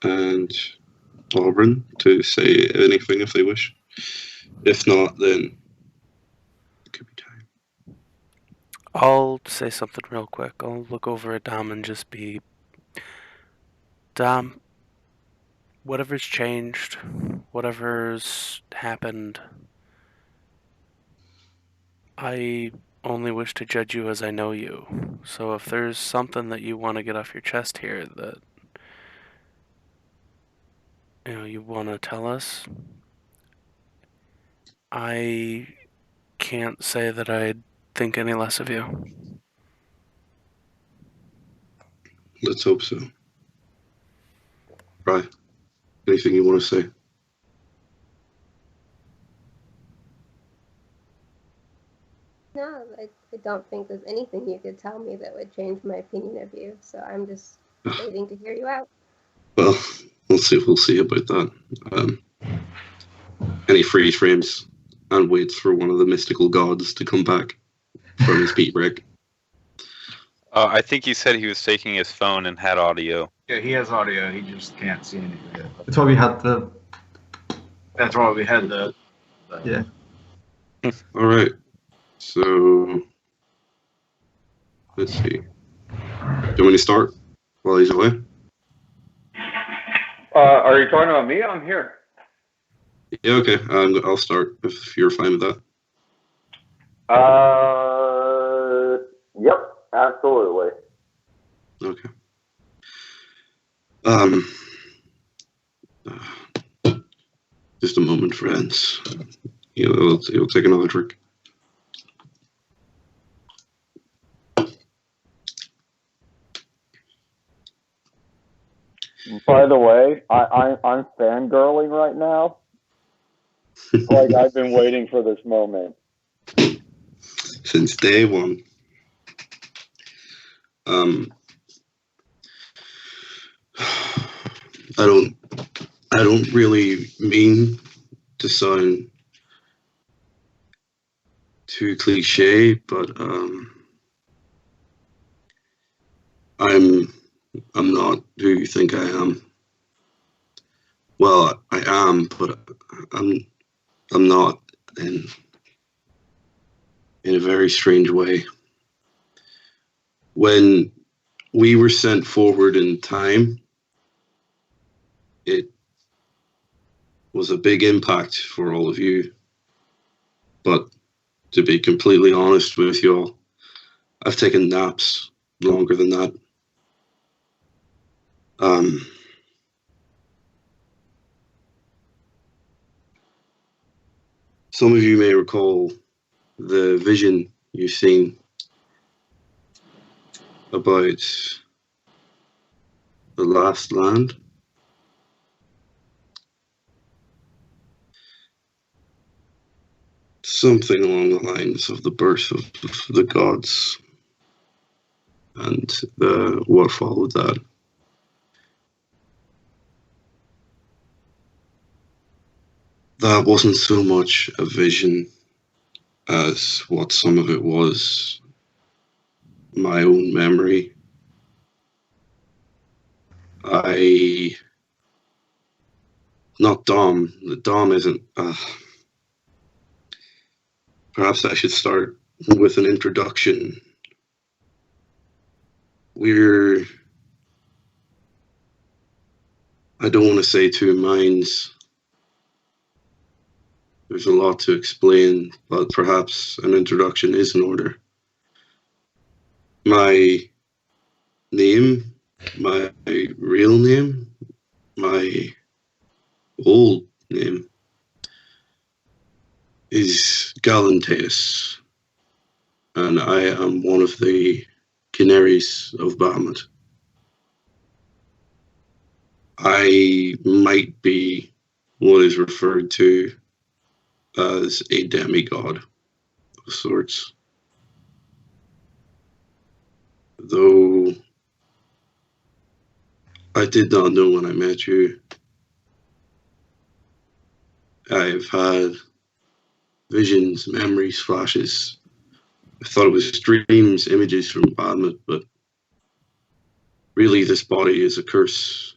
and Aubron to say anything if they wish. If not, then it could be time. I'll say something real quick. I'll look over at Dom and just be... Dom, whatever's changed, whatever's happened, I only wish to judge you as I know you. So if there's something that you want to get off your chest here that you want to tell us, I can't say that I think any less of you. Let's hope so. Right. Anything you want to say? No, I don't think there's anything you could tell me that would change my opinion of you. So I'm just waiting to hear you out. Well, we'll see about that. Any freeze frames and waits for one of the mystical gods to come back from his beat wreck. I think he said he was taking his phone and had audio. Yeah, he has audio. He just can't see anything. That's why we had the... That's why we had the... Yeah. All right. So, let's see. Do you want me to start while he's away? Are you talking about me? I'm here. Yeah, okay. I'll start if you're fine with that. Yep, absolutely. Okay. Just a moment, friends. He'll take another drink. By the way, I'm fangirling right now. Like, I've been waiting for this moment. Since day one. I I don't really mean to sound too cliche, but I'm not who you think I am. Well, I am, but I'm not in a very strange way. When we were sent forward in time, it was a big impact for all of you. But to be completely honest with you all, I've taken naps longer than that. Some of you may recall the vision you've seen about the last land. Something along the lines of the birth of the gods and what followed that. That wasn't so much a vision as what some of it was my own memory. Not Dom. The Dom isn't. Perhaps I should start with an introduction. I don't want to say two minds. There's a lot to explain, but perhaps an introduction is in order. My name, my real name, my old name is Galanteus, and I am one of the Canaries of Bahamut. I might be what is referred to as a demigod of sorts. Though I did not know when I met you. I've had visions, memories, flashes. I thought it was dreams, images from Bahamut, but really this body is a curse.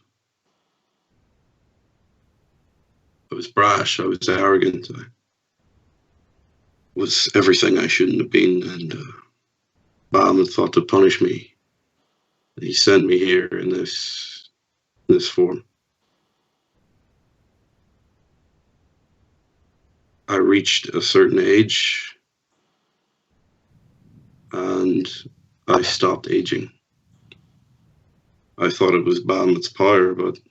I was brash, I was arrogant, I was everything I shouldn't have been, and Bahamut thought to punish me. He sent me here in this form. I reached a certain age and I stopped aging. I thought it was Bahamut's power, but it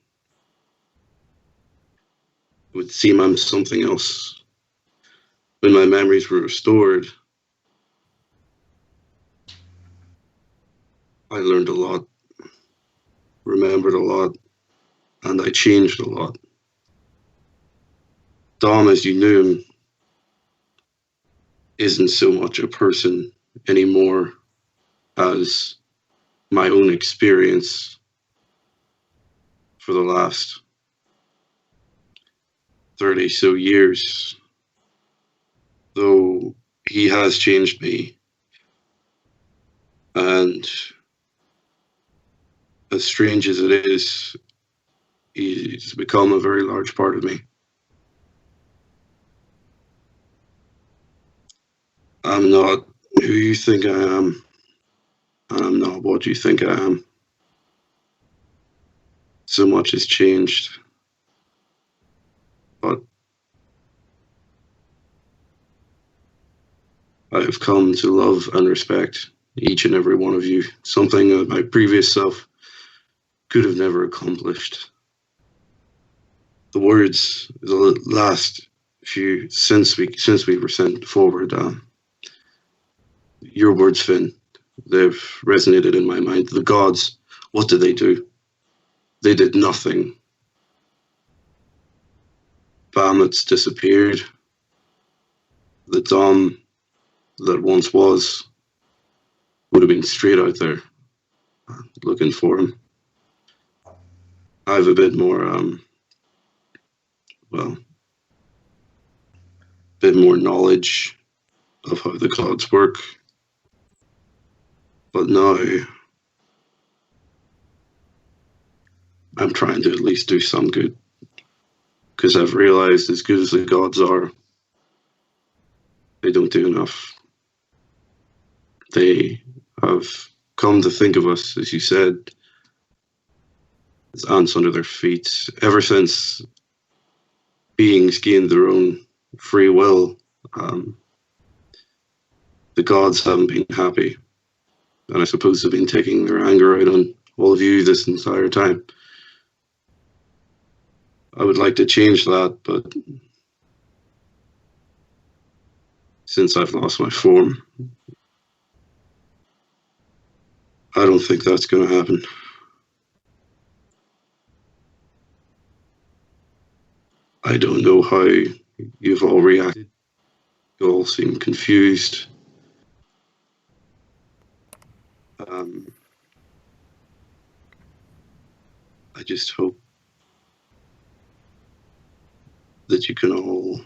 would seem I'm something else. When my memories were restored, I learned a lot, remembered a lot, and I changed a lot. Dom, as you knew him, isn't so much a person anymore as my own experience for the last 30 so years. Though he has changed me, and as strange as it is, he's become a very large part of me. I'm not who you think I am, and I'm not what you think I am. So much has changed, but I have come to love and respect each and every one of you, something that my previous self could have never accomplished. The words, the last few, since we were sent forward, your words, Finn, they've resonated in my mind. The gods, what did they do? They did nothing. Bahamut's disappeared. The Dom that once was would have been straight out there looking for him. I have a bit more well, a bit more knowledge of how the gods work. But now I'm trying to at least do some good. Because I've realized, as good as the gods are, they don't do enough. They have come to think of us, as you said, as ants under their feet. Ever since beings gained their own free will, the gods haven't been happy. And I suppose they've been taking their anger out on all of you this entire time. I would like to change that, but since I've lost my form, I don't think that's going to happen. I don't know how you've all reacted. You all seem confused. I just hope that you can all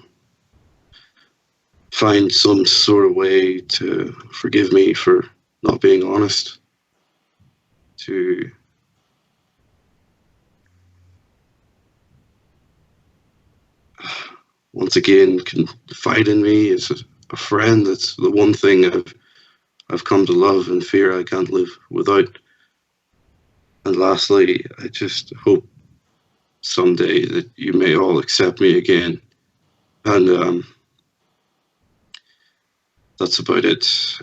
find some sort of way to forgive me for not being honest, to once again confide in me as a friend. That's the one thing I've come to love and fear I can't live without. And lastly, I just hope someday that you may all accept me again. And that's about it.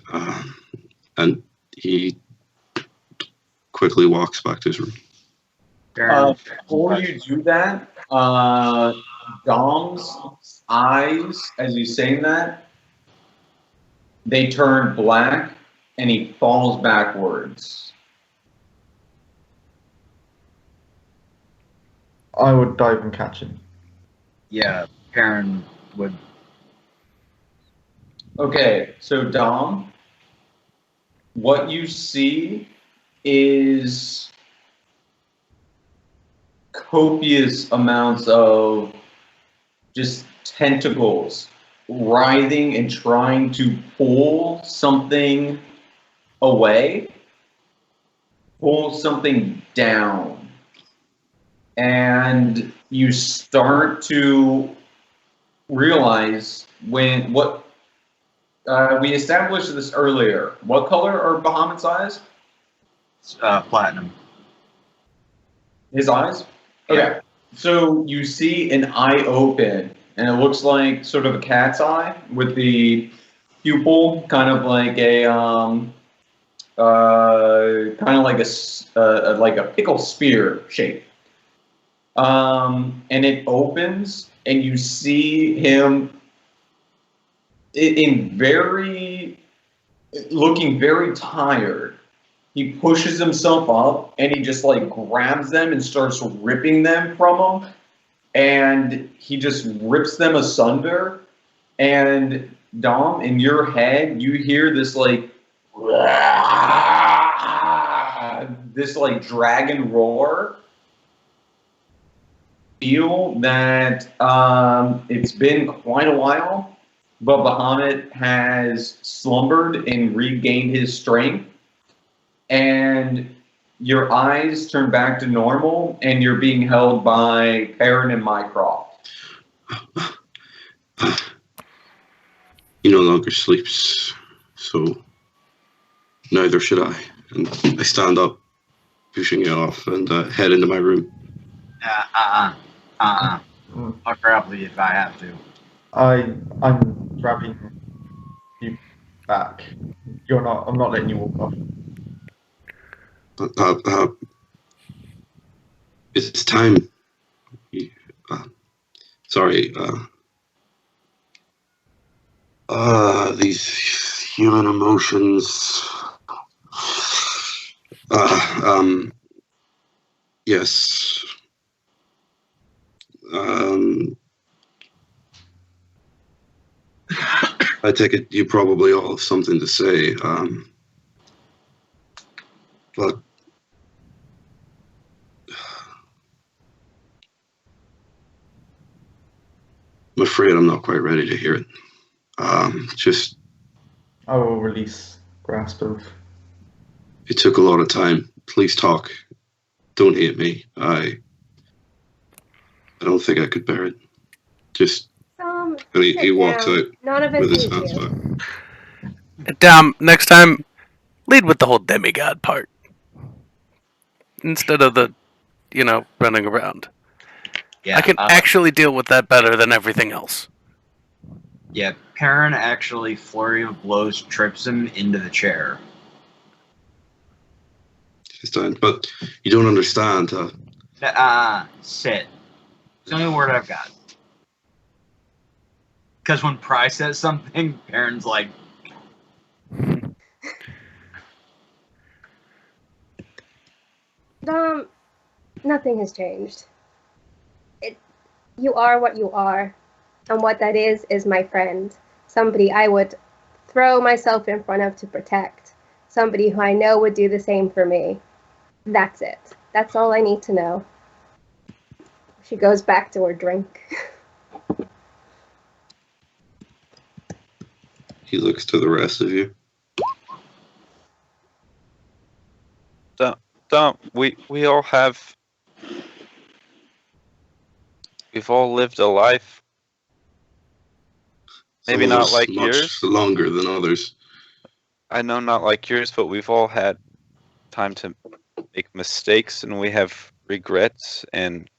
And he quickly walks back to his room. Before you do that, Dom's eyes, as he's saying that, they turn black and he falls backwards. I would dive and catch him. Yeah, Perrin would. Okay, so Dom, what you see is copious amounts of just tentacles writhing and trying to pull something away, pull something down. And you start to realize we established this earlier. What color are Bahamut's eyes? Platinum. His eyes? Okay. So you see an eye open, and it looks like sort of a cat's eye with the pupil kind of like a like a pickle spear shape. And it opens, and you see him looking very tired. He pushes himself up, and he just like grabs them and starts ripping them from him, and he just rips them asunder. And Dom, in your head, you hear this like dragon roar. Feel that it's been quite a while, but Bahamut has slumbered and regained his strength, and your eyes turn back to normal, and you're being held by Perrin and Mycroft. He no longer sleeps, so neither should I. And I stand up, pushing it off, and head into my room. I'll grapple you if I have to. I'm grabbing you back. I'm not letting you walk off. It's time. Sorry. These human emotions. Yes. I take it you probably all have something to say. But I'm afraid I'm not quite ready to hear it. Just I will release grasp of. it took a lot of time. Please talk. Don't hate me. I don't think I could bear it. Just and he walks out None of us with his need hands you. back. Dom, next time, lead with the whole demigod part. Instead of the, running around. Yeah, I can actually deal with that better than everything else. Yeah, Perrin actually flurry of blows trips him into the chair. He's done, but you don't understand. Sit. It's the only word I've got. Because when Pry says something, Perrin's like... Dom, nothing has changed. You are what you are. And what that is my friend. Somebody I would throw myself in front of to protect. Somebody who I know would do the same for me. That's it. That's all I need to know. She goes back to her drink. He looks to the rest of you. Dom, we all have... We've all lived a life. Maybe not like yours. Much longer than others. I know not like yours, but we've all had time to make mistakes, and we have regrets, and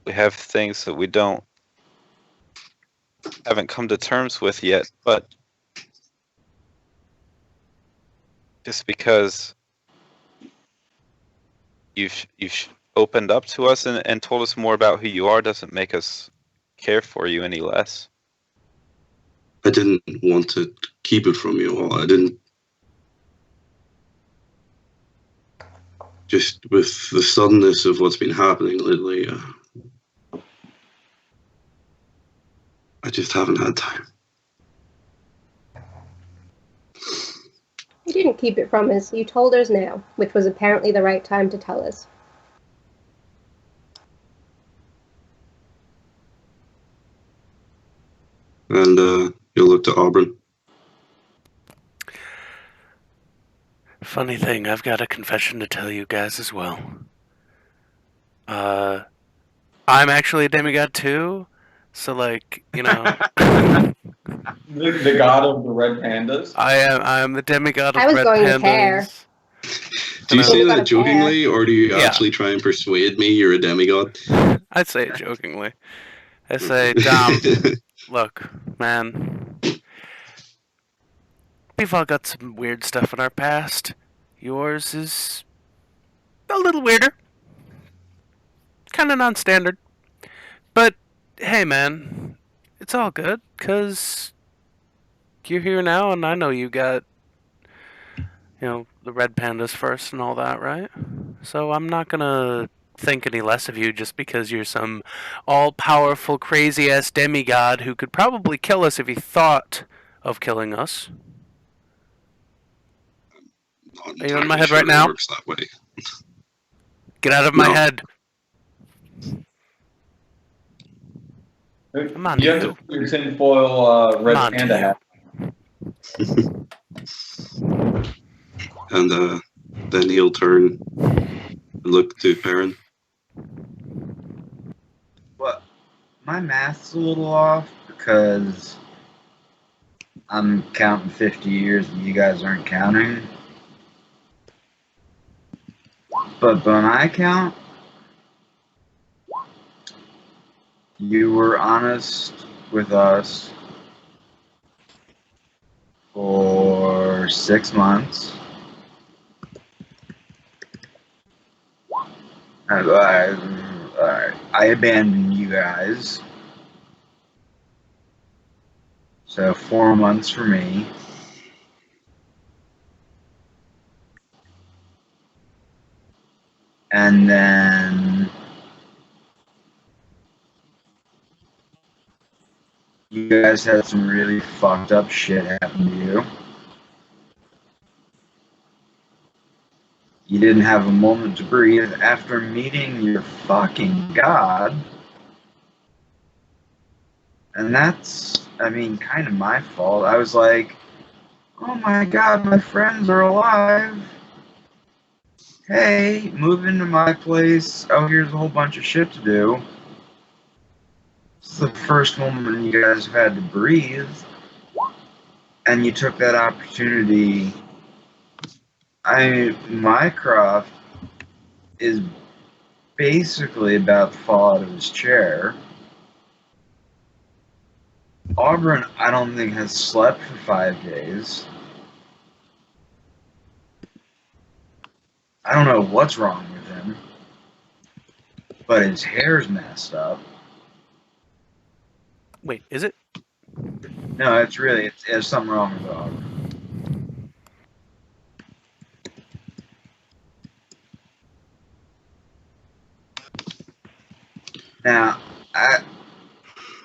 we have things that we haven't come to terms with yet. But just because you've opened up to us and told us more about who you are doesn't make us care for you any less. I didn't want to keep it from you all. I didn't. Just with the suddenness of what's been happening lately, I just haven't had time. You didn't keep it from us. You told us now, which was apparently the right time to tell us. And you'll look to Aubron. Funny thing, I've got a confession to tell you guys as well. I'm actually a demigod too, so the god of the Red Pandas? I am the demigod of I was Red going Pandas. to Pear. Do you say Demigod that of jokingly, or do you Yeah. actually try and persuade me you're a demigod? I'd say it jokingly. I say, Dom, look, man, we've all got some weird stuff in our past. Yours is a little weirder. Kind of non-standard. But, hey, man, it's all good, because you're here now, and I know you got, the Red Pandas first and all that, right? So I'm not gonna think any less of you just because you're some all-powerful, crazy-ass demigod who could probably kill us if he thought of killing us. Are you in my head right now? It works that way. Get out of my head. I'm on you. Have to put your tinfoil Red Panda hat. And then he'll turn and look to Perrin. Well, my math's a little off because I'm counting 50 years and you guys aren't counting. But by my count, you were honest with us for 6 months. I abandoned you guys. So 4 months for me. And then you guys had some really fucked up shit happen to you. You didn't have a moment to breathe after meeting your fucking god And that's, I mean, kind of my fault. I was like, oh my god, my friends are alive. Hey, move into my place. Oh, here's a whole bunch of shit to do. It's the first moment you guys have had to breathe. And you took that opportunity. Mycroft is basically about to fall out of his chair. Aubron, I don't think, has slept for 5 days. I don't know what's wrong with him, but his hair's messed up. Wait, is it? No, there's something wrong with Aubron. Now,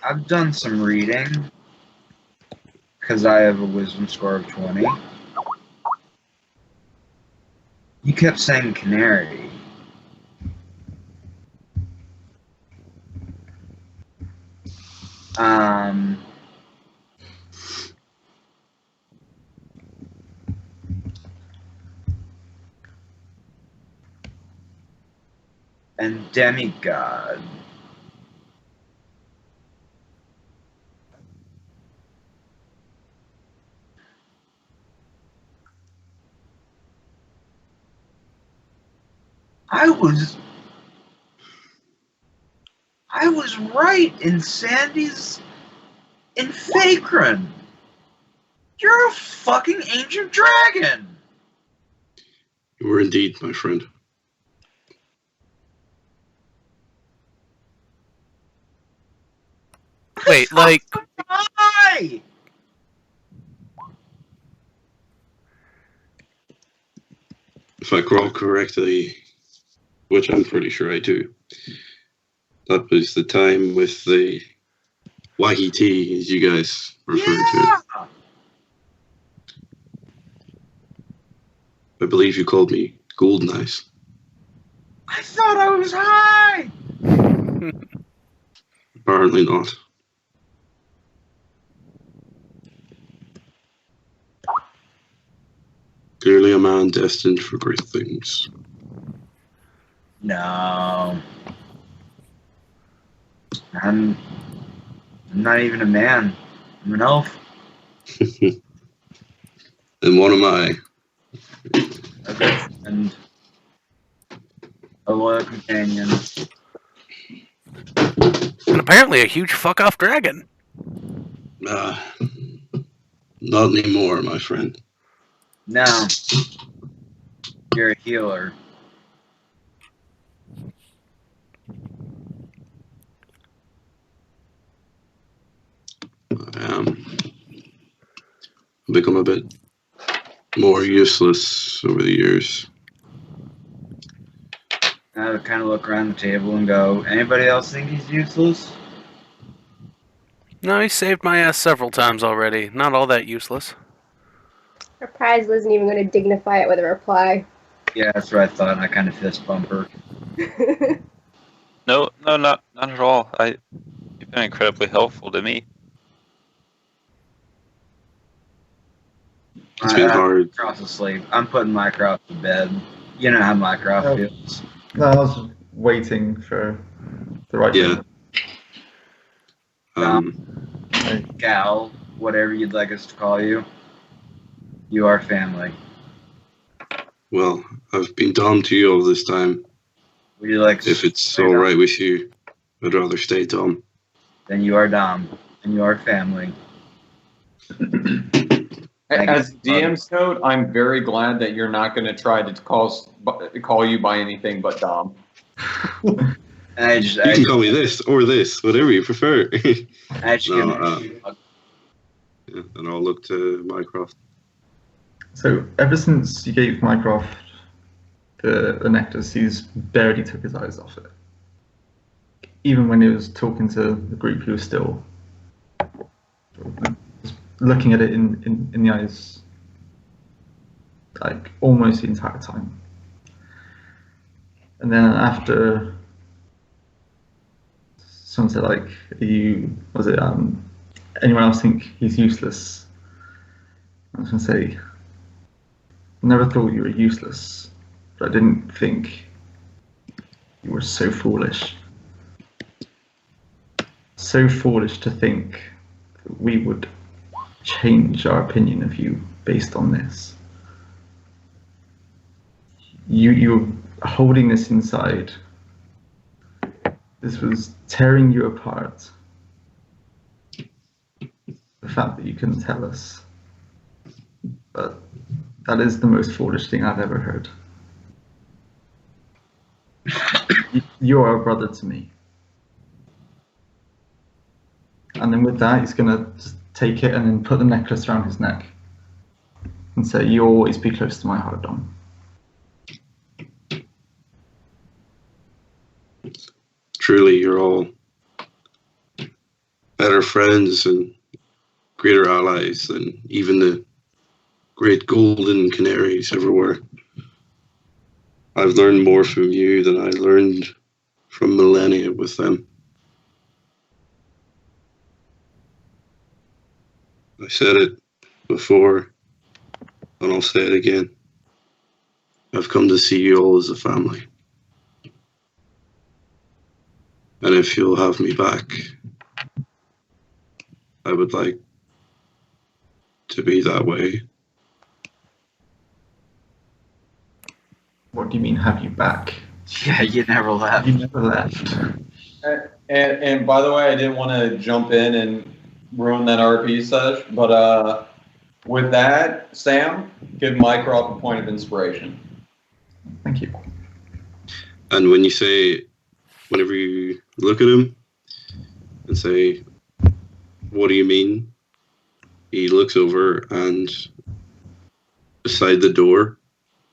I've done some reading because I have a wisdom score of 20. You kept saying canary. And demigod. I was right in Sandy's in Fakron. You're a fucking ancient dragon. You were indeed, my friend. Wait, like... Hi! If I recall correctly, which I'm pretty sure I do, that was the time with the wacky tea, as you guys referred to it. I believe you called me Golden Eyes. I thought I was high! Apparently not. Clearly a man destined for great things. No. I'm not even a man. I'm an elf. And what am I? A good friend. A loyal companion. And apparently a huge fuck-off dragon. Not anymore, my friend. No. You're a healer. I've become a bit more useless over the years. I would kind of look around the table and go, anybody else think he's useless? No, he saved my ass several times already. Not all that useless. Reprisal isn't even going to dignify it with a reply. Yeah, that's what I thought. I kind of fist bump her. No, not at all. You've been incredibly helpful to me. It's been hard. Mycroft's asleep. I'm putting Mycroft to bed. You know how Mycroft feels. No, I was waiting for the right Yeah. Gal, whatever you'd like us to call you. You are family. Well, I've been dumb to you all this time. Would you like to If it's all right with you, I'd rather stay dumb. Then you are Dom, and you are family. As DM's note, I'm very glad that you're not going to try to call you by anything but Dom. You can call me this or this, whatever you prefer. And I'll look to Mycroft. So ever since you gave Mycroft the necklace, he's barely took his eyes off it. Even when he was talking to the group, he was still looking at it in the eyes, like almost the entire time. And then after someone said, like, anyone else think he's useless? I was going to say, never thought you were useless, but I didn't think you were so foolish. So foolish to think that we would change our opinion of you based on this. You're holding this inside. This was tearing you apart. The fact that you couldn't tell us. But that is the most foolish thing I've ever heard. You're a brother to me. And then with that, he's going to just take it and then put the necklace around his neck and say, "You'll always be close to my heart, Dom." Truly, you're all better friends and greater allies than even the great golden canaries ever were. I've learned more from you than I learned from millennia with them. I said it before, and I'll say it again. I've come to see you all as a family. And if you'll have me back, I would like to be that way. What do you mean, have you back? Yeah, you never left. You never left. And by the way, I didn't want to jump in and ruin that RP sesh, but with that, Sam, give Mycroft a point of inspiration. Thank you. And when you say, whenever you look at him and say, "What do you mean?" he looks over, and beside the door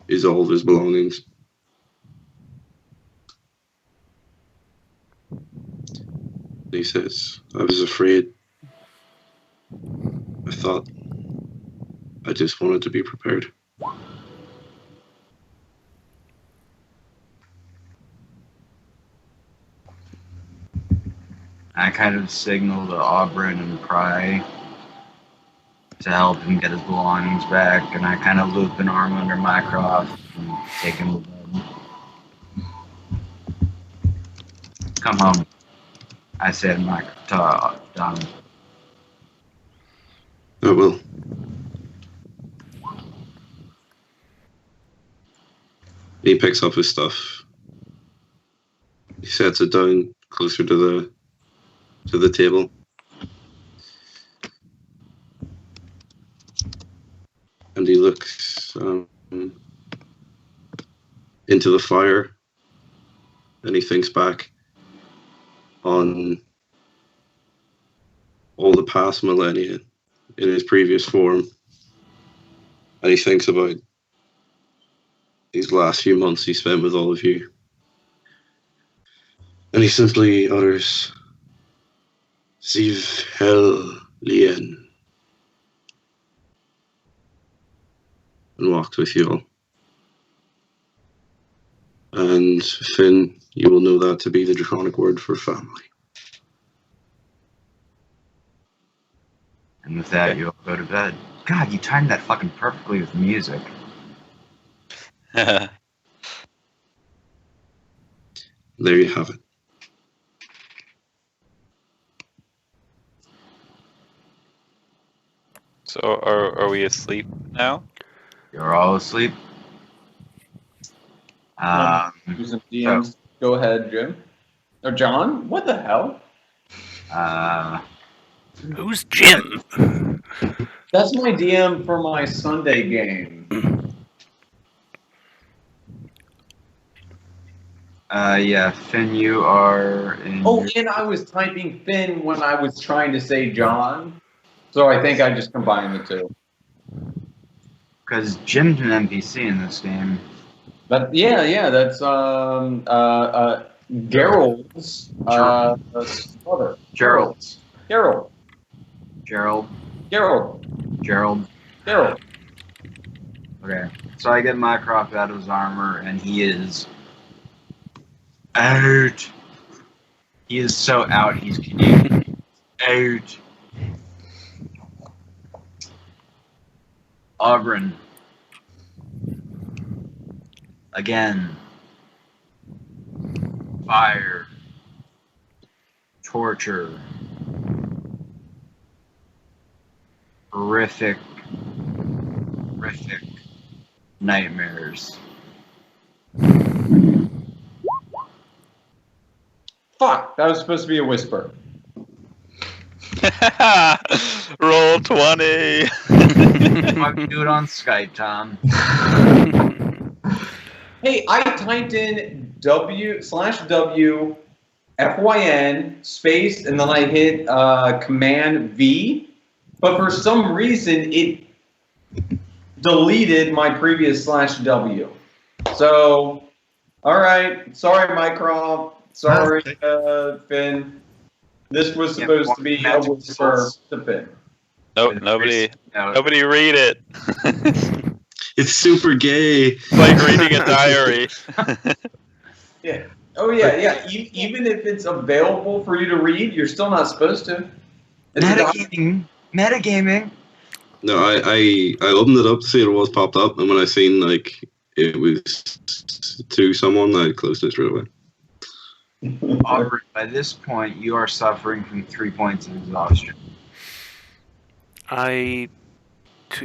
is all of his belongings. And he says, "I was afraid. I thought I just wanted to be prepared." I kind of signal to Aubron and Pry to help him get his belongings back, and I kind of loop an arm under Mycroft and take him to bed. Come home, I said to Dom. I will. He picks up his stuff. He sets it down closer to the table. And he looks into the fire, and he thinks back on all the past millennia in his previous form. And he thinks about these last few months he spent with all of you. And he simply utters, "Siv Hel Lien," and walks with you all. And Finn, you will know that to be the draconic word for family. And with that, you'll go to bed. God, you timed that fucking perfectly with music. There you have it. So are we asleep now? You're all asleep. Do some DMs. Go ahead, Jim. Or John? What the hell? Who's Jim? That's my DM for my Sunday game. Yeah, Finn, you are in. Oh, and I was typing Finn when I was trying to say John. So I think I just combined the two. Because Jim's an NPC in this game. But yeah, that's Gerald's brother. Gerald's. Gerald. Okay, so I get Mycroft out of his armor, and he is out. He is so out, he's Canadian. Out. Aubron. Again. Fire. Torture. Horrific nightmares. Fuck, that was supposed to be a whisper. Roll 20. Why do it on Skype, Tom? Hey, I typed in W/W FYN space and then I hit Command V, but for some reason it deleted my previous /W. So, all right, sorry, Mycroft. Sorry, Finn. This was supposed to be a whisper to Finn. Nope, nobody read it. It's super gay. It's like reading a diary. Yeah. Oh yeah. Even if it's available for you to read, you're still not supposed to. Metagaming. No, I opened it up to see it was popped up, and when I seen like it was to someone, I closed it straight away. Aubrey, by this point, you are suffering from 3 points of exhaustion.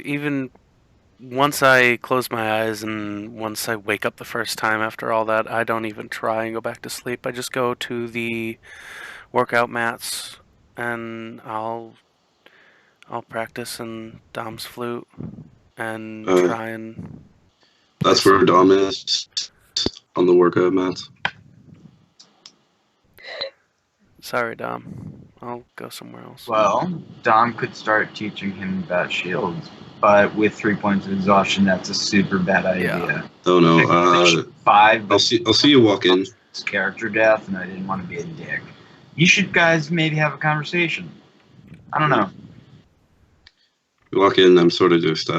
Even once I close my eyes and once I wake up the first time after all that, I don't even try and go back to sleep. I just go to the workout mats and I'll practice in Dom's flute and try and... That's where Dom is, on the workout mats. Sorry, Dom. I'll go somewhere else. Well, Dom could start teaching him about shields, but with 3 points of exhaustion, that's a super bad idea. Yeah. Oh no, 5. I'll see you walk in. It's character death, and I didn't want to be a dick. You should guys maybe have a conversation. I don't know. You walk in, I'm sort of just,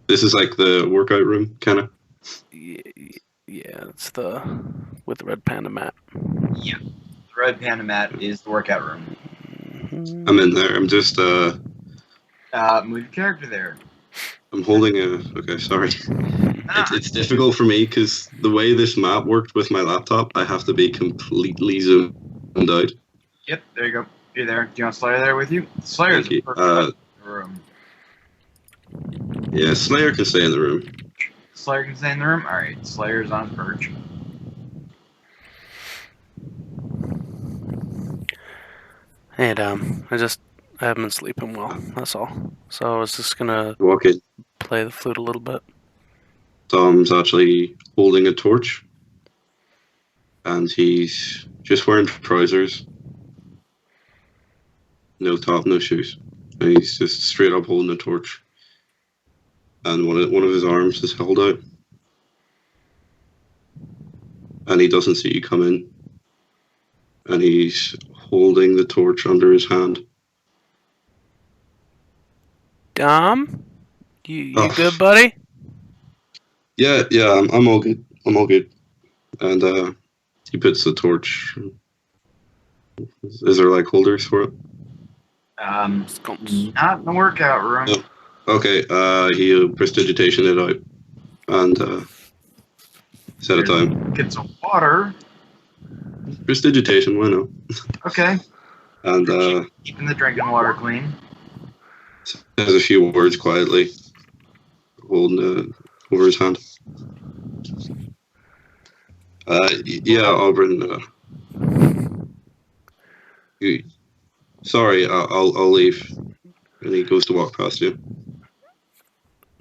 this is like the workout room, kind of? Yeah, it's with the Red Panda mat. Yeah. The Red Panda mat is the workout room. I'm in there. I'm just, move your character there. I'm holding okay, sorry. It's difficult for me because the way this map worked with my laptop, I have to be completely zoomed out. Yep, there you go. You're there. Do you want Slayer there with you? Slayer's the perfect room. Yeah, Slayer can stay in the room. Slayer can stay in the room? Alright, Slayer's on his perch. Hey, Dom. I haven't been sleeping well, that's all. So I was just gonna walk in, play the flute a little bit. Dom's actually holding a torch, and he's just wearing trousers, no top, no shoes, and he's just straight up holding a torch, and one of his arms is held out, and he doesn't see you come in, and he's holding the torch under his hand. Dom, you good, buddy? Yeah, I'm all good. I'm all good. And he puts the torch. Is there like holders for it? Not in the workout room. No. Okay. He'll prestidigitation it out and set a time. Get some water. Prestidigitation, why not? Okay. And keeping the drinking water clean. Says a few words quietly, holding over his hand. Yeah, Aubron. Sorry, I'll leave. And he goes to walk past you.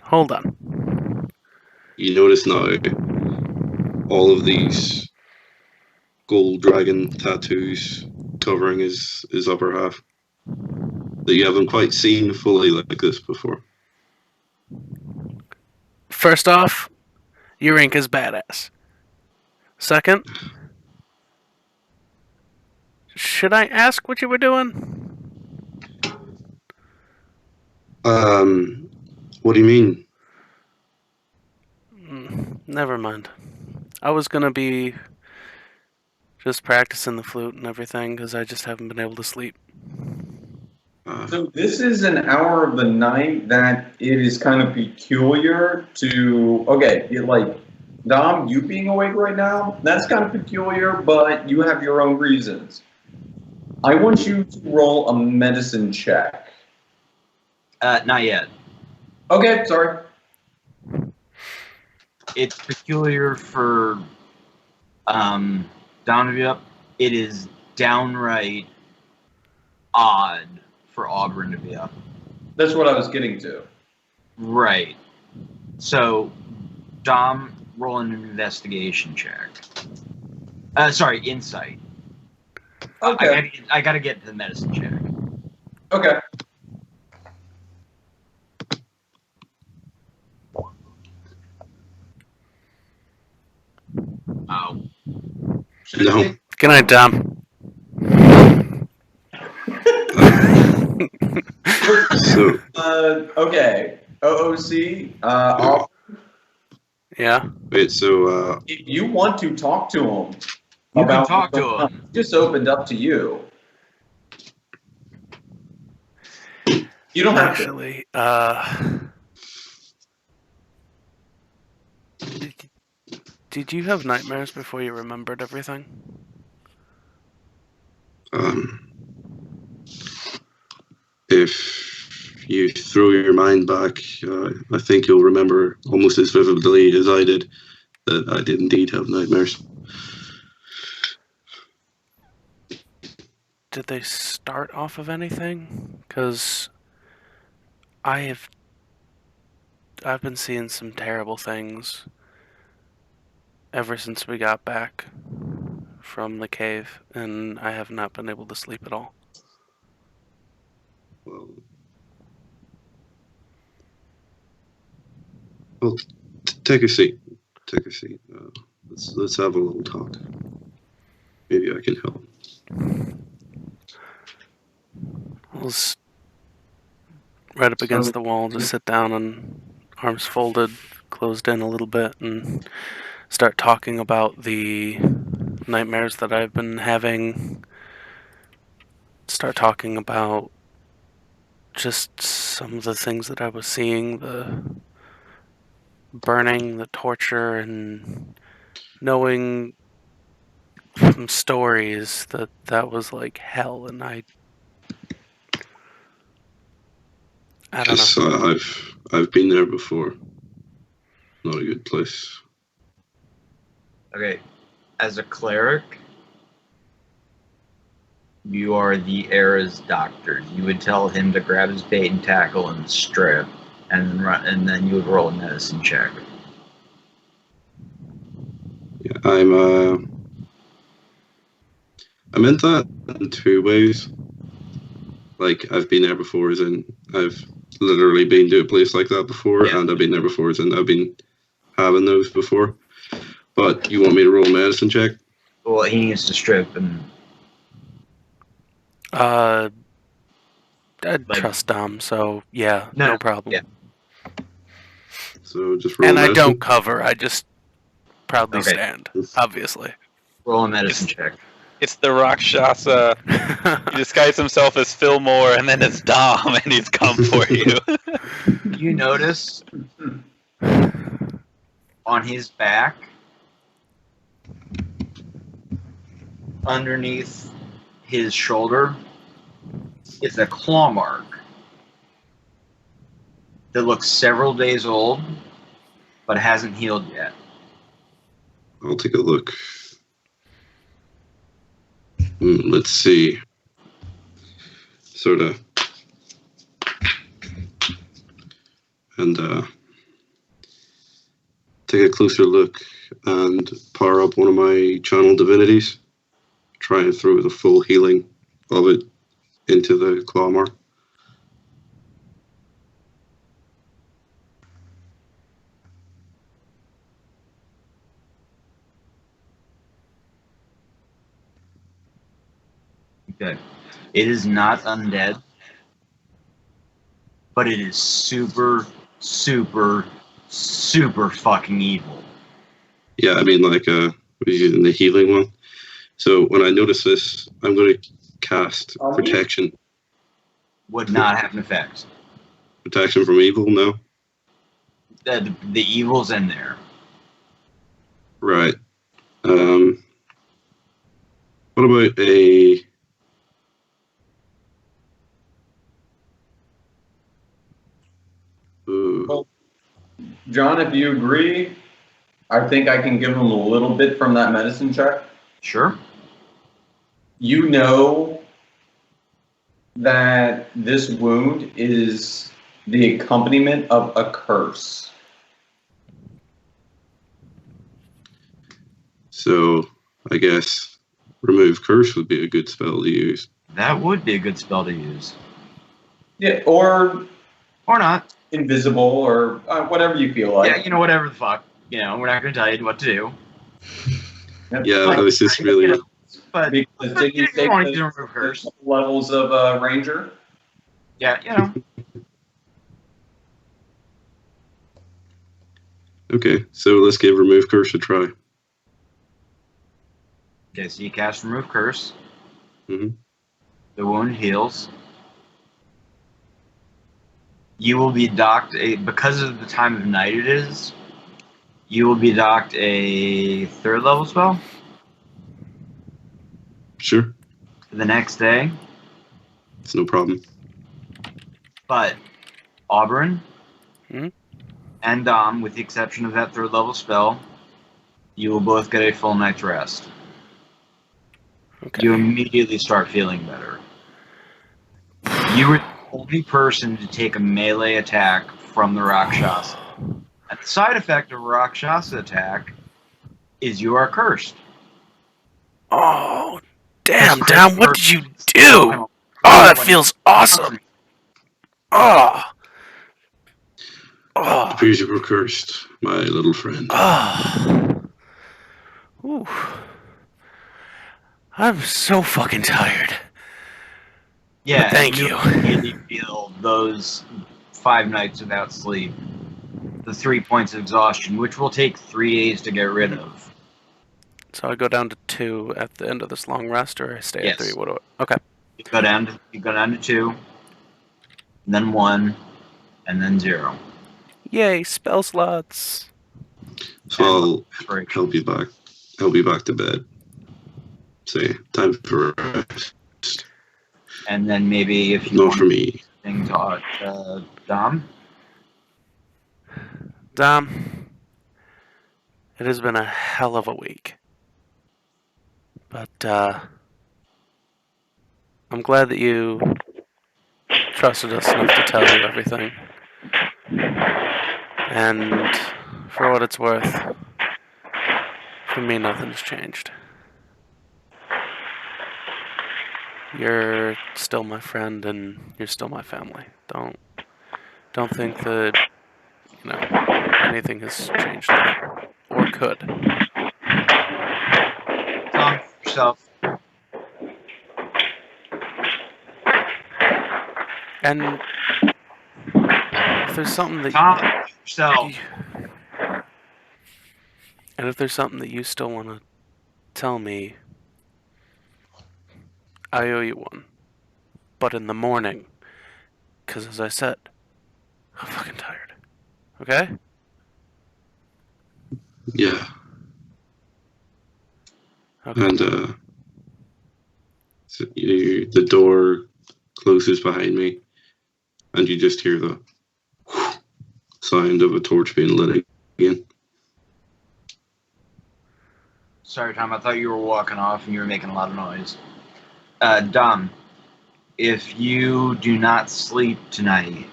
Hold on. You notice now all of these gold dragon tattoos covering his upper half that you haven't quite seen fully like this before. First off, your ink is badass. Second, should I ask what you were doing? What do you mean? Never mind. I was gonna be Just practicing the flute and everything, because I just haven't been able to sleep. So this is an hour of the night that it is kind of peculiar to... Okay, like, Dom, you being awake right now, that's kind of peculiar, but you have your own reasons. I want you to roll a medicine check. Not yet. Okay, sorry. It's peculiar for Domivatus. It is downright odd for Aubron to be up. That's what I was getting to. Right. So, Dom, roll an investigation check. Sorry, insight. Okay. I gotta get to the medicine check. Okay. Oh. No. Good night, Dom. So, Okay. OOC, Yeah. wait, so, if you want to talk to him, You can talk to him. just opened up to you. You don't have to. Actually, did you have nightmares before you remembered everything? if you throw your mind back, I think you'll remember almost as vividly as I did that I did indeed have nightmares. Did they start off of anything? Because I've been seeing some terrible things ever since we got back from the cave, and I have not been able to sleep at all. Well, take a seat. Take a seat. Let's have a little talk. Maybe I can help. I was right up against the wall, just sit down and arms folded, closed in a little bit, and start talking about the nightmares that I've been having. Start talking about just some of the things that I was seeing, the burning, the torture, and knowing from stories that was like hell, and I don't Yes, know. I've been there before. Not a good place. Okay. As a cleric, you are the era's doctor. You would tell him to grab his bait and tackle and strip, and then you would roll a medicine check. Yeah, I meant that in two ways. Like, I've been there before, as in I've literally been to a place like that before, Yeah. and I've been there before, as in I've been having those before. But you want me to roll a medicine check? Well, he needs to strip and... I'd Like- trust Dom, so yeah, no problem. Yeah. So just roll And I medicine. don't cover, I just proudly Okay. stand, obviously. Roll a medicine check. It's the Rakshasa. He disguised himself as Fillmore, and then it's Dom, and he's come for you. You notice on his back, underneath his shoulder, is a claw mark that looks several days old, but hasn't healed yet. I'll take a look. Let's see. Sort of. And take a closer look and power up one of my channel divinities. Try and throw the full healing of it into the claw mark. Okay. It is not undead, but it is super, super, super fucking evil. Yeah, I mean, like, we're using the healing one. So when I notice this, I'm going to cast protection. Would not have an effect. Protection from evil? No. The evil's in there. Right. What about a? Well, John, if you agree, I think I can give him a little bit from that medicine check. Sure. You know that this wound is the accompaniment of a curse. So I guess remove curse would be a good spell to use. That would be a good spell to use. Yeah, or not. Invisible, or whatever you feel like. Yeah, whatever the fuck. We're not going to tell you what to do. Yeah, I was just really. But because did you take the levels of ranger? Yeah, Okay, so let's give remove curse a try. Okay, so you cast remove curse. Mm-hmm. The wound heals. You will be docked because of the time of night it is. You will be docked a 3rd level spell. Sure. The next day. It's no problem. But Aubron Hmm? and Dom, with the exception of that 3rd level spell, you will both get a full night's rest. Okay. You immediately start feeling better. You were the only person to take a melee attack from the Rakshasa. And the side effect of a Rakshasa attack is you are cursed. Oh, damn, Dom, what did you do? Oh, that feels awesome. Oh. It appears you were cursed, my little friend. Oh. Ooh. I'm so fucking tired. Yeah, but thank you. Really feel those 5 nights without sleep. The 3 points of exhaustion, which will take 3 days to get rid of. So I go down to 2 at the end of this long rest, or I stay at 3? What do I? Okay. You go down to 2, and then 1, and then 0. Yay, spell slots. So I'll help you back. Help you back to bed. Say, time for rest. And then maybe if you Not want for me. Thing to Dom. Dom, it has been a hell of a week. But I'm glad that you trusted us enough to tell you everything. And for what it's worth, for me nothing's changed. You're still my friend and you're still my family. Don't think that, anything has changed there. Or could. Dom, yourself. And if there's something that and if there's something that you still want to tell me, I owe you one. But in the morning, because as I said, I'm fucking tired. Okay? Yeah. Okay. And so the door closes behind me, and you just hear the sound of a torch being lit again. Sorry, Tom. I thought you were walking off and you were making a lot of noise. Dom, if you do not sleep tonight,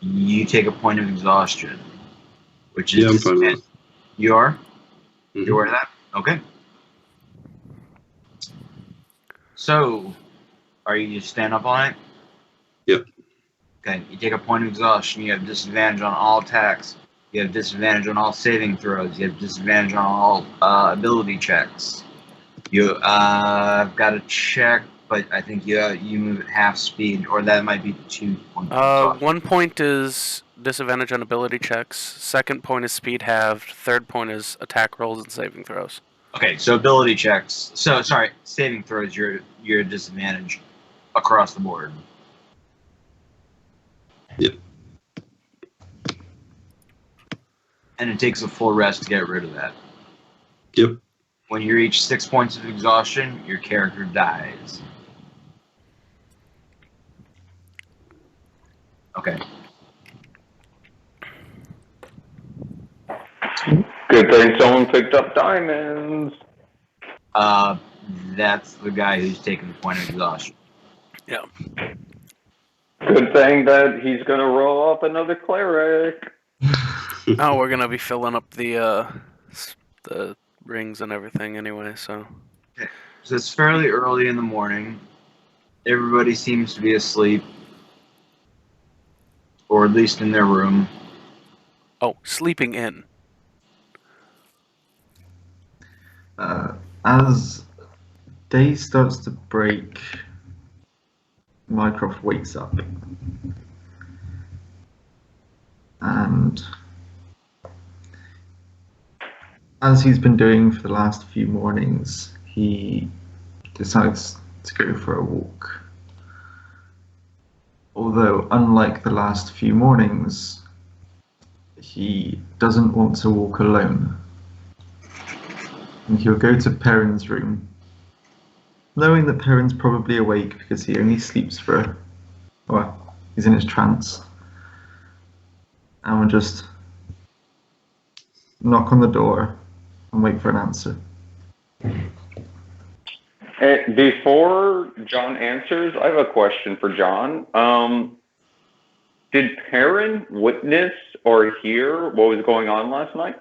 you take a point of exhaustion, which is I'm fine with that. You are? Mm-hmm. You aware of that? Okay. So, are you stand up on it? Yep. Okay, you take a point of exhaustion. You have disadvantage on all attacks. You have disadvantage on all saving throws. You have disadvantage on all ability checks. You got a check, but I think you move at half speed, or that might be 2 points. 1 point is disadvantage on ability checks. 2nd point is speed halved. 3rd point is attack rolls and saving throws. Okay, so ability checks. So sorry, saving throws. You're at disadvantage across the board. Yep. And it takes a full rest to get rid of that. Yep. When you reach 6 points of exhaustion, your character dies. Okay. Good thing someone picked up diamonds. That's the guy who's taking the point of exhaustion. Yeah. Good thing that he's gonna roll up another cleric. Oh, we're gonna be filling up the rings and everything anyway, so. Okay. So it's fairly early in the morning. Everybody seems to be asleep. Or at least in their room. Oh, sleeping in. As day starts to break, Mycroft wakes up. And as he's been doing for the last few mornings, he decides to go for a walk. Although, unlike the last few mornings, he doesn't want to walk alone. And he'll go to Perrin's room, knowing that Perrin's probably awake because he only sleeps for, well, he's in his trance. And we'll just knock on the door and wait for an answer. Before John answers, I have a question for John. Did Perrin witness or hear what was going on last night?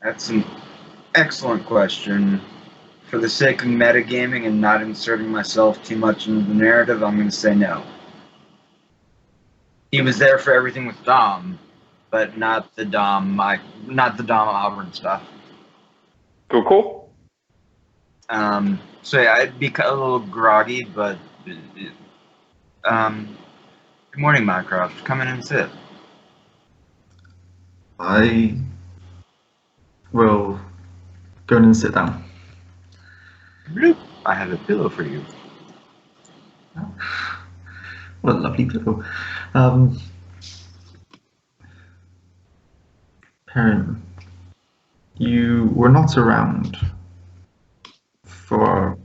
That's an excellent question. For the sake of metagaming and not inserting myself too much into the narrative, I'm going to say no. He was there for everything with Dom, but not the Dom Aubron stuff. Cool. So yeah, I'd be a little groggy, but good morning, Mycroft. Come in and sit. I will go in and sit down. Bloop. I have a pillow for you. What a lovely pillow. Perrin, you were not around for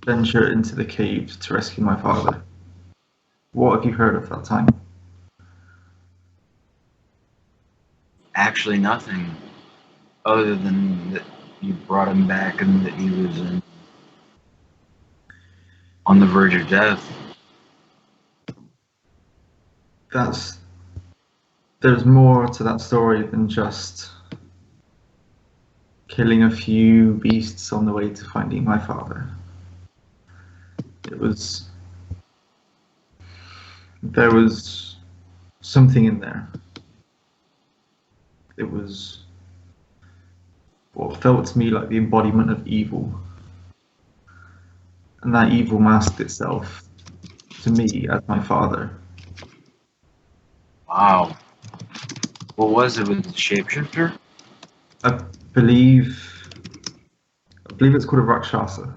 venture into the cave to rescue my father. What have you heard of that time? Actually, nothing. Other than that you brought him back and that he was on the verge of death. There's more to that story than just killing a few beasts on the way to finding my father. There was something in there. It was what felt to me like the embodiment of evil. And that evil masked itself to me as my father. Wow. What was it? Was it shapeshifter? I believe it's called a Rakshasa.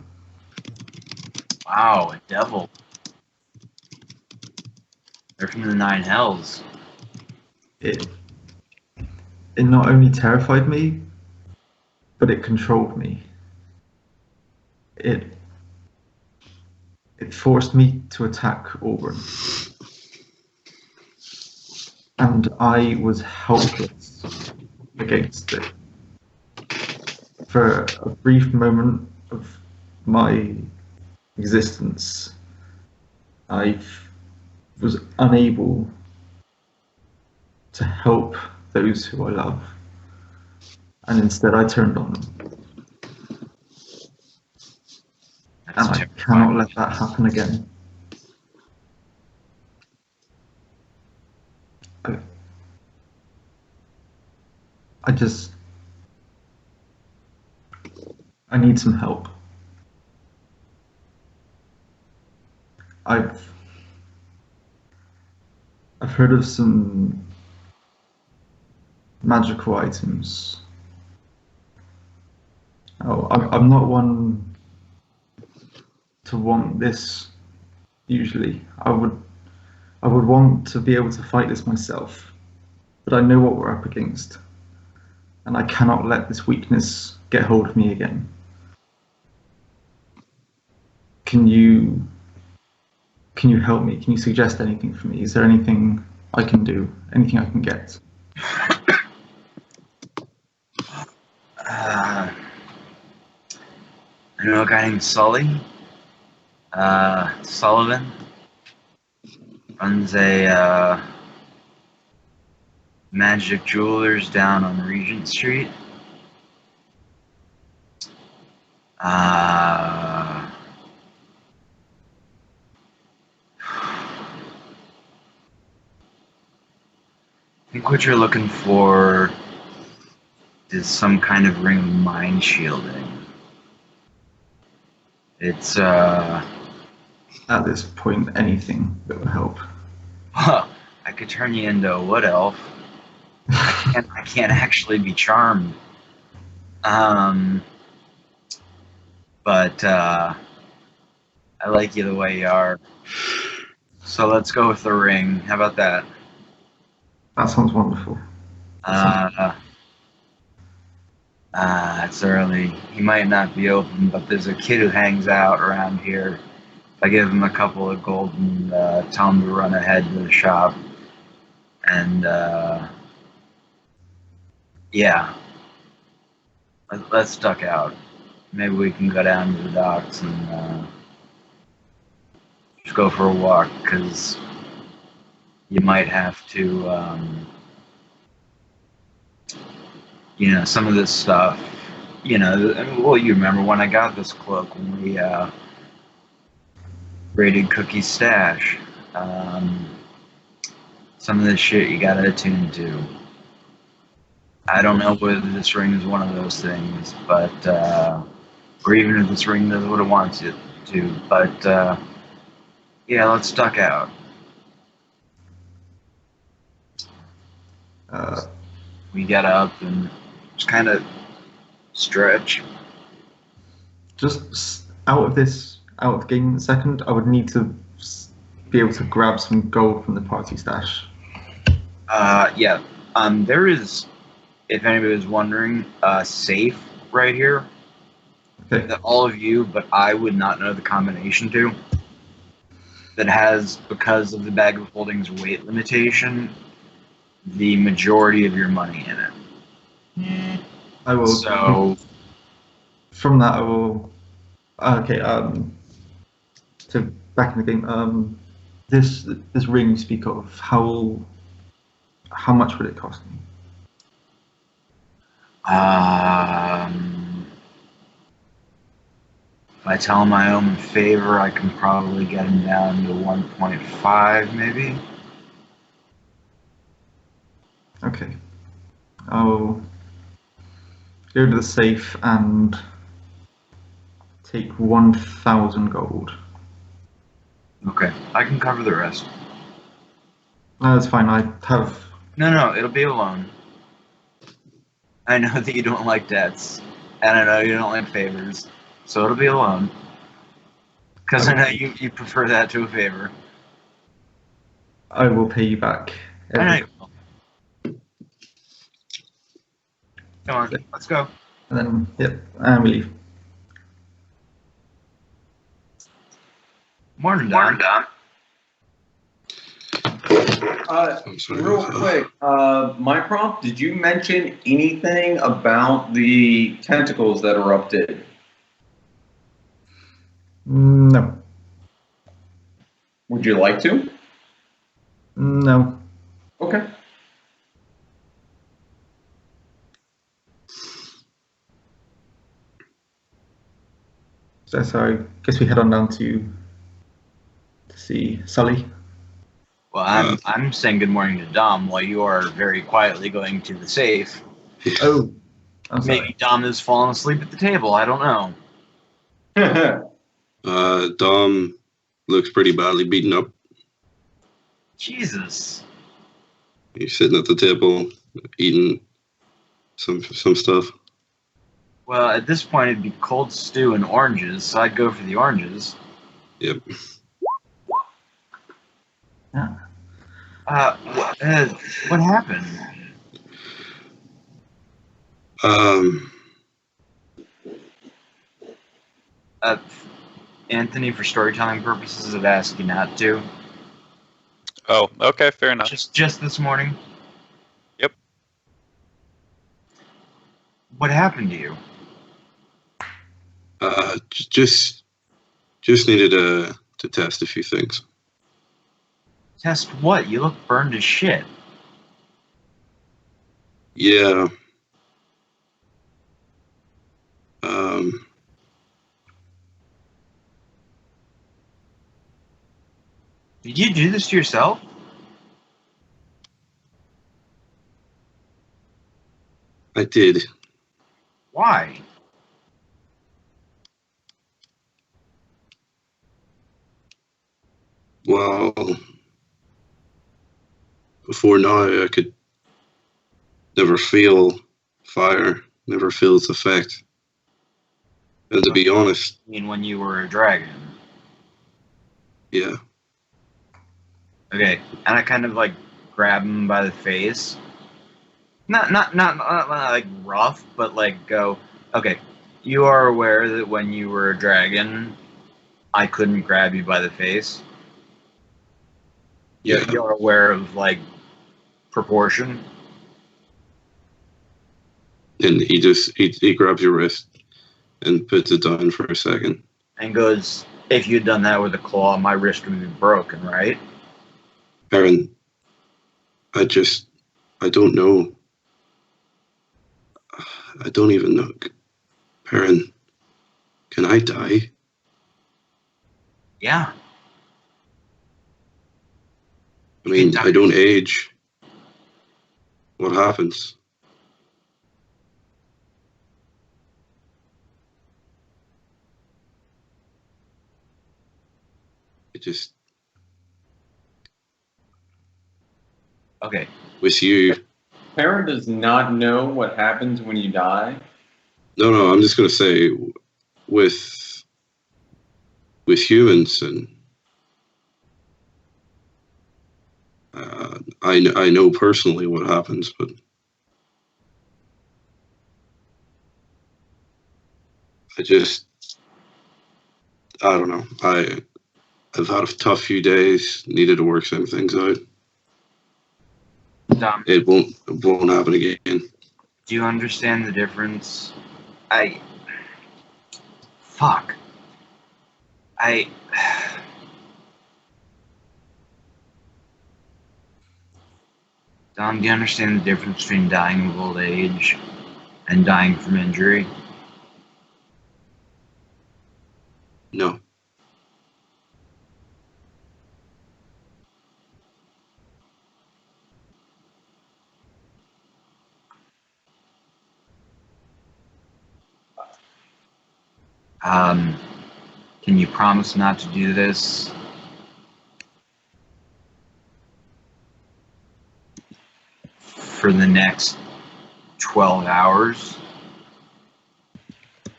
Wow, a devil. They're from the Nine Hells. It not only terrified me, but it controlled me. It forced me to attack Aubron. And I was helpless against it. For a brief moment of my existence, I was unable to help those who I love. And instead I turned on them. And I cannot let that happen again. I need some help. I've heard of some magical items. Oh, I'm not one to want this usually. I would want to be able to fight this myself, but I know what we're up against, and I cannot let this weakness get hold of me again. Can you help me? Can you suggest anything for me? Is there anything I can do? Anything I can get? I know a guy named Sullivan. Runs a magic jewelers down on Regent Street. I think what you're looking for is some kind of ring of mind shielding. It's At this point, anything that would help. I could turn you into a wood elf. I can't actually be charmed. But I like you the way you are. So let's go with the ring. How about that? That sounds wonderful. It's early. He might not be open, but there's a kid who hangs out around here. If I give him a couple of gold and tell him to run ahead to the shop. And, yeah. Let's duck out. Maybe we can go down to the docks and just go for a walk, because you might have to, some of this stuff, well, you remember when I got this cloak, when we raided Cookie's stash. Some of this shit you gotta attune to. I don't know whether this ring is one of those things, but, or even if this ring does what it wants it to, but, yeah, let's duck out. We get up and just kind of stretch. Just out of the game in a second, I would need to be able to grab some gold from the party stash. Yeah. There is, if anybody was wondering, a safe right here. Okay. That all of you, but I would not know the combination to. That has, because of the bag of holding's weight limitation, the majority of your money in it. I will. So from that, I will. Okay. So back in the game, this ring you speak of, how much would it cost me? If I tell him I owe him a favor, I can probably get him down to 1.5, maybe. Okay. I'll go to the safe and take 1,000 gold. Okay, I can cover the rest. No, that's fine. I have. No, it'll be a loan. I know that you don't like debts, and I know you don't like favors, so it'll be a loan. Because I know you prefer that to a favor. I will pay you back. I know you will. Come on, let's go. And then, yep, and we leave. Morning, Dom. Real quick, Mycroft, did you mention anything about the tentacles that erupted? No. Would you like to? No. Okay. So I guess we head on down to see Sully. Well, I'm saying good morning to Dom while you are very quietly going to the safe. Oh, I'm sorry. Maybe Dom has fallen asleep at the table. I don't know. Dom looks pretty badly beaten up. Jesus. You're sitting at the table, eating some stuff. Well, at this point, it'd be cold stew and oranges, so I'd go for the oranges. Yep. Yeah. What happened? Anthony, for storytelling purposes, I've asked you not to. Oh, okay, fair enough. Just this morning. Yep. What happened to you? Just needed to test a few things. Test what? You look burned as shit. Yeah. Did you do this to yourself? I did. Why? Well, before now, I could never feel fire, never feel its effect. And to be honest... I mean, when you were a dragon? Yeah. Okay, and I kind of like grab him by the face. Not like rough, but like go, okay, you are aware that when you were a dragon, I couldn't grab you by the face? Yeah. You're aware of, like, proportion? And he grabs your wrist and puts it down for a second. And goes, if you'd done that with a claw, my wrist would be broken, right? Perrin, I don't know. I don't even know. Perrin, can I die? Yeah. I mean, I don't age. What happens? It just... Okay. With you... Perrin does not know what happens when you die. No, I'm just going to say, with humans, and I know personally what happens, but I don't know. I've had a tough few days, needed to work some things out. Dom, It won't happen again. do you understand the difference? Fuck. Dom, do you understand the difference between dying of old age and dying from injury? No. Can you promise not to do this? For the next 12 hours?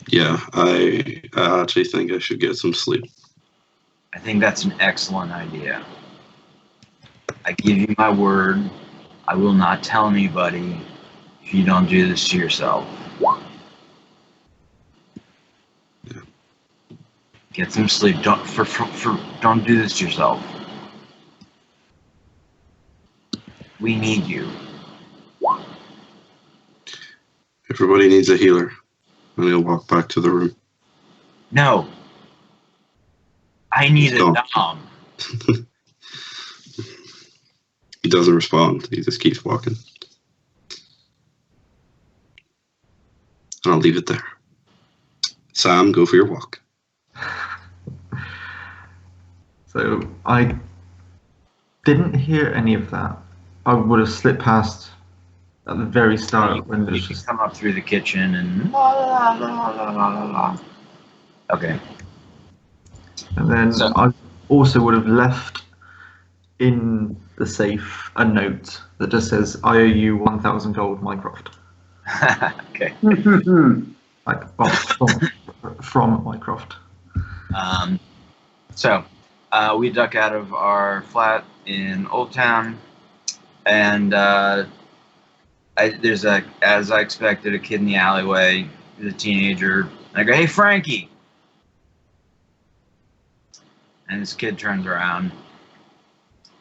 Yeah, I actually think I should get some sleep. I think that's an excellent idea. I give you my word, I will not tell anybody if you don't do this to yourself. Yeah. Get some sleep. Don't do this to yourself. We need you. Everybody needs a healer. And he'll walk back to the room. No. I need a Stop. Dom. He doesn't respond. He just keeps walking. And I'll leave it there. Sam, go for your walk. So I didn't hear any of that. I would have slipped past at the very start when You there's can just... come up through the kitchen and la, la, la, la, la, la, la. Okay. And then So- I also would have left in the safe a note that just says, "I owe you 1,000 gold, Mycroft." Okay. Like, from Mycroft. So, we duck out of our flat in Old Town, and there's as I expected, a kid in the alleyway, he's a teenager. And I go, "Hey, Frankie!" And this kid turns around,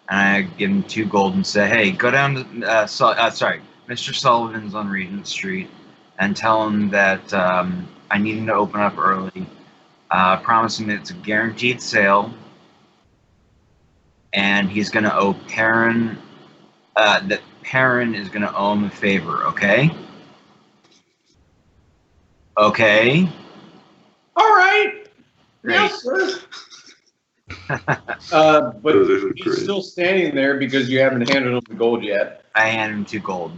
and I give him 2 gold and say, "Hey, go down to Mr. Sullivan's on Regent Street, and tell him that I need him to open up early. Promise him it's a guaranteed sale, and he's going to owe Perrin, that Perrin is going to owe him a favor, okay? Okay? All right. Great. Yes, sir. But he's still standing there because you haven't handed him the gold yet. I hand him 2 gold.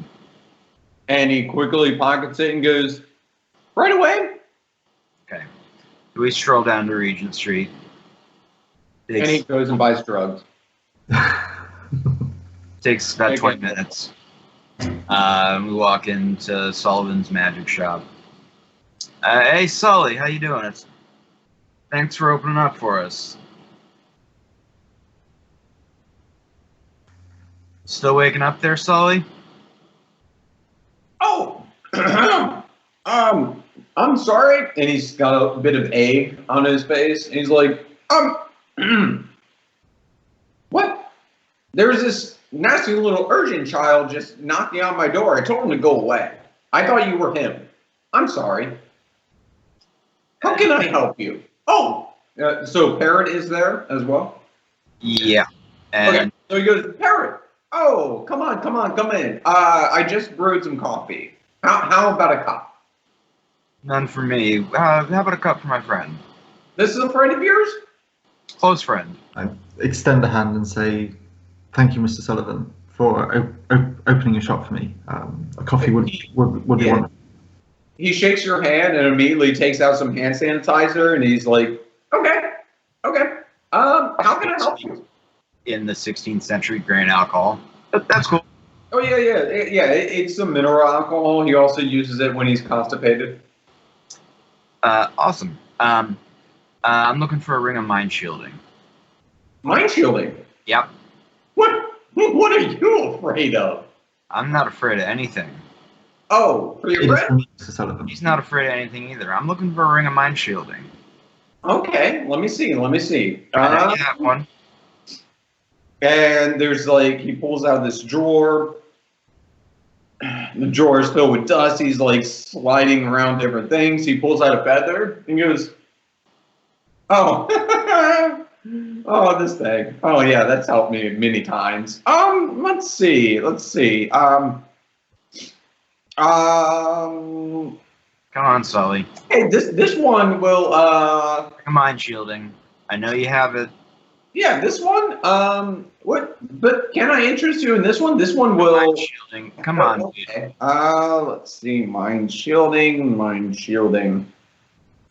And he quickly pockets it and goes, right away. Okay. We stroll down to Regent Street. And he goes and buys drugs. Takes about 20 minutes. We walk into Sullivan's magic shop. Hey, Sully, how you doing? Thanks for opening up for us. Still waking up there, Sully? Oh, I'm sorry. And he's got a bit of A on his face. And he's like, what? There's this nasty little urgent child just knocking on my door. I told him to go away. I thought you were him. I'm sorry. How can I help you? Oh, so Perrin is there as well? Yeah. And okay, so he goes, Perrin. Oh, come in. I just brewed some coffee. How about a cup? None for me. How about a cup for my friend? This is a friend of yours? Close friend. I extend a hand and say, "Thank you, Mr. Sullivan, for opening a shop for me. A coffee would be wonderful." He shakes your hand and immediately takes out some hand sanitizer, and he's like, okay. How can I help you? In the 16th century grain alcohol. That's cool. Oh, yeah. It's some mineral alcohol. He also uses it when he's constipated. Awesome. I'm looking for a ring of mind shielding. Mind shielding? Yep. What are you afraid of? I'm not afraid of anything. Oh, for your friend? He's not afraid of anything either. I'm looking for a ring of mind shielding. Okay, let me see. You have one. And there's he pulls out this drawer. The drawer is filled with dust. He's sliding around different things. He pulls out a feather and goes, oh, oh, this thing. Oh yeah, that's helped me many times. Let's see. Come on, Sully. Hey, this one will mind shielding. I know you have it. Yeah, this one. What? But can I interest you in this one? This one will. Mind shielding. Come on. Okay. Let's see. Mind shielding.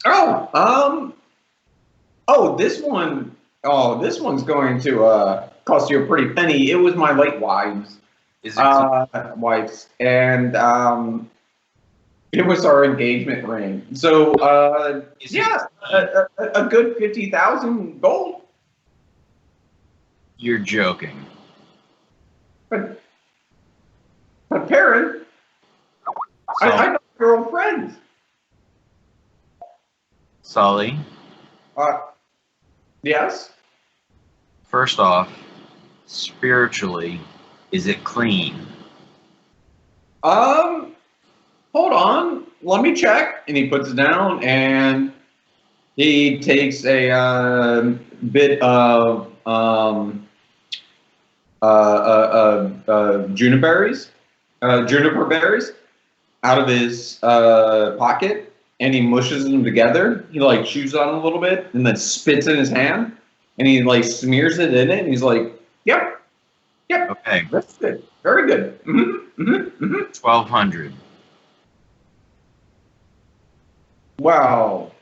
Oh, this one. Oh, this one's going to cost you a pretty penny. It was my late wife's. Is it wife's, and it was our engagement ring. So yeah, a good 50,000 gold. You're joking. But Perrin, I know your old friends. Sully. Yes. First off, spiritually, is it clean? Hold on. Let me check. And he puts it down, and he takes a bit of juniper berries out of his pocket, and he mushes them together. He chews on them a little bit, and then spits in his hand, and he smears it in it, and he's like, "Yep, Okay. that's good, very good." 1,200. Wow.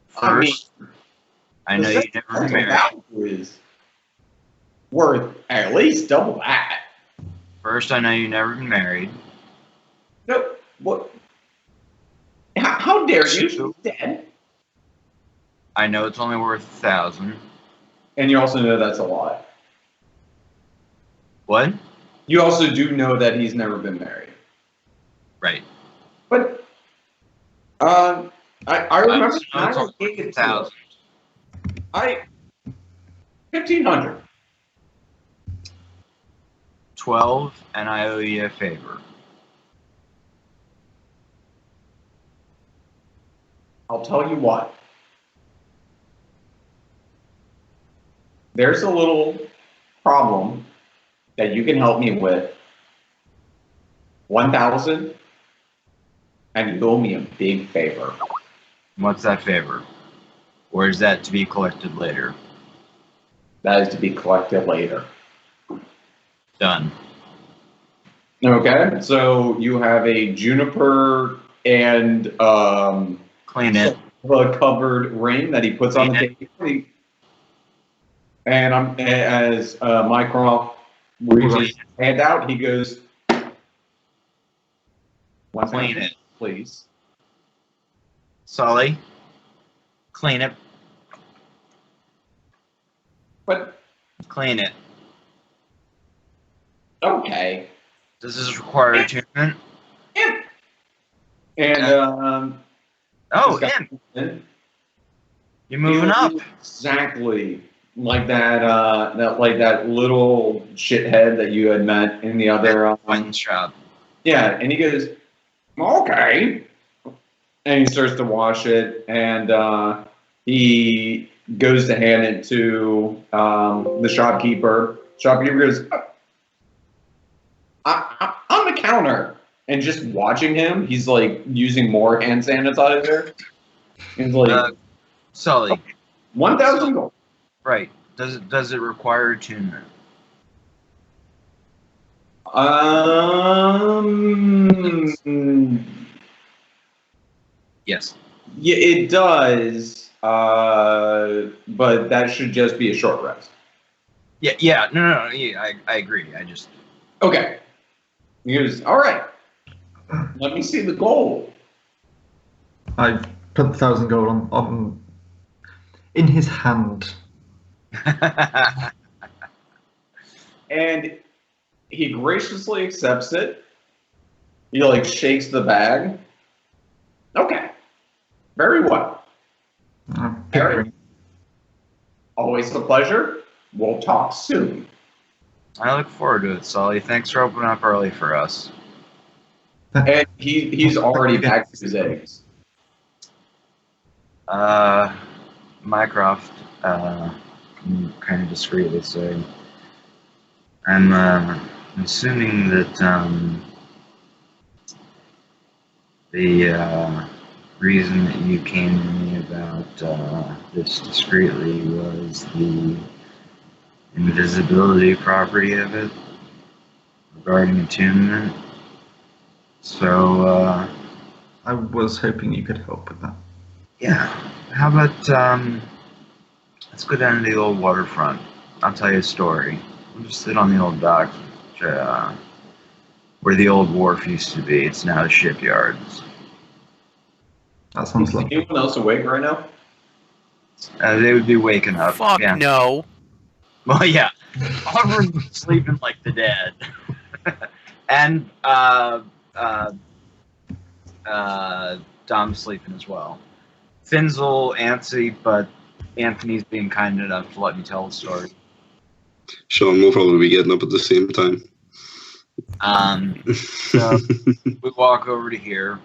First, I know you never married. worth at least double that. First, I know you've never been married. No, what? How dare you? She's dead. I know it's only worth 1,000. And you also know that's a lie. What? You also do know that he's never been married. Right. But I remember I was gave it 1,000. 1,500. 12, and I owe you a favor. I'll tell you what. There's a little problem that you can help me with. 1,000, and you owe me a big favor. What's that favor? Or is that to be collected later? That is to be collected later. Done. Okay, so you have a juniper and Clean it. a covered ring that he puts on the table. And as Mycroft reaches his hand out, he goes, Clean it. Please. Sully, clean it. But, Clean it. okay. Does this require attunement? And, Oh, this guy- in. You're moving up. Exactly. Like that little shithead that you had met in the other Wine shop. Yeah, and he goes, okay. And he starts to wash it, and he goes to hand it to the shopkeeper. Shopkeeper goes, on the counter. And just watching him, he's like using more hand sanitizer. He's like, Sully. 1,000 gold. Right. Does it require attunement? Yes. Yeah, it does. But that should just be a short rest. Yeah. No. Yeah, I agree. I just. Okay. He goes, all right. Let me see the gold. I put 1,000 gold on in his hand. And he graciously accepts it. He like shakes the bag. Okay. Very well. Perrin, always a pleasure. We'll talk soon. I look forward to it, Sully. Thanks for opening up early for us. And he's already packed his eggs. Mycroft, kind of discreetly say, I'm assuming that the reason that you came to me about this discreetly was the invisibility property of it regarding attunement. So, I was hoping you could help with that. Yeah. How about, let's go down to the old waterfront. I'll tell you a story. We'll just sit on the old dock, where the old wharf used to be. It's now the shipyards. That sounds Is like. anyone else awake right now? They would be waking up. Fuck yeah. no. Well, yeah. Aubron's sleeping like the dead. And, Dom's sleeping as well. Finn's a little antsy, but Anthony's being kind enough to let me tell the story. Shawn will probably be getting up at the same time. So we walk over to here,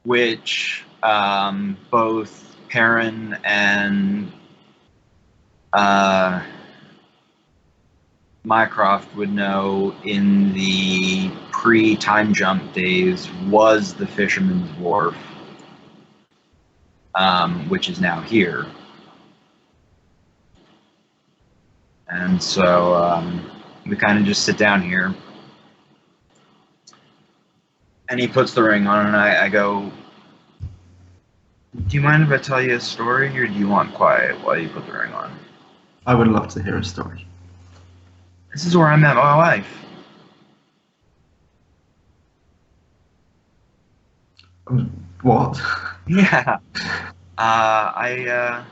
which both Perrin and Mycroft would know in the pre-time jump days was the Fisherman's Wharf, which is now here. And so we kind of just sit down here. And he puts the ring on, and I go, do you mind if I tell you a story, or do you want quiet while you put the ring on? I would love to hear a story. This is where I met my wife. What? Yeah. I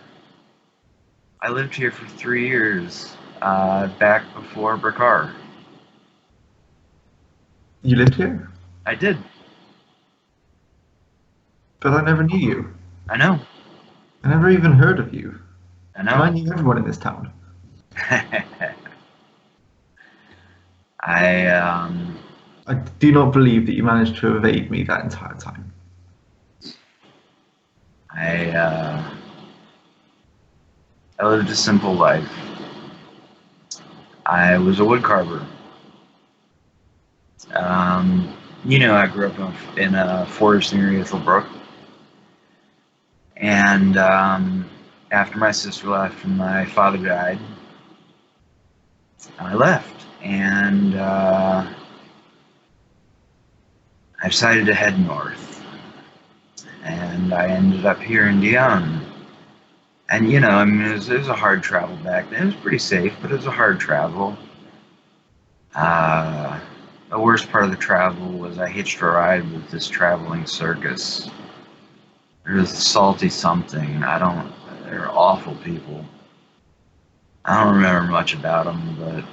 lived here for 3 years, back before Bricar. You lived here? I did. But I never knew you. I know. I never even heard of you. I And I know. knew everyone in this town. I do not believe that you managed to evade me that entire time. I lived a simple life. I was a wood carver. I grew up in a forest near Ethelbrook. And after my sister left and my father died, I left. And I decided to head north. And I ended up here in Dion. And, it was a hard travel back then. It was pretty safe, but it was a hard travel. The worst part of the travel was I hitched a ride with this traveling circus. There was Salty something. They're awful people. I don't remember much about them, but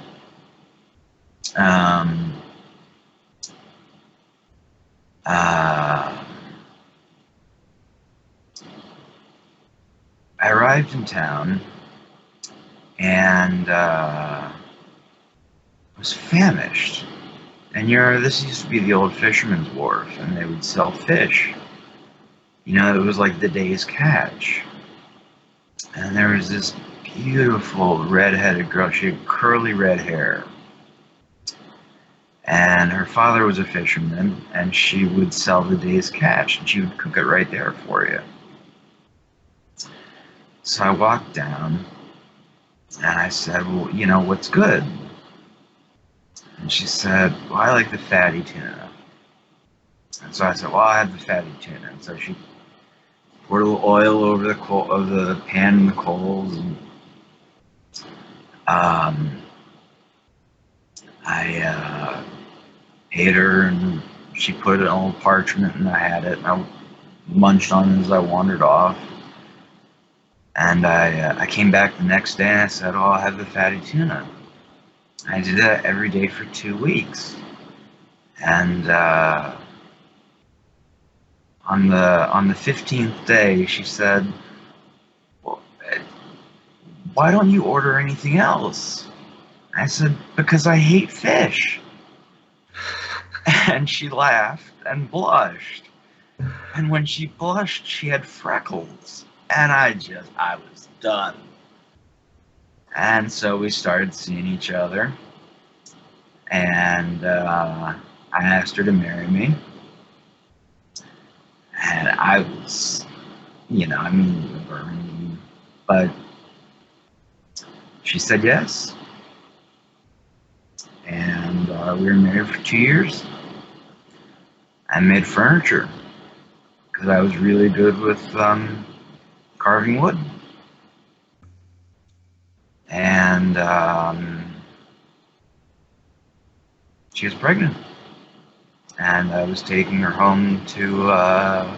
I arrived in town and was famished. And this used to be the old fisherman's wharf, and they would sell fish. It was like the day's catch. And there was this beautiful red-headed girl. She had curly red hair. And her father was a fisherman, and she would sell the day's catch, and she would cook it right there for you. So I walked down, and I said, well, what's good? And she said, well, I like the fatty tuna. And so I said, well, I have the fatty tuna. And so she poured a little oil over the pan and the coals, and I ate her, and she put it on a little parchment, and I had it, and I munched on it as I wandered off. And I came back the next day, and I said, oh, I'll have the fatty tuna. I did that every day for 2 weeks. And on the 15th day, she said, well, why don't you order anything else? I said, because I hate fish. And she laughed and blushed. And when she blushed, she had freckles. And I was done. And so we started seeing each other. And I asked her to marry me. And I was, but she said yes. And we were married for 2 years. I made furniture because I was really good with carving wood. And she was pregnant. And I was taking her home to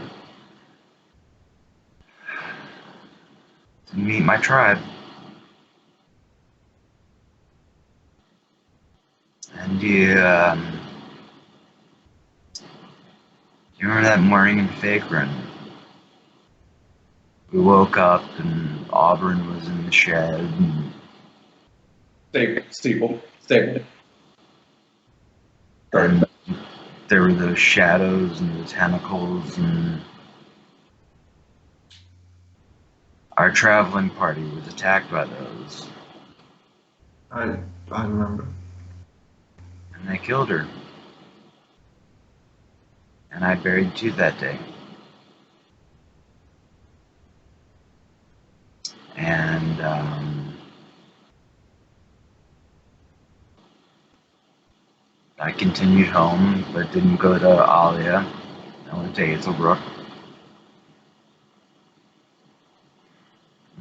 meet my tribe. And you remember that morning in Fergal? We woke up and Aubron was in the shed. And Stable. And there were those shadows and the tentacles, and our traveling party was attacked by those. I remember. And they killed her. And I buried two that day. And I continued home, but didn't go to Alia. I went to Hazelbrook.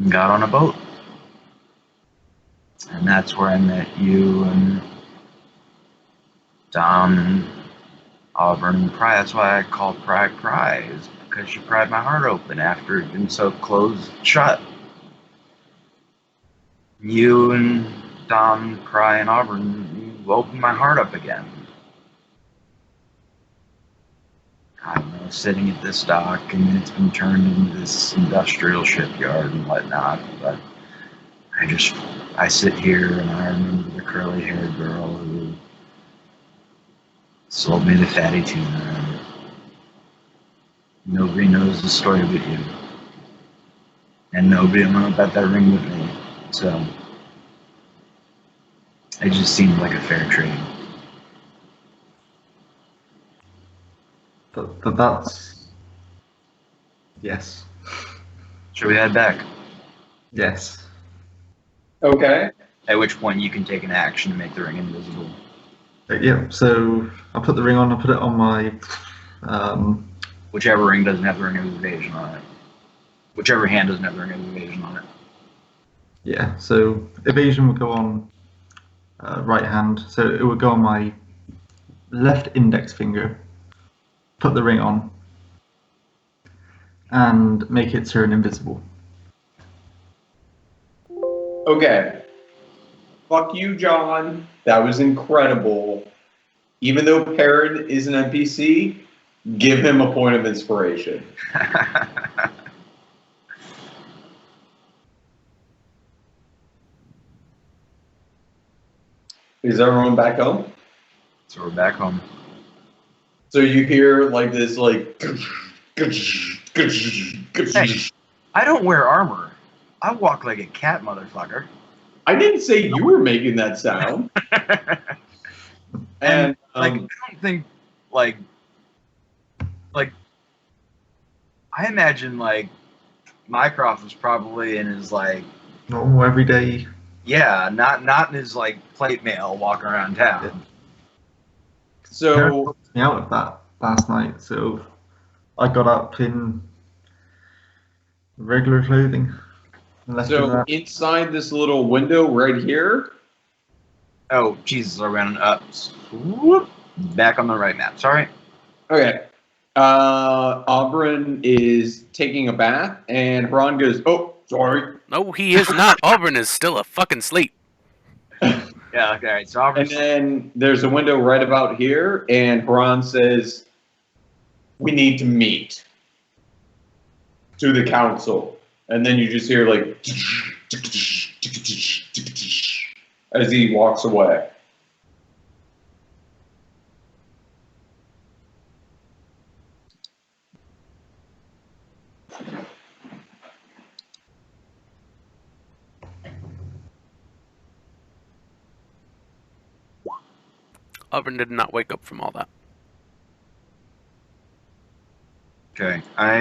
And got on a boat. And that's where I met you and Dom and Aubron and Pry. That's why I called Pry, is because you pried my heart open after it had been so closed shut. You and Dom, Pry, and Aubron, you opened my heart up again. I don't know, sitting at this dock, and it's been turned into this industrial shipyard and whatnot, but I sit here and I remember the curly-haired girl who sold me the fatty tuna, and nobody knows the story but you. And nobody will know about that ring with me, so it just seemed like a fair trade. But that's... Yes. Should we head back? Yes. Okay. At which point you can take an action to make the ring invisible. Yeah, so I'll put the ring on, I'll put it on my... Whichever ring doesn't have the ring of evasion on it. Whichever hand doesn't have the ring of evasion on it. Yeah, so evasion would go on right hand, so it would go on my left index finger, put the ring on, and make it turn invisible. Okay. Fuck you, John. That was incredible. Even though Perrin is an NPC, give him a point of inspiration. Is everyone back home? So we're back home. So you hear like this, like... Hey, I don't wear armor. I walk like a cat, motherfucker. I didn't say you were making that sound. And I don't think, like, I imagine, like, Mycroft was probably in his, like... Normal, everyday... Yeah, not in his, like, plate mail walking around town. So... Perrin helped me out of that last night, so I got up in regular clothing. So inside this little window right here... Oh, Jesus, I ran up. Whoop, back on the right map. Sorry. Okay. Aubron is taking a bath, and Ron goes, "Oh, sorry." No, he is not. Aubron is still a fucking sleep. Yeah, okay, all right. So And then there's a window right about here, and Ron says, "We need to meet to the council." And then you just hear like as he walks away. Aubron did not wake up from all that. Okay, I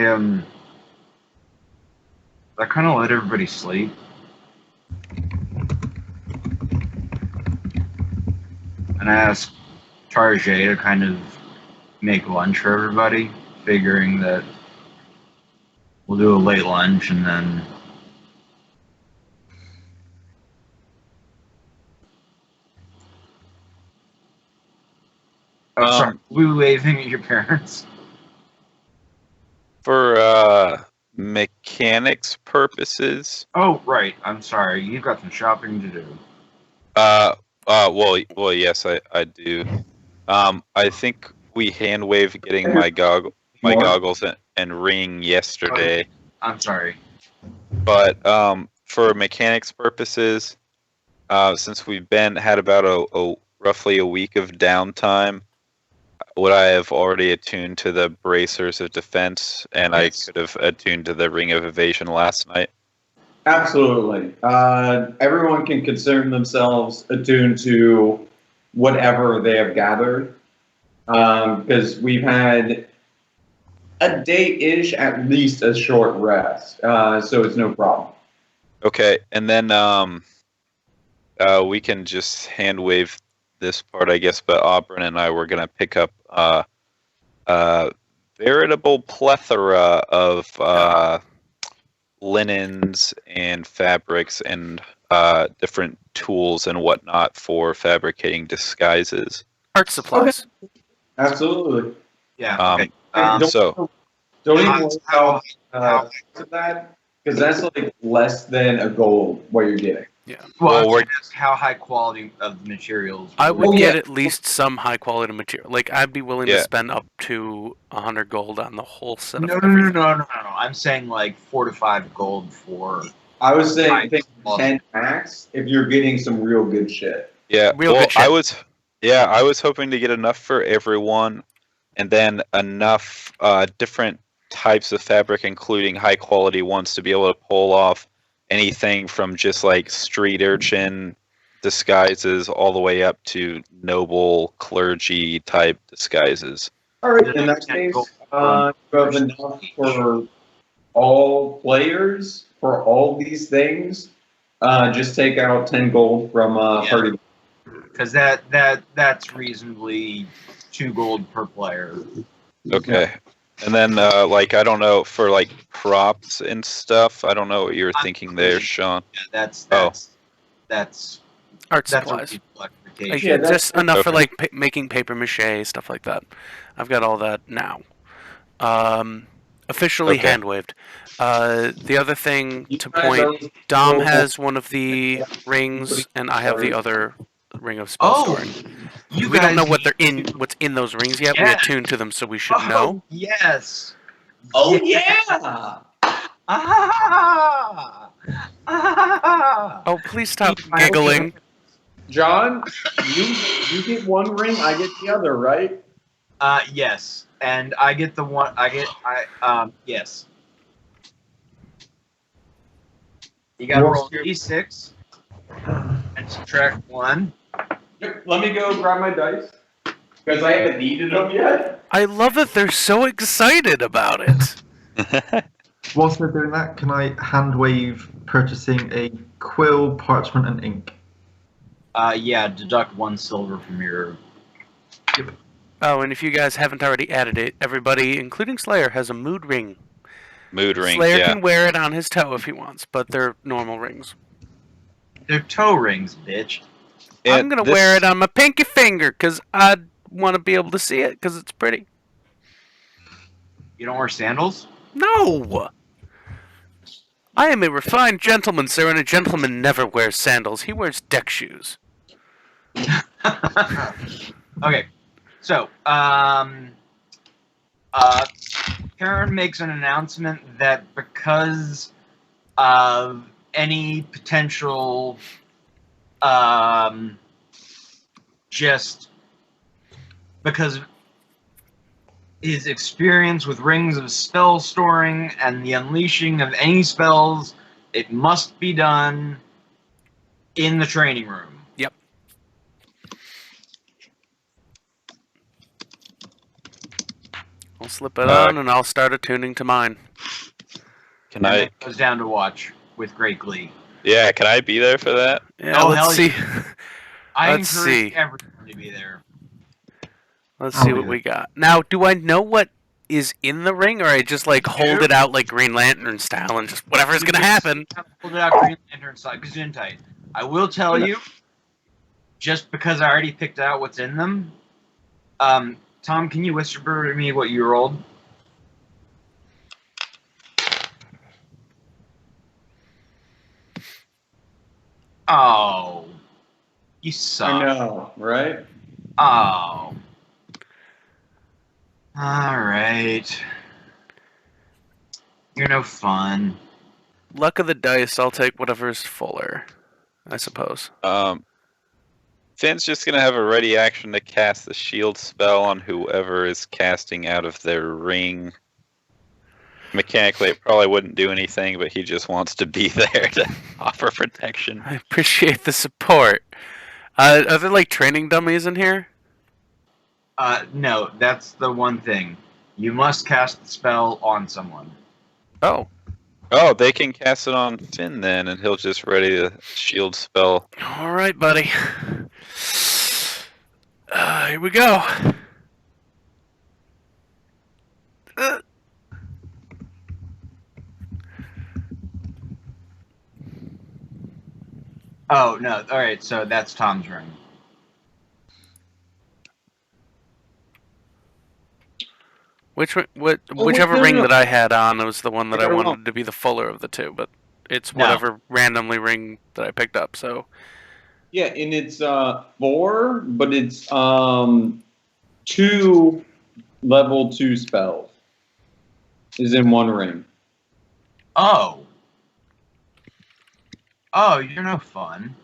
kind of let everybody sleep. And I asked Tarjay to kind of make lunch for everybody, figuring that we'll do a late lunch and then... Oh, sorry. Were we waving at your parents? For mechanics purposes. Oh, right. I'm sorry. You've got some shopping to do. Well, yes, I do. I think we hand wave getting my goggles and ring yesterday. I'm sorry. But for mechanics purposes, since we've had about roughly a week of downtime, would I have already attuned to the bracers of defense, and yes. I could have attuned to the ring of evasion last night? Absolutely. Everyone can consider themselves attuned to whatever they have gathered, because we've had a day-ish, at least a short rest, so it's no problem. Okay, and then we can just hand wave this part, I guess, but Aubron and I were going to pick up a veritable plethora of linens and fabrics and different tools and whatnot for fabricating disguises. Art supplies. Absolutely. Yeah. Okay. So Don't even worry about that, because that's like less than a gold what you're getting. Yeah. Well, we're just how high quality of the materials. I would get at least some high quality material. Like I'd be willing to spend up to 100 gold on the whole set. No. I'm saying like 4 to 5 gold for. I was saying 10 max if you're getting some real good shit. Yeah. Real good shit. I was hoping to get enough for everyone, and then enough different types of fabric, including high quality ones, to be able to pull off anything from just like street urchin disguises all the way up to noble clergy type disguises. All right, in that case, you have enough for all players for all these things. Just take out 10 gold from party. Because that's reasonably 2 gold per player. Okay. And then, like, I don't know, for, like, props and stuff, I don't know what you were thinking there, Shawn. Yeah, that's art supplies. Like, just enough for, like, making paper mache, stuff like that. I've got all that now. Officially hand-waved. The other thing to point, Dom has one of the rings, and I have the other ring of spell storing. We don't know what's in those rings yet. We attuned to them, so we should know. Yes. Oh yeah. Oh, please stop giggling. John, you get one ring, I get the other, right? Yes, and I get the one. Yes. You gotta roll d6 and subtract 1. Let me go grab my dice, because I haven't needed them yet. I love that they're so excited about it. Whilst they're doing that, can I hand wave purchasing a quill, parchment, and ink? Yeah, deduct 1 silver from your. Yep. Oh, and if you guys haven't already added it, everybody, including Slayer, has a mood ring. Mood ring, Slayer can wear it on his toe if he wants, but they're normal rings. They're toe rings, bitch. I'm going to wear it on my pinky finger, because I want to be able to see it, because it's pretty. You don't wear sandals? No! I am a refined gentleman, sir, and a gentleman never wears sandals. He wears deck shoes. Okay, so, Perrin makes an announcement that because of any potential, just because of his experience with rings of spell storing and the unleashing of any spells, it must be done in the training room. Yep. I'll slip it on and I'll start attuning to mine. Can I? It goes down to watch with great glee. Yeah, can I be there for that? Yeah, let's see. I Let's encourage see. everyone to be there. Let's see what we got. Now, do I know what is in the ring, or I just like hold it out like Green Lantern style and just whatever's gonna happen? Hold it out Green Lantern style, Gesundheit. I will tell you, just because I already picked out what's in them. Tom, can you whisper to me what you rolled? Oh, you suck. I know, right? Oh. Alright. You're no fun. Luck of the dice, I'll take whatever's fuller, I suppose. Finn's just gonna have a ready action to cast the shield spell on whoever is casting out of their ring. Mechanically, it probably wouldn't do anything, but he just wants to be there to offer protection. I appreciate the support. Are there like training dummies in here? No, that's the one thing. You must cast the spell on someone. Oh. Oh, they can cast it on Finn then, and he'll just ready the shield spell. All right, buddy. Here we go. Oh no! All right, so that's Tom's ring. Whichever no, ring no. that I had on was the one that I got it wanted wrong. to be the fuller of the two, but it's No. whatever randomly ring that I picked up. So Yeah, and it's 4, but it's 2 level 2 spells is in one ring. Oh. Oh, you're no fun.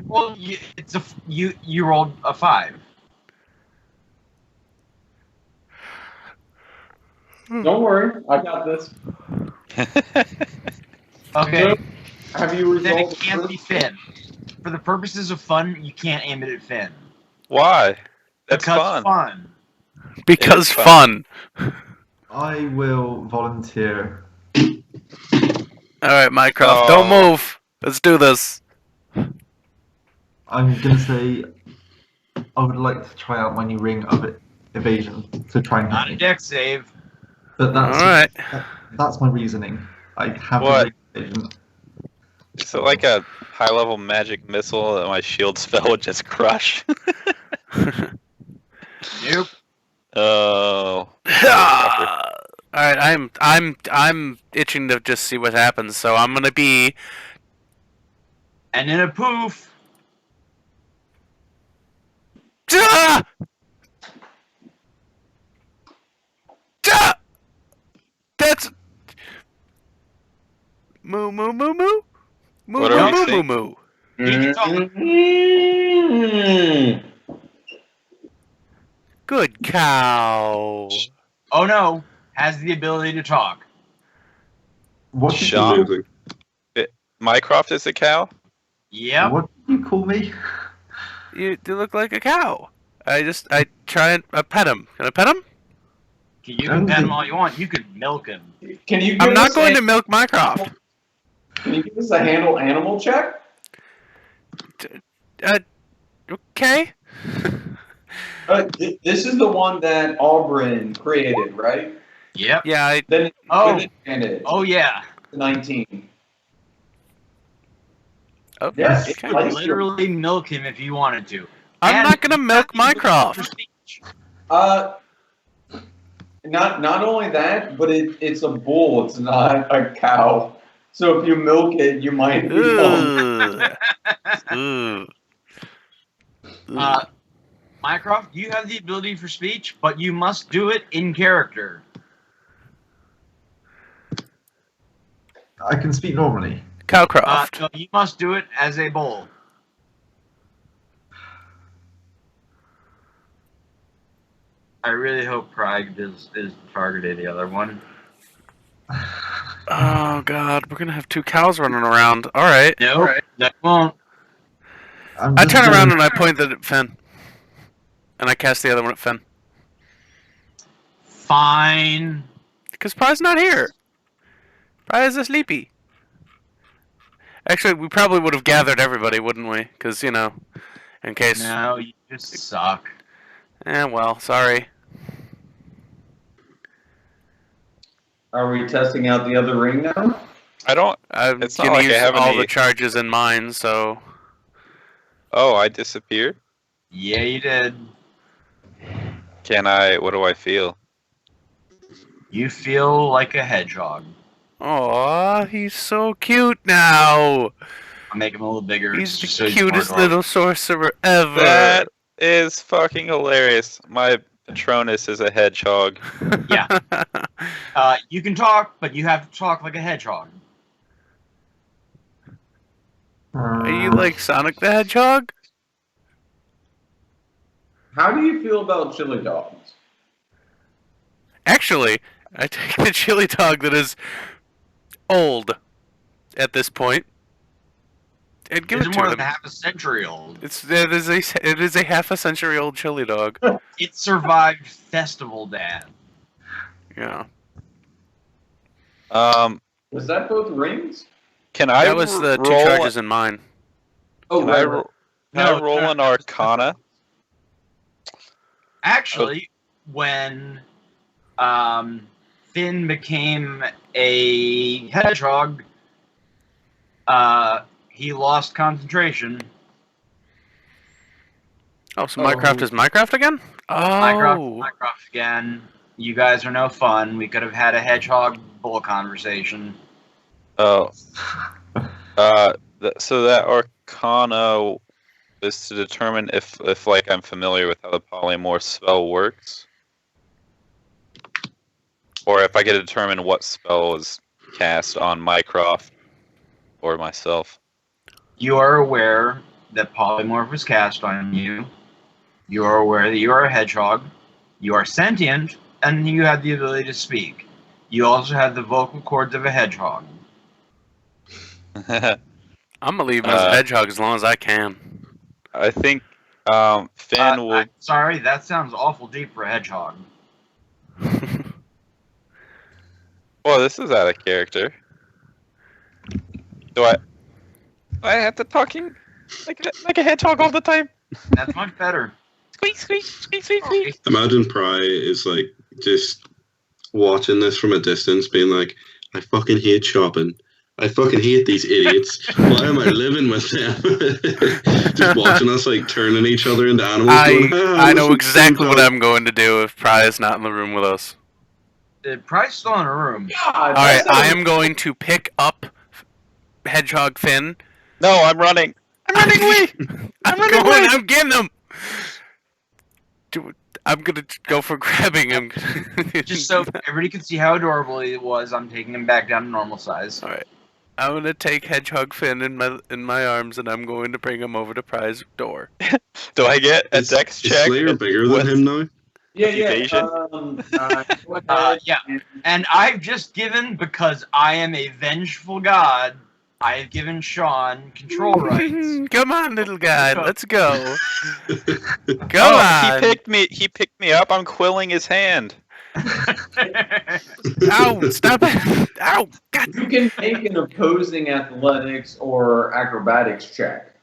Well, you rolled a 5. Don't worry, I got this. Okay. So, have you Then it resolved? can't be Finn. For the purposes of fun, you can't aim it at Finn. Why? That's Because fun. because is fun. I will volunteer. All right, Mycroft, don't move. Let's do this. I'm gonna say I would like to try out my new ring of evasion to try and Not hit a me. deck save. But that's All right. that's my reasoning. I have What? the ring of evasion. Is it like a high-level magic missile that my shield spell would just crush? Nope. Oh. All right, I'm itching to just see what happens, so I'm gonna be. And in a poof. Ah! Ah! That's moo moo moo moo moo What are we moo moo saying? moo. He can talk. Mm-hmm. Good cow. Oh no. Has the ability to talk. What did Shawn. you Mycroft is a cow? Yep. What did you call me? You look like a cow. I try and pet him. Can I pet him? You can pet him all you want. You could milk him. Can you? I'm not going to milk Mycroft. Can you give us a handle animal check? Okay. This is the one that Aubron created, right? Yep. Yeah. Then it's Oh. good advantage. Oh yeah. 19. Okay. Yeah, You it's could nice. literally milk him if you wanted to. I'm And not gonna milk Mycroft. Not only that, but it's a bull. It's not a cow. So if you milk it, you might become. Ooh. Mycroft, you have the ability for speech, but you must do it in character. I can speak normally. Cowcroft. No, you must do it as a bull. I really hope Prague is targeted the other one. Oh god, we're gonna have 2 cows running around. All right. Nope, that won't. I turn around and I point that at Finn, and I cast the other one at Finn. Fine. Because Pry's not here. Pry is sleepy. Actually, we probably would have gathered everybody, wouldn't we? Because, you know, in case. No, you just suck. Well, sorry. Are we testing out the other ring now? I don't. I'm It's not gonna like I use have all any- the charges in mine, so. Oh, I disappeared? Yeah, you did. What do I feel? You feel like a hedgehog. Aw, he's so cute now. I'll make him a little bigger. He's the so cutest more little sorcerer ever. That is fucking hilarious. My Patronus is a hedgehog. Yeah. You can talk, but you have to talk like a hedgehog. Are you like Sonic the Hedgehog? How do you feel about chili dogs? Actually, I take the chili dog that is old at this point and give It's it more to than him. half a century old. It is a half a century old chili dog. It survived Festival Dad. Yeah. Was that both rings? Can I That was the 2 roll? charges in mine. Oh, Can I roll an Arcana? Actually, when Finn became a hedgehog, He lost concentration. Oh, so Mycroft is Mycroft again? Oh. Mycroft again. You guys are no fun. We could have had a hedgehog bull conversation. Oh. So that Arcana is to determine if like I'm familiar with how the polymorph spell works, or if I can determine what spell is cast on Mycroft or myself. You are aware that polymorph was cast on you. You are aware that you are a hedgehog. You are sentient, and you have the ability to speak. You also have the vocal cords of a hedgehog. I'm gonna leave him as a hedgehog as long as I can. I think Finn will. I'm sorry, that sounds awful deep for a hedgehog. Well, this is out of character. Do I have to talking like a hedgehog all the time? That's much better. Squeak, squeak, squeak, squeak, squeak. Imagine Pry is like just watching this from a distance, being like, "I fucking hate shopping. I fucking hate these idiots. Why am I living with them?" Just watching us like turning each other into animals. I know exactly what I'm going to do if Pry is not in the room with us. Pry's still in a room. Alright, I am going to pick up Hedgehog Finn. No, I'm running. I'm running away. I'm running away. I'm getting him. I'm gonna go for grabbing him. Just so everybody can see how adorable he was, I'm taking him back down to normal size. Alright. I'm gonna take Hedgehog Finn in my arms and I'm going to bring him over to Pry's door. Do I get a dex check? Is Slayer bigger than him now? Yeah. Yeah. And I've just given, because I am a vengeful god, I have given Shawn control rights. Come on, little guy, let's go. Come on. He picked me up. I'm quilling his hand. Ow! Stop it! Ow! God. You can make an opposing athletics or acrobatics check.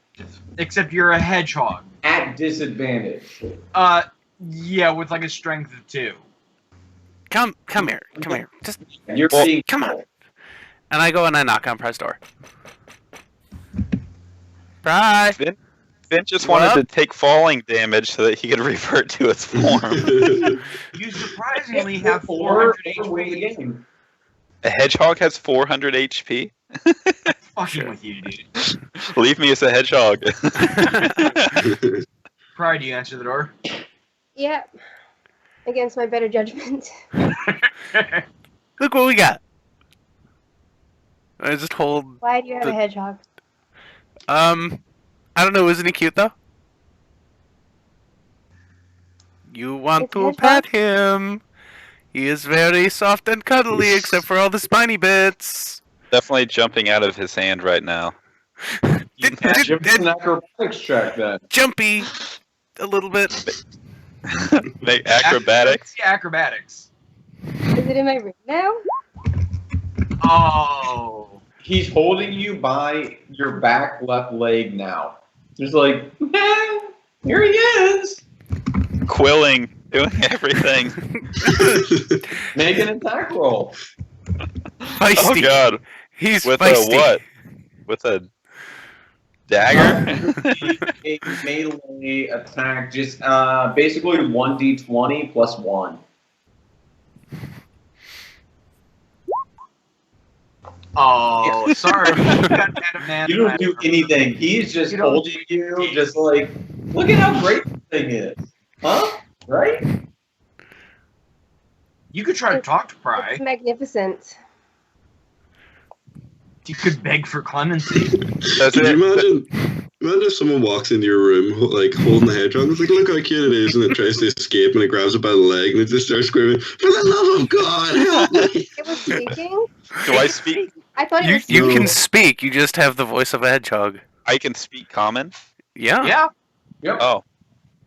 Except you're a hedgehog. At disadvantage. Yeah, with like a strength of 2. Come here. Just come on. And I go and I knock on Pry's door. Pry! Finn just wanted to take falling damage so that he could revert to its form. You surprisingly have 400 HP. A hedgehog has 400 HP? Fucking with you, dude. Leave me as a hedgehog. Pry, do you answer the door? Yeah. Against my better judgment. Look what we got. I just hold. Why do you have a hedgehog? I don't know. Isn't he cute though? You want to pet him? He is very soft and cuddly, except for all the spiny bits. Definitely jumping out of his hand right now. An acrobatics check then. Jumpy, a little bit. Make acrobatics. Yeah, acrobatics. Is it in my room now? Oh. He's holding you by your back left leg now. Just like, here he is. Quilling, doing everything. Make an attack roll. Feisty. Oh god. He's with feisty. A what? With a dagger? A melee attack, just basically 1d20 plus 1. Oh, sorry. You don't do anything. He's just holding you, just like, look at how great this thing is. Huh? Right? You could try to talk to Pry. It's magnificent. You could beg for clemency. Can you imagine if someone walks into your room, like, holding the hedgehog, it's like, look how cute it is, and it tries to escape, and it grabs it by the leg, and it just starts screaming, for the love of God, help me! It was speaking? Do I speak? I thought it was You can speak, you just have the voice of a hedgehog. I can speak common? Yeah. Yeah. Yep. Oh.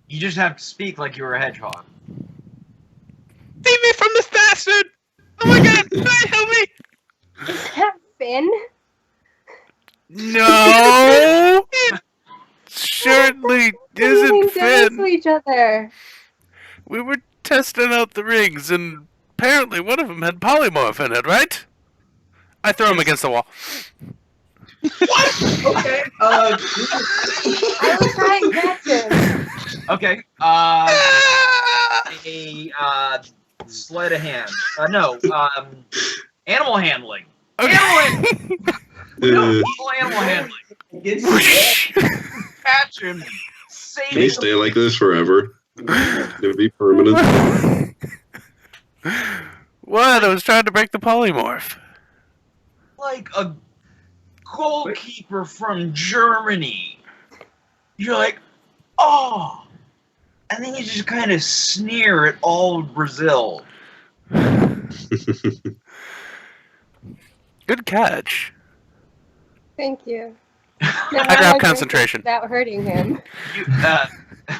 You just have to speak like you were a hedgehog. Save me from this bastard! Oh my god, help me! Is that Finn? No! Certainly isn't Finn. To each other. We were testing out the rings, and apparently one of them had polymorph in it, right? I throw him against the wall. What? Okay. I will try and catch him. Okay. Sleight of hand. Animal handling. Okay. Animal handling. Animal handling. Catch him. Save Can he him. stay like this forever? It'll be permanent. What? I was trying to break the polymorph. Like a goalkeeper from Germany. You're like, oh. And then you just kind of sneer at all of Brazil. Good catch. Thank you. I grab concentration. Without hurting him.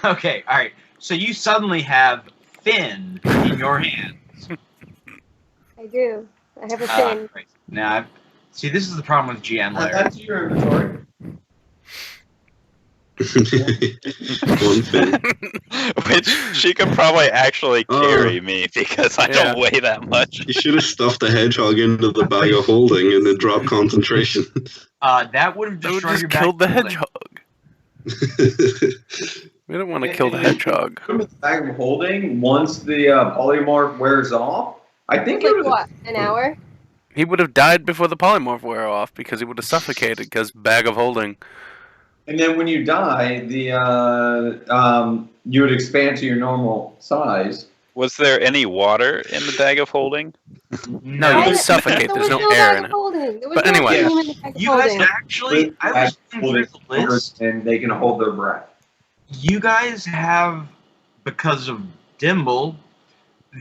Okay, all right. So you suddenly have Finn in your hands. I do. I have a fin. Right. Now, see, this is the problem with GM Larry. That's your inventory. One fin. Which she could probably actually carry me because I don't weigh that much. You should have stuffed the hedgehog into the bag of holding and then dropped concentration. That would have destroyed your killed the bag of hedgehog. We don't want to kill the hedgehog. Put him in the bag of holding once the polymorph wears off. I think it Like was what? An hour? He would have died before the polymorph wore off because he would have suffocated because bag of holding. And then when you die, you would expand to your normal size. Was there any water in the bag of holding? No, you would suffocate. There's no air in it. But anyway, you guys actually, I was going through the list, and they can hold their breath. You guys have, because of Dimble,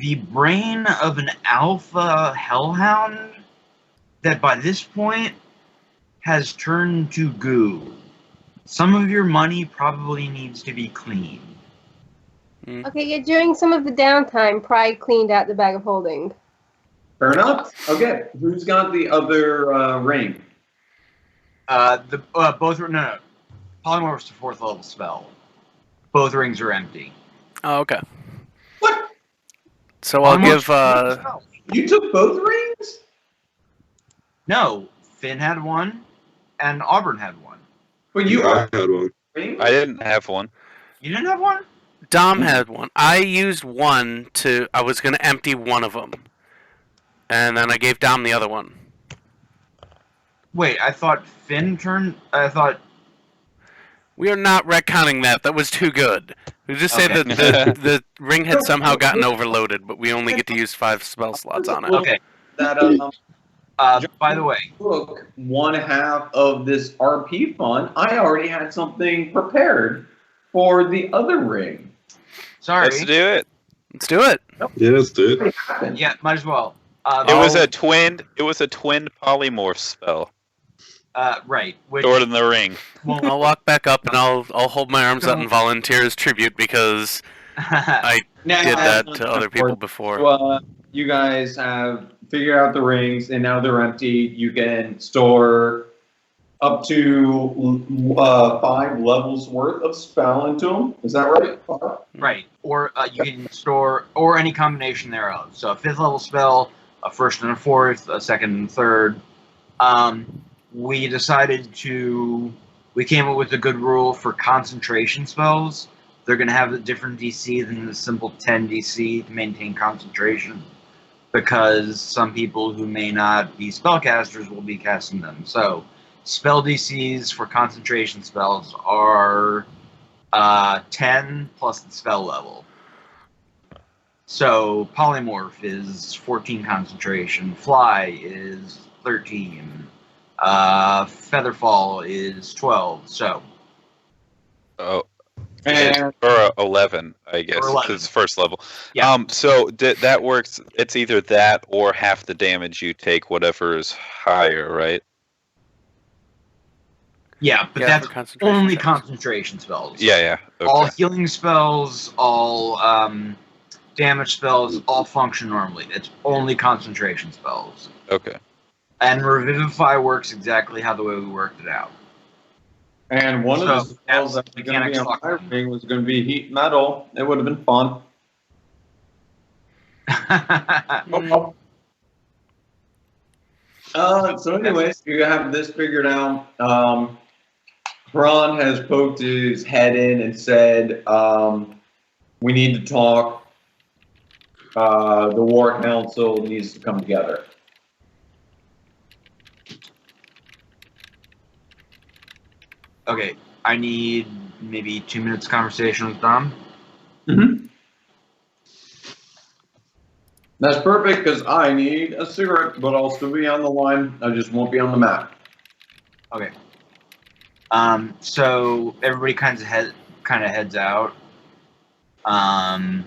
the brain of an alpha hellhound that by this point has turned to goo. Some of your money probably needs to be cleaned. Okay, yeah, during some of the downtime, Pride cleaned out the bag of holding. Fair enough. Okay, who's got the other ring? No. Polymorph's the 4th level spell. Both rings are empty. oh, okay. What? So I'll give. You took both rings? No, Finn had one, and Aubron had one. But you I had one. I didn't have one. You didn't have one? Dom had one. I used one to. I was going to empty one of them. And then I gave Dom the other one. Wait, I thought Finn turned. I thought. We are not retconning that. That was too good. We just say that the ring had somehow gotten overloaded, but we only get to use 5 spell slots on it. Okay. That By the way, took one half of this RP fund. I already had something prepared for the other ring. sorry. Let's do it. Let's do it. Yeah, let's do it. Yeah, might as well. It was a twin polymorph spell. Right. Which, Sword in the ring. well, I'll walk back up and I'll hold my arms out and volunteer as tribute because I did that to other people before. So, you guys have figured out the rings, and now they're empty. You can store up to 5 levels worth of spell into them. Is that right? right. Or you can store, or any combination thereof. So a 5th level spell, a 1st and a 4th, a 2nd and 3rd. We decided we came up with a good rule for concentration spells. They're going to have a different DC than the simple 10 DC to maintain concentration, because some people who may not be spellcasters will be casting them. So spell DCs for concentration spells are 10 plus the spell level. So Polymorph is 14 concentration, Fly is 13, Featherfall is 12, so. Oh. And Or 11, I guess, Or 11. because it's first level. Yeah. So that works. It's either that or half the damage you take, whatever is higher, right? Yeah, but Yeah, that's for concentration only spells. concentration spells. Yeah. Okay. All healing spells, all damage spells, all function normally. It's only concentration spells. Okay. And Revivify works exactly how the way we worked it out. And one of the So, spells that was going to be on mechanics my lock. ring was going to be heat metal. It would have been fun. So anyways, you have this figured out. Perrin has poked his head in and said, we need to talk. The War Council needs to come together. Okay, I need maybe 2 minutes conversation with Dom. Mm-hmm. That's perfect because I need a cigarette, but I'll still be on the line. I just won't be on the map. Okay. So everybody kind of heads out. I'm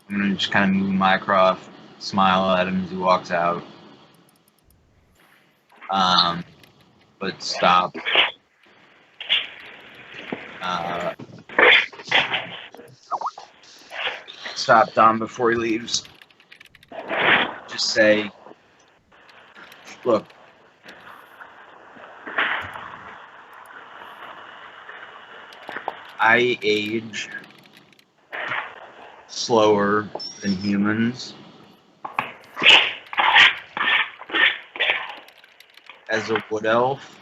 gonna just kind of move Mycroft, smile at him as he walks out. But stop. Stop Dom before he leaves. Just say, look. I age slower than humans. As a wood elf,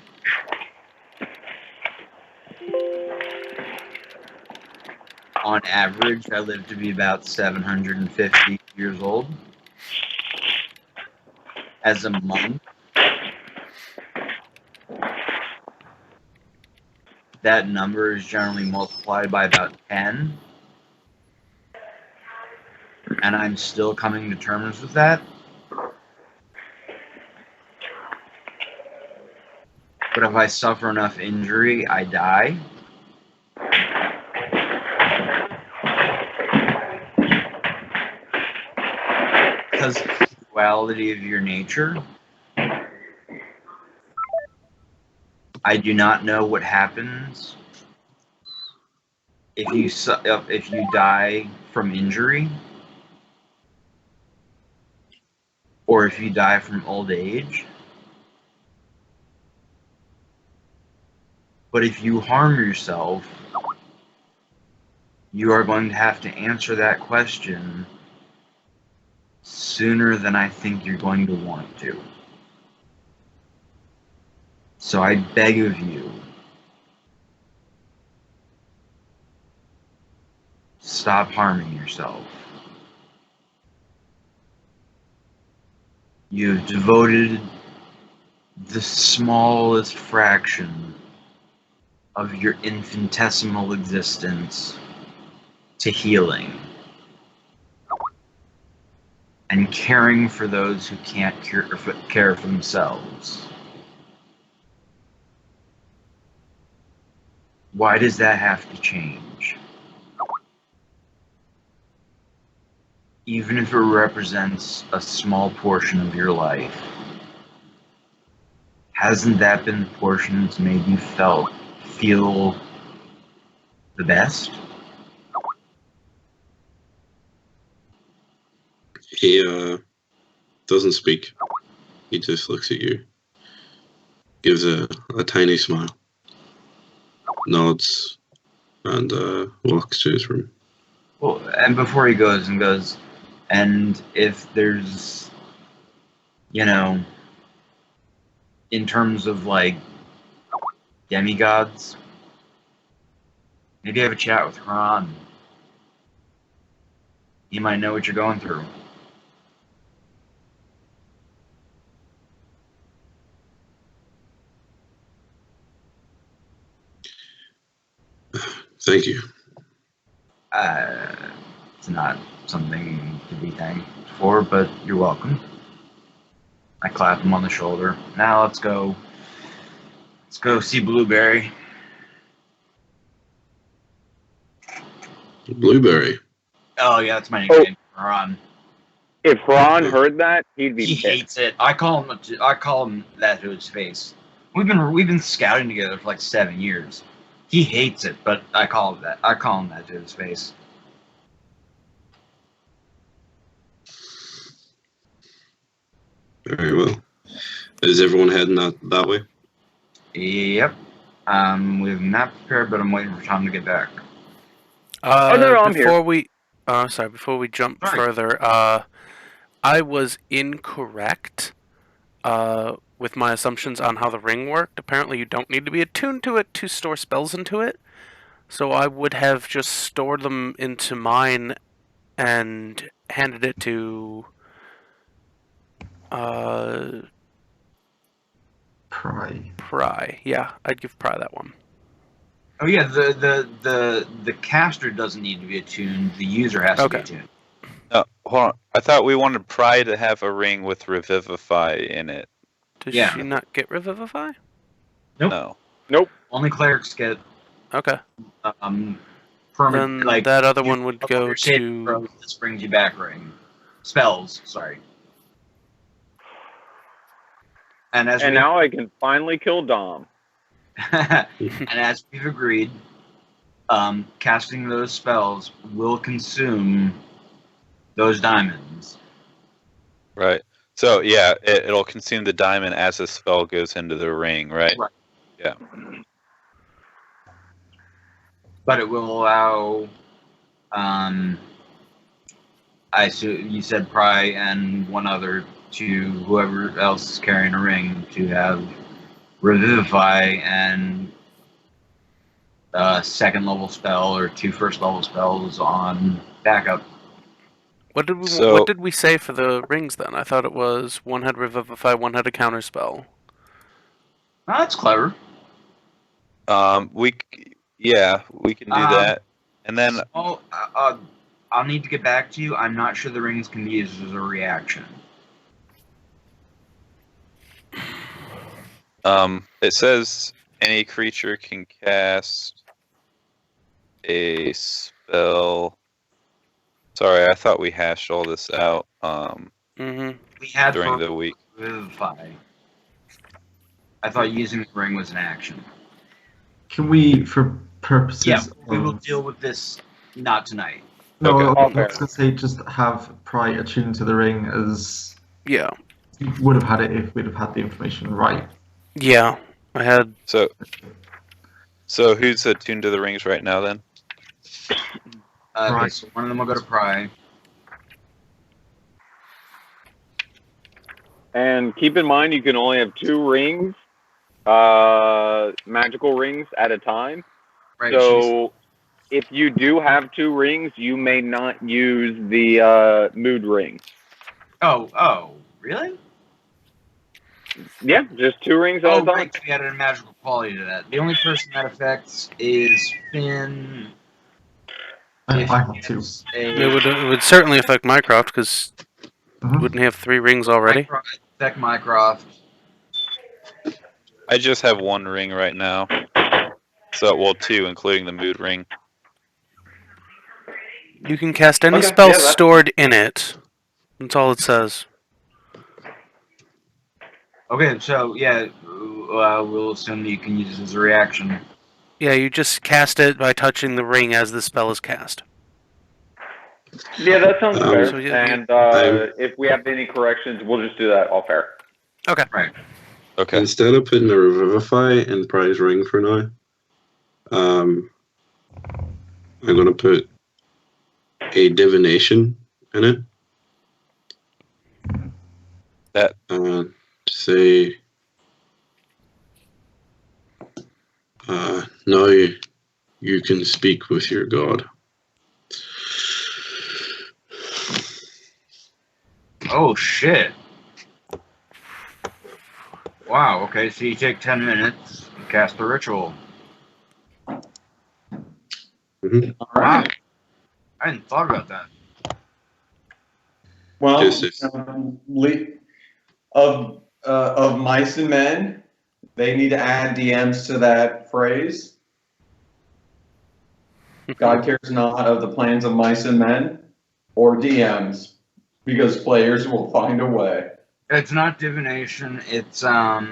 on average, I live to be about 750 years old. As a monk, that number is generally multiplied by about 10. And I'm still coming to terms with that. But if I suffer enough injury, I die. Because of the duality of your nature, I do not know what happens if you die from injury, or if you die from old age. But if you harm yourself, you are going to have to answer that question sooner than I think you're going to want to. So I beg of you, stop harming yourself. You've devoted the smallest fraction of your infinitesimal existence to healing and caring for those who can't care for themselves. Why does that have to change? Even if it represents a small portion of your life, hasn't that been the portion that's made you feel the best? He doesn't speak. He just looks at you, gives a tiny smile, nods, and walks to his room. Well, and before he goes, and if there's, in terms of like demigods, maybe have a chat with Ron. He might know what you're going through. Thank you. It's not something to be thanked for, but you're welcome. I clap him on the shoulder. Now let's go see Blueberry. Blueberry. Oh yeah, that's my nickname. Ron. If Ron heard that, he'd be He pissed. hates it. I call him that to his face. We've been scouting together for like 7 years. He hates it, but I call him that to his face. Very well. Is everyone heading that way? Yep. We have a map prepared, but I'm waiting for Tom to get back. I'm here. Before we jump further, I was incorrect with my assumptions on how the ring worked. Apparently you don't need to be attuned to it to store spells into it. So I would have just stored them into mine and handed it to Pry. Yeah, I'd give Pry that one. Oh yeah, the caster doesn't need to be attuned. The user has to be attuned. No, hold on. I thought we wanted Pry to have a ring with Revivify in it. Does she not get Revivify? Nope. No. Nope. Only clerics get. Okay. Permanent. Then like that other one would go to. This brings you back ring. Spells. Sorry. And now I can finally kill Dom. And as we've agreed, casting those spells will consume those diamonds. Right. So yeah, it'll consume the diamond as the spell goes into the ring, right? Right. Yeah. But it will allow, you said Pry and one other to whoever else is carrying a ring to have Revivify and second level spell or 2 first level spells on backup. What did we say for the rings then? I thought it was one had Revivify, one had a counterspell. Oh, that's clever. We can do that, and then I'll need to get back to you. I'm not sure the rings can be used as a reaction. It says any creature can cast a spell. Sorry, I thought we hashed all this out. We had during the week. Revivify. I thought using the ring was an action. Can we, for purposes? Yeah, we will deal with this not tonight. No, Okay. I was going to say just have Pry attuned to the ring as. Yeah. We would have had it if we'd have had the information right. Yeah, I had. So who's attuned to the rings right now then? Okay, so one of them will go to Pry. And keep in mind, you can only have 2 rings, magical rings at a time. Right. So if you do have 2 rings, you may not use the mood ring. Oh, really? Yeah, just 2 rings at a time. Right, we added a magical quality to that. The only person that affects is Finn. I have 2. It would certainly affect Mycroft because wouldn't he have 3 rings already? Affect Mycroft. I just have 1 ring right now. So, well, 2, including the mood ring. You can cast any spell stored in it. That's all it says. Okay, so yeah, we'll assume that you can use it as a reaction. Yeah, you just cast it by touching the ring as the spell is cast. Yeah, that sounds fair. So, yeah, and if we have any corrections, we'll just do that all fair. Okay. Right. Okay. Instead of putting a Revivify in Pry's ring for now, I'm going to put a Divination in it. That. Say, now you can speak with your god. Oh, shit. Wow, okay, so you take 10 minutes and cast the ritual. All right. Wow. I hadn't thought about that. Well, Just- of mice and men, they need to add DMs to that phrase. God cares not of the plans of mice and men, or DMs, because players will find a way. It's not divination. It's that's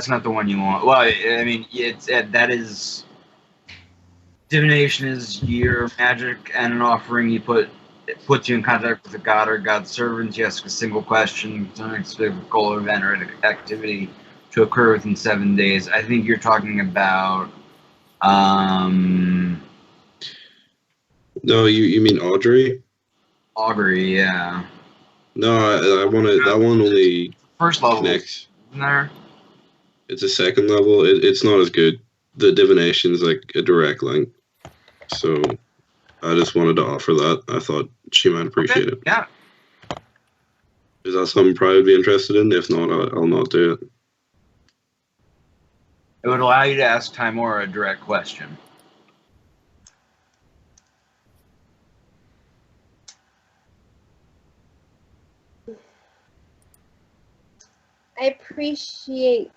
not the one you want. Well, I mean, that is divination is your magic and an offering you put. It puts you in contact with a god or god's servants. You ask a single question, an unexpected goal or event or activity to occur within 7 days. I think you're talking about. No, you mean Audrey? Augury, yeah. No, I wanted that one only First level, connects. isn't there? It's a second level. It's not as good. The divination is like a direct link. So I just wanted to offer that. I thought she might appreciate it. Yeah. Is that something probably would be interested in? If not, I'll not do it. It would allow you to ask Timora a direct question. I appreciate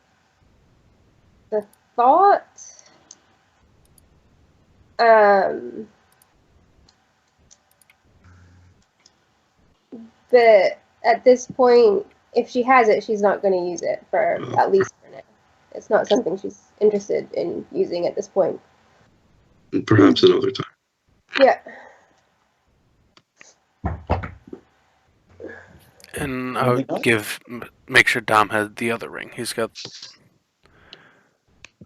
the thought. But at this point, if she has it, she's not going to use it for at least for now. It's not something she's interested in using at this point. Perhaps another time. Yeah. And I would make sure Dom had the other ring. He's got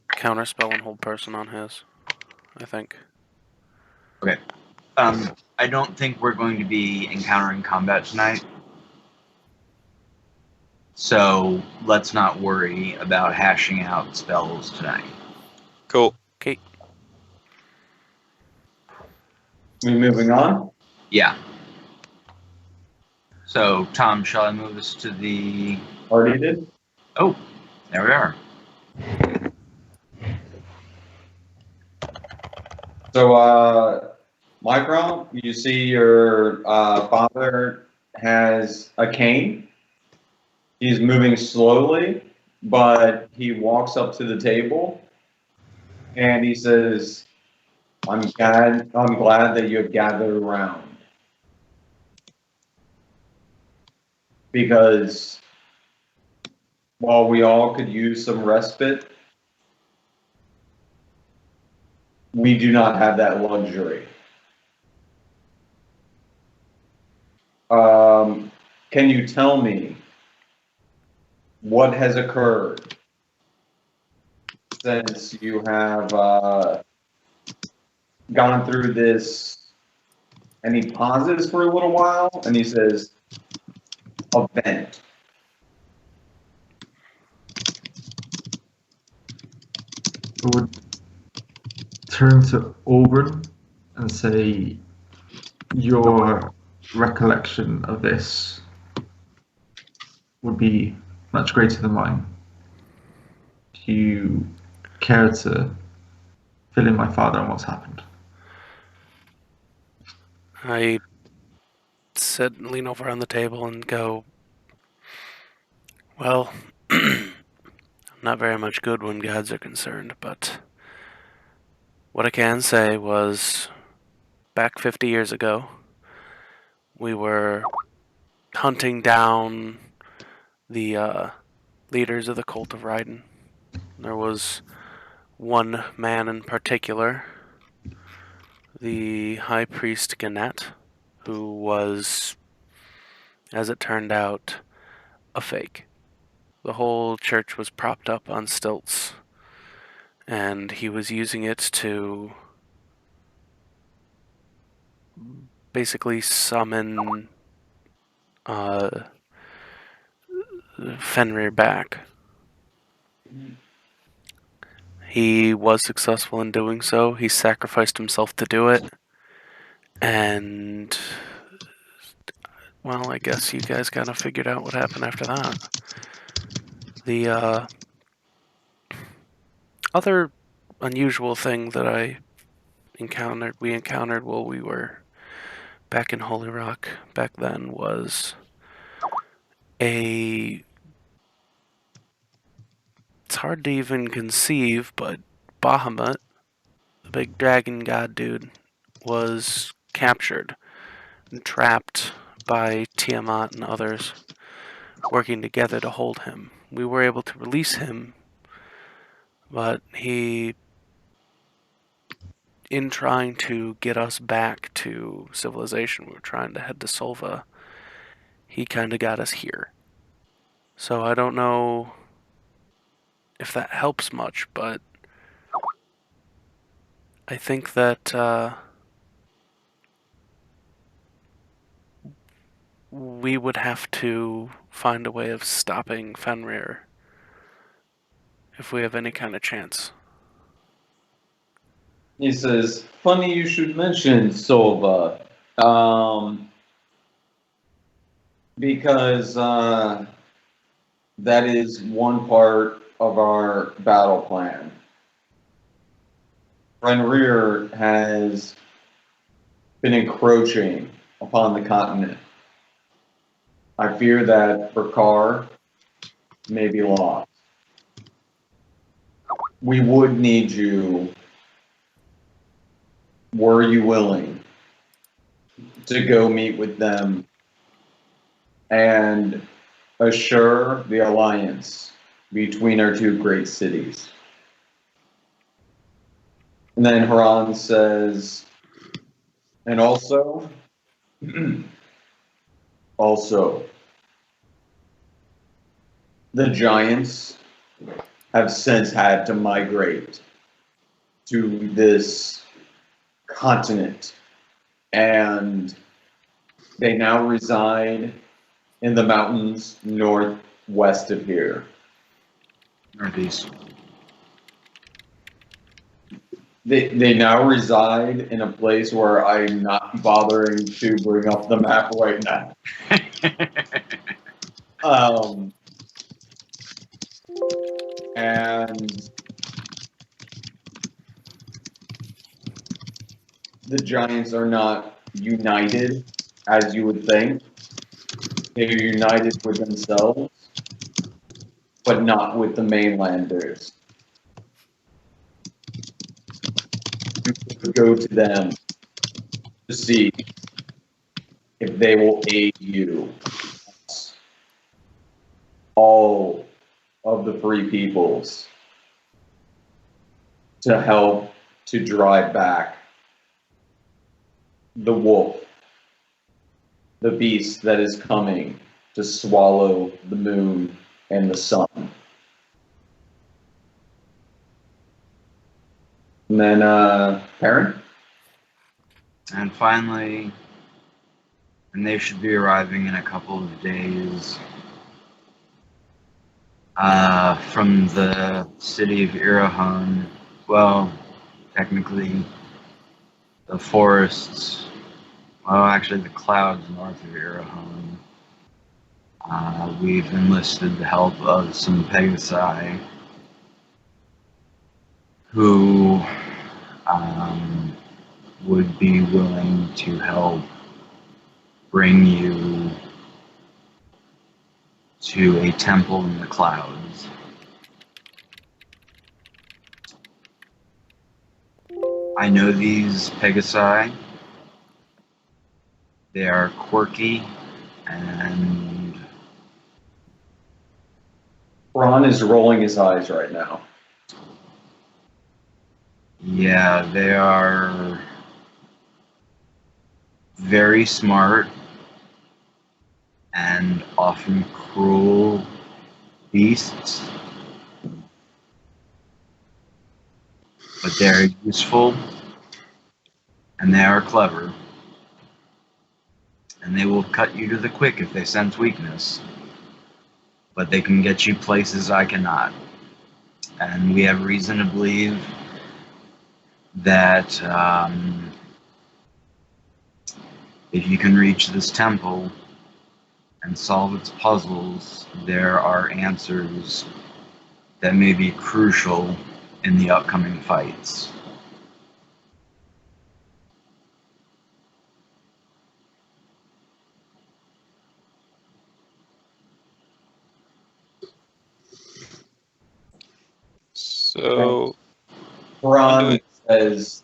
counterspell and hold person on his, I think. Okay. I don't think we're going to be encountering combat tonight. So let's not worry about hashing out spells tonight. Cool. Okay. We moving on? Yeah. So, Tom, shall I move us to the... Already did? Oh, there we are. So, Mycroft, you see your father has a cane. He's moving slowly, but he walks up to the table and he says, I'm glad that you have gathered around. Because while we all could use some respite, we do not have that luxury. Can you tell me what has occurred since you have gone through this? And he pauses for a little while and he says, event. I would turn to Aubron and say, your recollection of this would be much greater than mine. Do you care to fill in my father on what's happened? I sit and lean over on the table and go, well, I'm not very much good when gods are concerned, but what I can say was back 50 years ago, we were hunting down the leaders of the cult of Raiden. There was one man in particular, the high priest Gannett, who was, as it turned out, a fake. The whole church was propped up on stilts, and he was using it to basically summon Fenrir back. He was successful in doing so. He sacrificed himself to do it. And, well, I guess you guys kind of figured out what happened after that. The other unusual thing that we encountered while we were back in Holy Rock back then was it's hard to even conceive, but Bahamut, the big dragon god dude, was captured and trapped by Tiamat and others working together to hold him. We were able to release him, but he, in trying to get us back to civilization, we were trying to head to Solva, he kind of got us here. So I don't know if that helps much, but I think that we would have to find a way of stopping Fenrir if we have any kind of chance. He says, funny you should mention Sova. Because that is one part of our battle plan. Fenrir has been encroaching upon the continent. I fear that Fergal may be lost. We would need you, were you willing, to go meet with them and assure the alliance between our two great cities. And then Haran says, and also, the giants have since had to migrate to this continent, and they now reside in the mountains northwest of here. Northeast. They now reside in a place where I'm not bothering to bring up the map right now. And the giants are not united as you would think. They're united with themselves, but not with the mainlanders. You could go to them to see if they will aid you. All of the free peoples to help to drive back the wolf, the beast that is coming to swallow the moon and the sun. And then, Perrin? And finally, and they should be arriving in a couple of days, from the city of Irahon. Well, technically, the forests, well, actually the clouds north of Irahon. We've enlisted the help of some Pegasi who would be willing to help bring you to a temple in the clouds. I know these Pegasi. They are quirky, and Ron is rolling his eyes right now. yeah, they are very smart and often cruel beasts, but they're useful and they are clever, and they will cut you to the quick if they sense weakness, but they can get you places I cannot. And we have reason to believe that if you can reach this temple and solve its puzzles, there are answers that may be crucial in the upcoming fights. So, Ron says,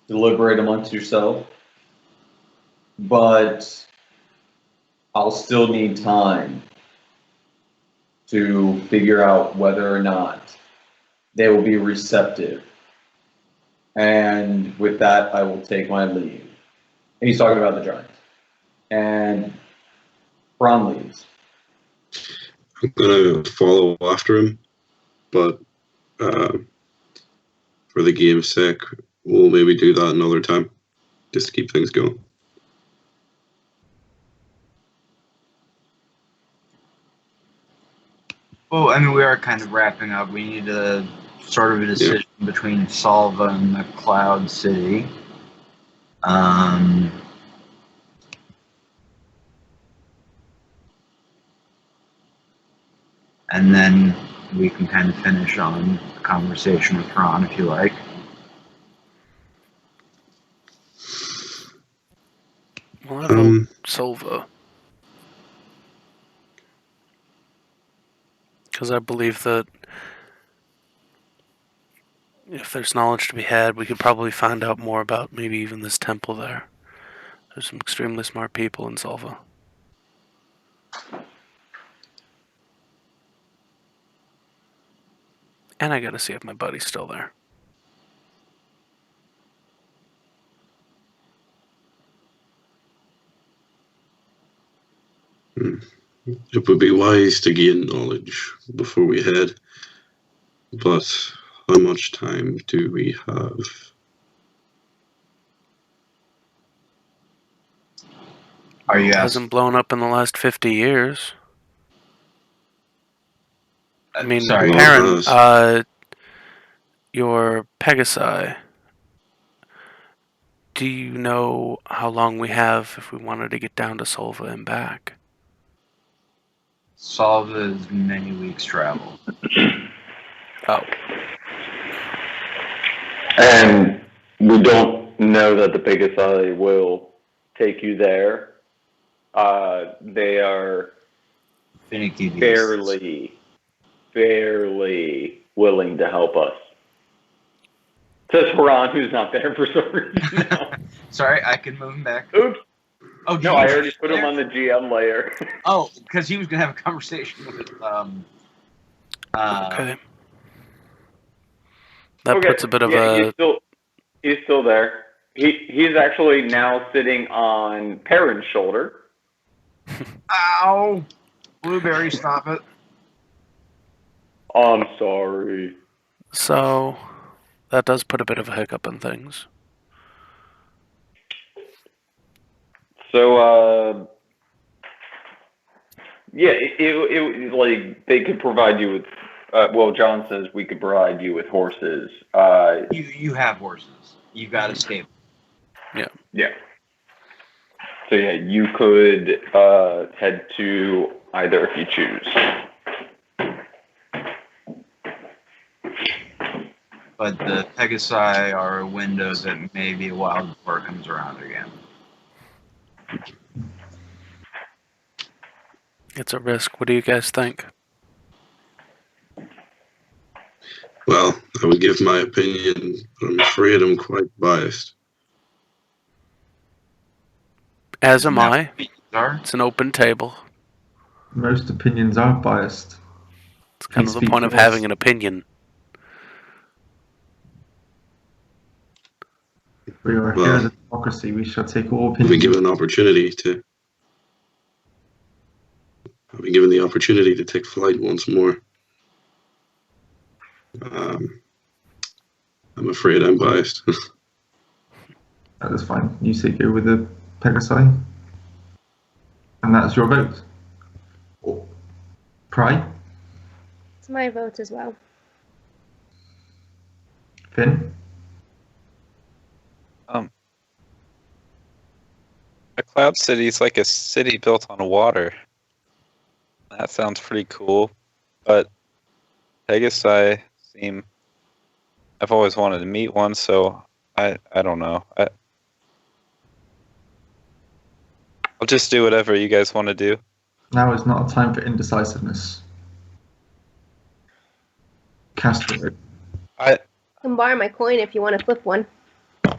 deliberate amongst yourself, but I'll still need time to figure out whether or not they will be receptive. And with that, I will take my leave. And he's talking about the giants. And Ron leaves. I'm gonna follow after him, but for the game's sake, we'll maybe do that another time, just to keep things going. Well, I mean, we are kind of wrapping up. We need a sort of a decision between Salva and the Cloud City. And then we can kind of finish on a conversation with Ron, if you like. Well, I vote Salva. Because I believe that if there's knowledge to be had, we could probably find out more about maybe even this temple there. There's some extremely smart people in Salva. And I gotta see if my buddy's still there. It would be wise to gain knowledge before we head, but how much time do we have? Are you asking? Hasn't blown up in the last 50 years. I mean, sorry, Perrin, your Pegasi, do you know how long we have if we wanted to get down to Salva and back? Salva is many weeks' travel. Oh. And we don't know that the Pegasi will take you there. They are finicky beasts. barely willing to help us. Says Ron, who's not there for some reason now. Sorry, I can move him back. Oops. Oh, no, I already put him on the GM layer. Oh, because he was going to have a conversation with okay. That puts a bit of a... He's still there. He's actually now sitting on Perrin's shoulder. Ow! Blueberry, stop it. I'm sorry. So, that does put a bit of a hiccup in things. So, yeah, it like they could provide you with. Well, John says we could provide you with horses. You have horses. You've got a stable. Yeah. Yeah. So yeah, you could head to either if you choose. But the Pegasi are a window that may be a while before it comes around again. It's a risk. What do you guys think? Well, I would give my opinion, but I'm afraid I'm quite biased. As am I. It's an open table. Most opinions are biased. It's kind of the point of having an opinion. If we are here as a democracy, we shall take all opinions. We'll be given an opportunity to. I'll be given the opportunity to take flight once more. I'm afraid I'm biased. That is fine. You say go with the Pegasi. And that's your vote. Oh. Pry? It's my vote as well. Finn? A cloud city is like a city built on water. That sounds pretty cool. But Pegasi seem... I've always wanted to meet one, so I don't know. I'll just do whatever you guys want to do. Now is not a time for indecisiveness. Cast it. I can borrow my coin if you want to flip one.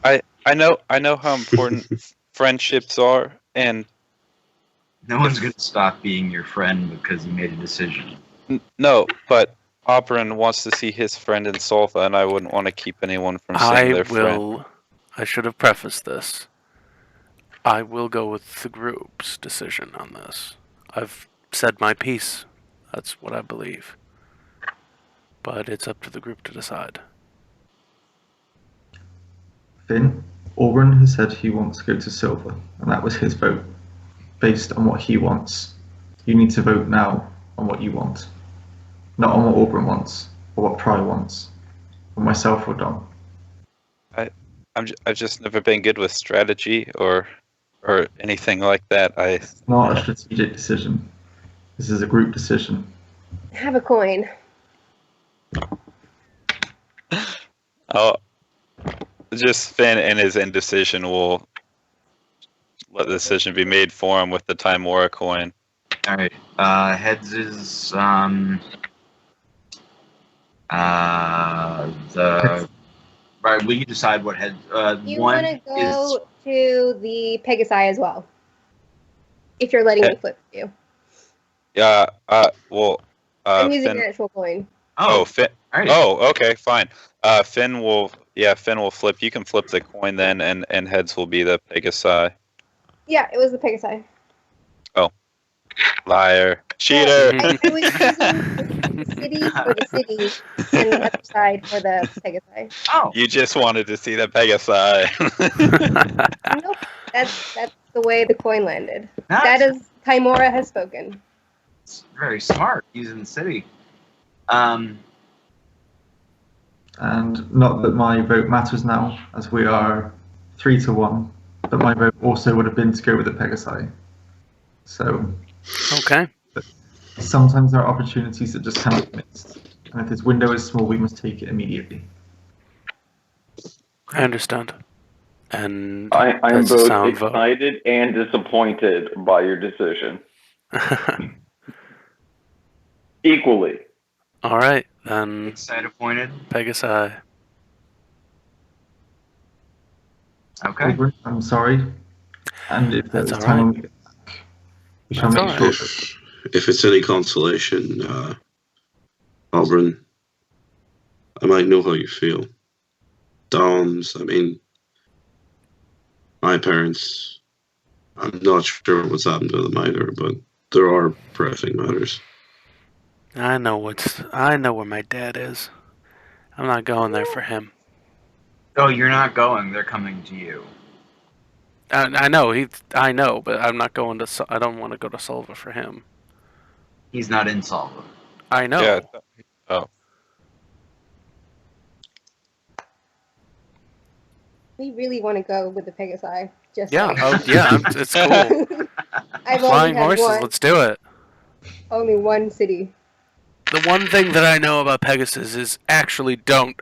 I know how important friendships are, and no one's going to stop being your friend because you made a decision. No, but Aubron wants to see his friend in Salva, and I wouldn't want to keep anyone from seeing their friend. I should have prefaced this. I will go with the group's decision on this. I've said my piece. That's what I believe. But it's up to the group to decide. Finn, Aubron has said he wants to go to Silver, and that was his vote, based on what he wants. You need to vote now on what you want. not on what Aubron wants, or what Pry wants, or myself or Dom. I've just never been good with strategy or anything like that. It's not a strategic decision. This is a group decision. Have a coin. Oh, just Finn and his indecision will let the decision be made for him with the Timora coin. All right. Heads is the right. We can decide what heads. You One want to go is to the Pegasi as well, if you're letting me flip you. Yeah. Well. I'm using Finn. your actual coin. Oh, Finn. all right. Oh, okay, fine. Finn will. Yeah, Finn will flip. You can flip the coin then, and heads will be the Pegasi. Yeah, it was the Pegasi. Liar. Cheater. I was using the cities for the city and the other side for the Pegasi. Oh, You just wanted to see the Pegasi. Nope, that's the way the coin landed. that's That is, Timora has spoken. very smart using the city. And not that my vote matters now, as we are 3-1, but my vote also would have been to go with the Pegasi. So Okay. sometimes there are opportunities that just cannot be missed. And if this window is small, we must take it immediately. I understand. And I am that's a both sound vote. excited and disappointed by your decision. Equally. All right, then Excited, pointed. Pegasi. Okay. Aubron, I'm sorry. And if there's That's all time, right. we shall That's make all sure right. If it's any consolation, Aubron, I might know how you feel. Dom's, I mean, my parents, I'm not sure what's happened to them either, but there are pressing matters. I know where my dad is. I'm not going there for him. Oh, you're not going. They're coming to you. I know I know, but I'm not going to. I don't want to go to Solva for him. He's not in Salva. I know. Yeah. Oh. We really want to go with the Pegasi. Just Yeah. like. Oh, yeah. It's cool. I've Flying only had horses. Let's do it. only one city. The one thing that I know about Pegasus is actually don't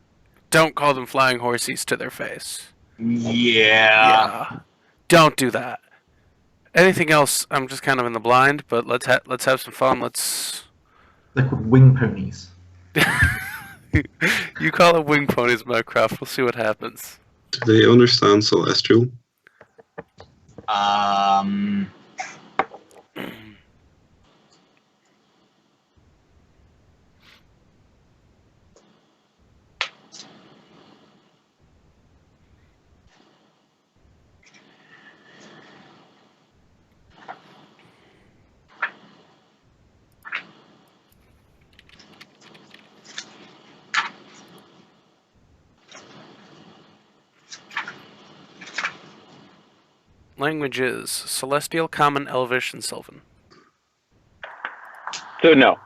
call them flying horses to their face. Yeah. Don't do that. Anything else, I'm just kind of in the blind. But let's have some fun. Let's. they're called wing ponies. You call it wing ponies, Mycroft. We'll see what happens. Do they understand Celestial? Languages: Celestial, Common, Elvish, and Sylvan. So no.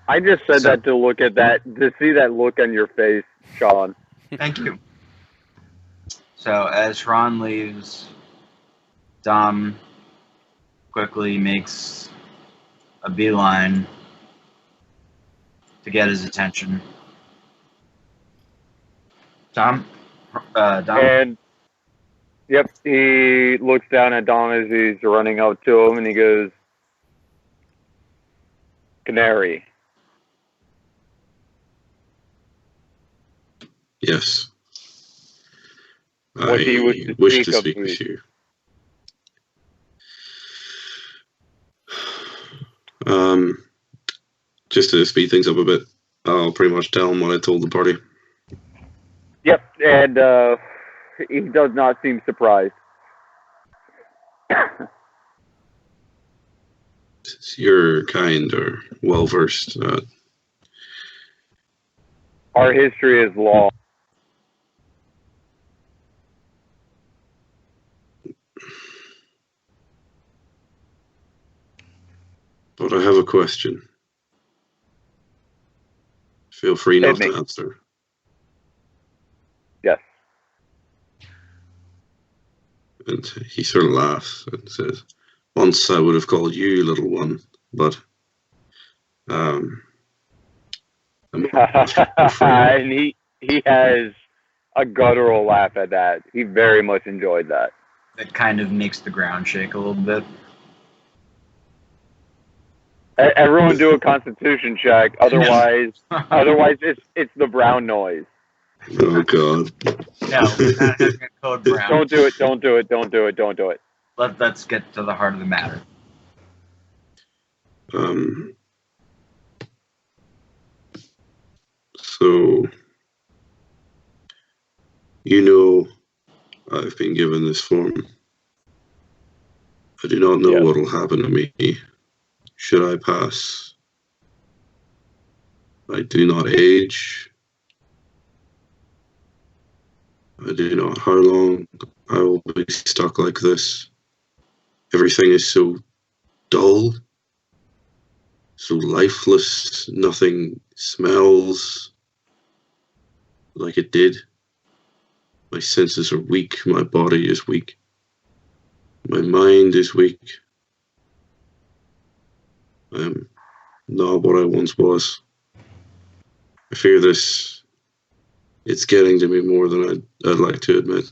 I just said that to look at that, to see that look on your face, Shawn. Thank you. So as Ron leaves, Dom quickly makes a beeline to get his attention. Dom? And, yep, he looks down at Dom as he's running up to him, and he goes, Canary. Yes. What do you I wish to speak with you. Just to speed things up a bit, I'll pretty much tell him what I told the party. Yep, and he does not seem surprised. You're kind or well versed. Our history is long. But I have a question. Feel free not to answer. Yes. And he sort of laughs and says, "Once I would have called you little one, but I'm and he has a guttural laugh at that. He very much enjoyed that. That kind of makes the ground shake a little bit. Everyone do a Constitution check. Otherwise, it's the brown noise. Oh God! No, we're not having a code brown. Don't do it. Don't do it. Don't do it. Don't do it. Let's get to the heart of the matter. So, you know, I've been given this form. I do not know what will happen to me should I pass. I do not age. I do not how long I will be stuck like this. Everything is so dull, so lifeless. Nothing smells like it did. My senses are weak. My body is weak. My mind is weak. I am not what I once was. I fear this. It's getting to me more than I'd like to admit.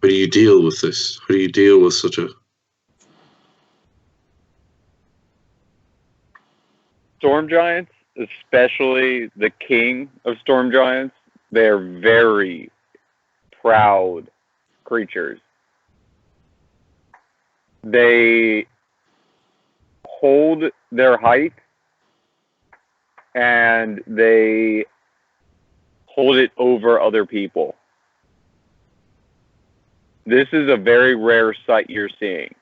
How do you deal with this? How do you deal with such a... Storm giants, especially the king of storm giants, they're very proud creatures. They hold their height and they hold it over other people. This is a very rare sight you're seeing.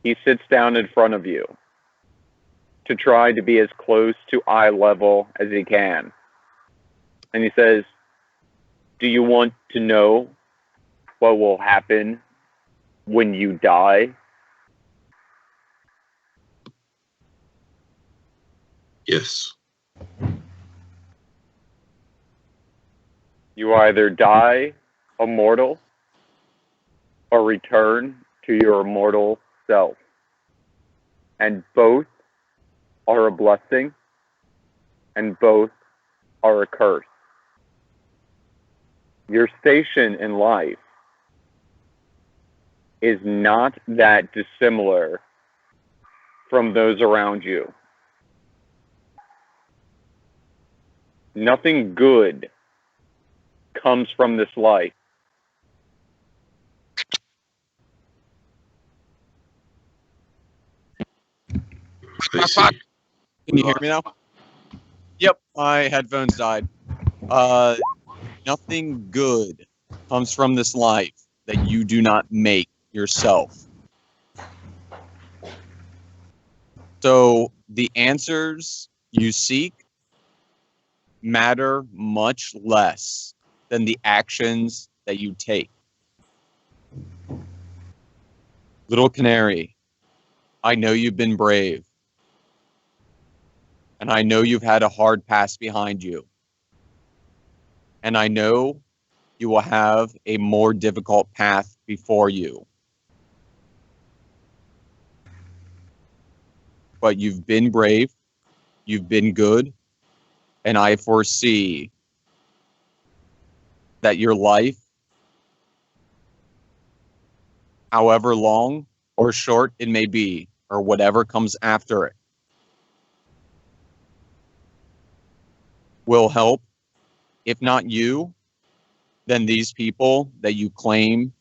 He sits down in front of you to try to be as close to eye level as he can. And he says, "Do you want to know what will happen when you die?" Yes. You either die immortal or return to your immortal self. And both are a blessing and both are a curse. Your station in life is not that dissimilar from those around you. Nothing good comes from this life. I see. Can you hear me now? Yep, my headphones died. Nothing good comes from this life that you do not make yourself. So the answers you seek matter much less than the actions that you take. Little Canary, I know you've been brave. And I know you've had a hard past behind you. And I know you will have a more difficult path before you. But you've been brave, you've been good, and I foresee that your life, however long or short it may be, or whatever comes after it, will help, if not you, then these people that you claim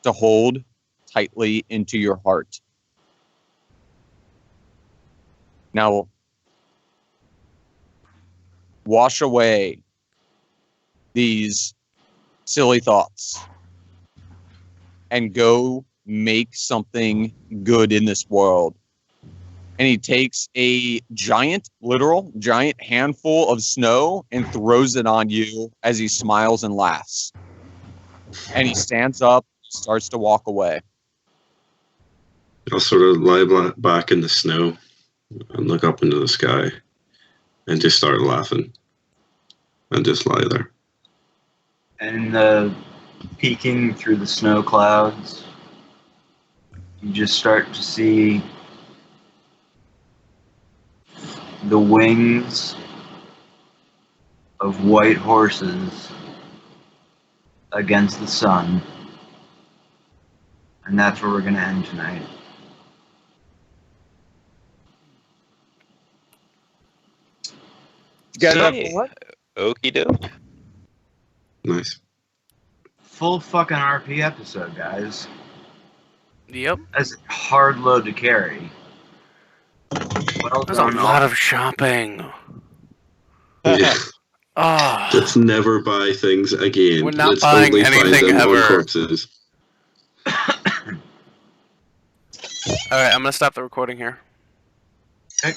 to hold tightly into your heart. Now, wash away these silly thoughts and go make something good in this world. And he takes a literal giant handful of snow and throws it on you as he smiles and laughs. And he stands up, starts to walk away. I'll sort of lie back in the snow and look up into the sky and just start laughing and just lie there. And peeking through the snow clouds, you just start to see the wings of white horses against the sun. And that's where we're going to end tonight. You guys have Okay. what? Okie doke. Nice. Full fucking RP episode, guys. Yep. That's a hard load to carry. Well There's a done, lot of shopping. Yeah. Oh, Let's never buy things again. We're not Let's buying only find anything them ever. on corpses. alright, I'm gonna stop the recording here. Okay.